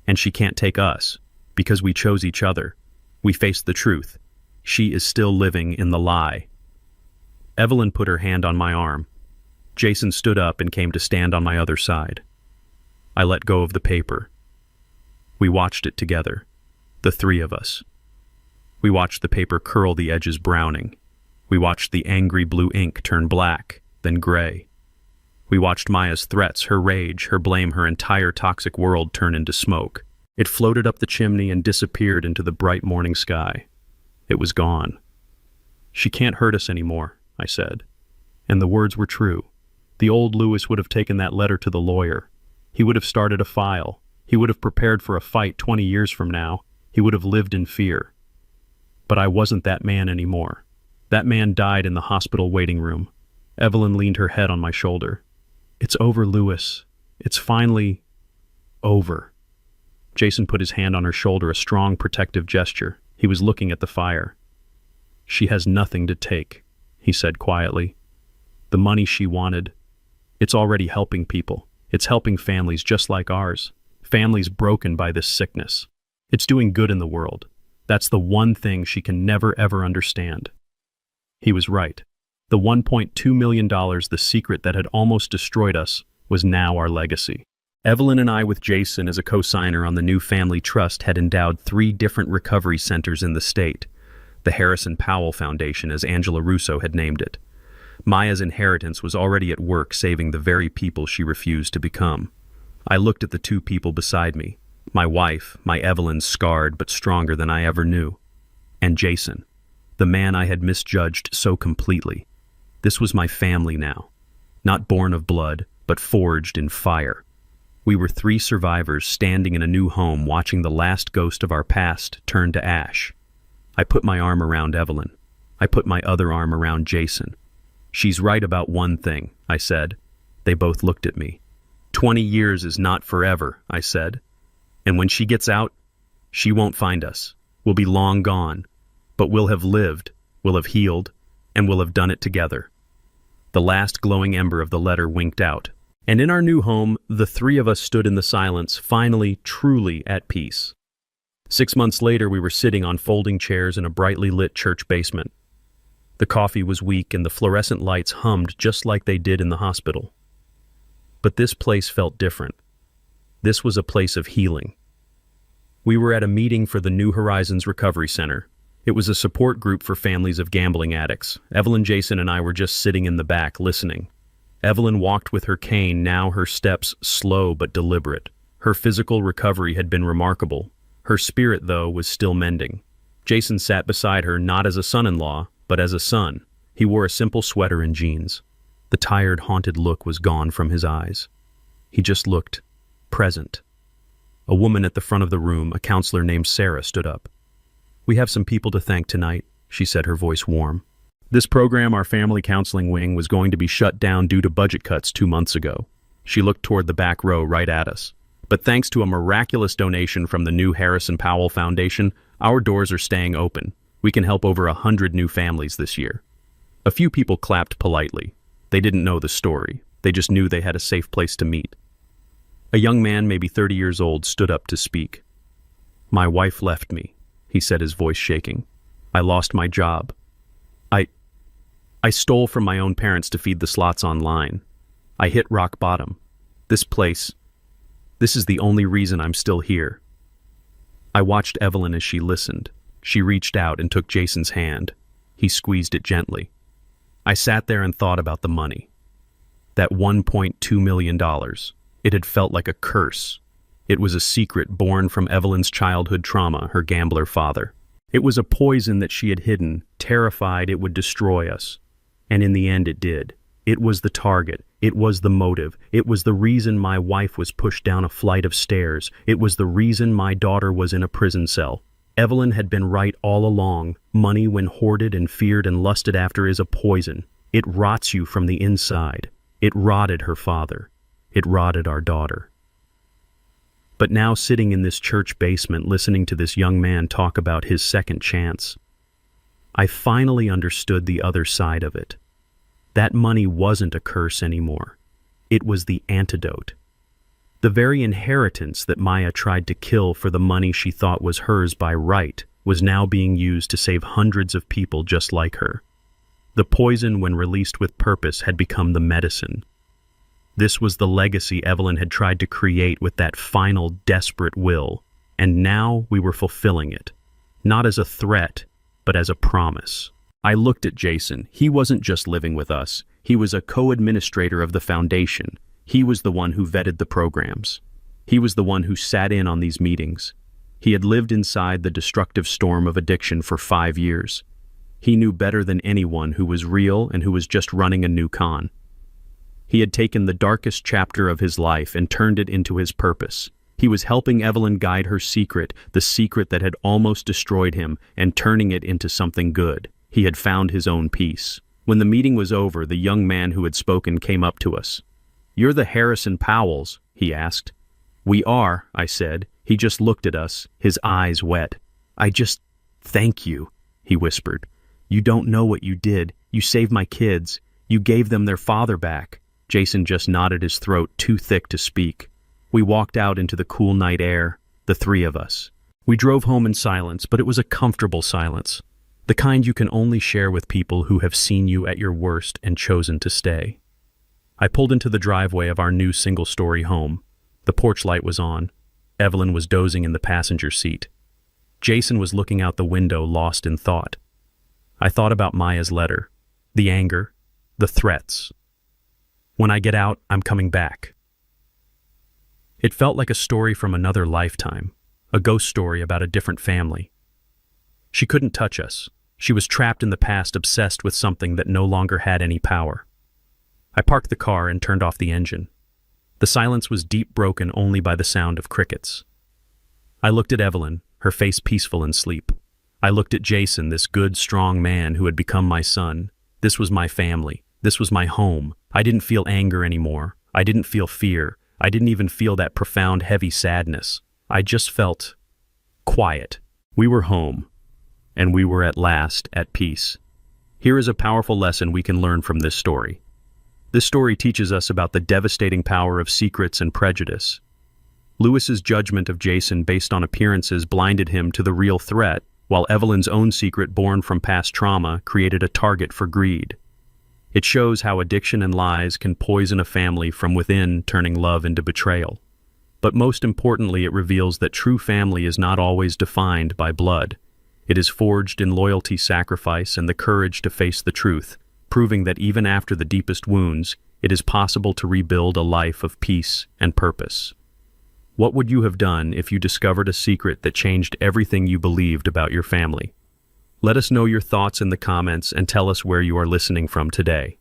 And she can't take us because we chose each other. We faced the truth. She is still living in the lie." Evelyn put her hand on my arm. Jason stood up and came to stand on my other side. I let go of the paper. We watched it together, the three of us. We watched the paper curl, the edges browning. We watched the angry blue ink turn black, then gray. We watched Maya's threats, her rage, her blame, her entire toxic world turn into smoke. It floated up the chimney and disappeared into the bright morning sky. It was gone. "She can't hurt us anymore," I said. And the words were true. The old Lewis would have taken that letter to the lawyer. He would have started a file. He would have prepared for a fight 20 years from now. He would have lived in fear. But I wasn't that man anymore. That man died in the hospital waiting room. Evelyn leaned her head on my shoulder. "It's over, Lewis. It's finally over." Jason put his hand on her shoulder, a strong, protective gesture. He was looking at the fire. "She has nothing to take," he said quietly. "The money she wanted, it's already helping people. It's helping families just like ours. Families broken by this sickness. It's doing good in the world. That's the one thing she can never, ever understand." He was right. The $1.2 million, the secret that had almost destroyed us, was now our legacy. Evelyn and I, with Jason as a co-signer on the new family trust, had endowed 3 different recovery centers in the state. The Harrison Powell Foundation, as Angela Russo had named it. Maya's inheritance was already at work saving the very people she refused to become. I looked at the 2 people beside me. My wife, my Evelyn, scarred but stronger than I ever knew. And Jason, the man I had misjudged so completely. This was my family now. Not born of blood, but forged in fire. We were 3 survivors standing in a new home, watching the last ghost of our past turn to ash. I put my arm around Evelyn. I put my other arm around Jason. "She's right about one thing," I said. They both looked at me. 20 years is not forever," I said. "And when she gets out, she won't find us. We'll be long gone. But we'll have lived, we'll have healed, and we'll have done it together." The last glowing ember of the letter winked out. And in our new home, the 3 of us stood in the silence, finally, truly at peace. 6 months later, we were sitting on folding chairs in a brightly lit church basement. The coffee was weak and the fluorescent lights hummed just like they did in the hospital. But this place felt different. This was a place of healing. We were at a meeting for the New Horizons Recovery Center. It was a support group for families of gambling addicts. Evelyn, Jason, and I were just sitting in the back, listening. Evelyn walked with her cane, now her steps slow but deliberate. Her physical recovery had been remarkable. Her spirit, though, was still mending. Jason sat beside her, not as a son-in-law, but as a son. He wore a simple sweater and jeans. The tired, haunted look was gone from his eyes. He just looked present. A woman at the front of the room, a counselor named Sarah, stood up. "We have some people to thank tonight," she said, her voice warm. "This program, our family counseling wing, was going to be shut down due to budget cuts 2 months ago." She looked toward the back row right at us. "But thanks to a miraculous donation from the new Harrison Powell Foundation, our doors are staying open. We can help over 100 new families this year." A few people clapped politely. They didn't know the story. They just knew they had a safe place to meet. A young man, maybe 30 years old, stood up to speak. "My wife left me," he said, his voice shaking. "I lost my job. I stole from my own parents to feed the slots online. I hit rock bottom. This is the only reason I'm still here." I watched Evelyn as she listened. She reached out and took Jason's hand. He squeezed it gently. I sat there and thought about the money. That $1.2 million. It had felt like a curse. It was a secret born from Evelyn's childhood trauma, her gambler father. It was a poison that she had hidden, terrified it would destroy us. And in the end it did. It was the target. It was the motive. It was the reason my wife was pushed down a flight of stairs. It was the reason my daughter was in a prison cell. Evelyn had been right all along. Money, when hoarded and feared and lusted after, is a poison. It rots you from the inside. It rotted her father. It rotted our daughter. But now, sitting in this church basement, listening to this young man talk about his second chance, I finally understood the other side of it. That money wasn't a curse anymore. It was the antidote. The very inheritance that Maya tried to kill for the money she thought was hers by right was now being used to save hundreds of people just like her. The poison, when released with purpose, had become the medicine. This was the legacy Evelyn had tried to create with that final, desperate will, and now we were fulfilling it, not as a threat, but as a promise. I looked at Jason. He wasn't just living with us. He was a co-administrator of the foundation. He was the one who vetted the programs. He was the one who sat in on these meetings. He had lived inside the destructive storm of addiction for 5 years. He knew better than anyone who was real and who was just running a new con. He had taken the darkest chapter of his life and turned it into his purpose. He was helping Evelyn guide her secret, the secret that had almost destroyed him, and turning it into something good. He had found his own peace. When the meeting was over, the young man who had spoken came up to us. "You're the Harrison Powells?" he asked. "We are," I said. He just looked at us, his eyes wet. "Thank you," he whispered. "You don't know what you did. You saved my kids. You gave them their father back." Jason just nodded, his throat too thick to speak. We walked out into the cool night air, the 3 of us. We drove home in silence, but it was a comfortable silence. The kind you can only share with people who have seen you at your worst and chosen to stay. I pulled into the driveway of our new single-story home. The porch light was on. Evelyn was dozing in the passenger seat. Jason was looking out the window, lost in thought. I thought about Maya's letter, the anger, the threats. When I get out, I'm coming back. It felt like a story from another lifetime, a ghost story about a different family. She couldn't touch us. She was trapped in the past, obsessed with something that no longer had any power. I parked the car and turned off the engine. The silence was deep, broken only by the sound of crickets. I looked at Evelyn, her face peaceful in sleep. I looked at Jason, this good, strong man who had become my son. This was my family. This was my home. I didn't feel anger anymore. I didn't feel fear. I didn't even feel that profound, heavy sadness. I just felt quiet. We were home, and we were at last at peace. Here is a powerful lesson we can learn from this story. This story teaches us about the devastating power of secrets and prejudice. Lewis's judgment of Jason based on appearances blinded him to the real threat, while Evelyn's own secret born from past trauma created a target for greed. It shows how addiction and lies can poison a family from within, turning love into betrayal. But most importantly, it reveals that true family is not always defined by blood. It is forged in loyalty, sacrifice, and the courage to face the truth, proving that even after the deepest wounds, it is possible to rebuild a life of peace and purpose. What would you have done if you discovered a secret that changed everything you believed about your family? Let us know your thoughts in the comments and tell us where you are listening from today.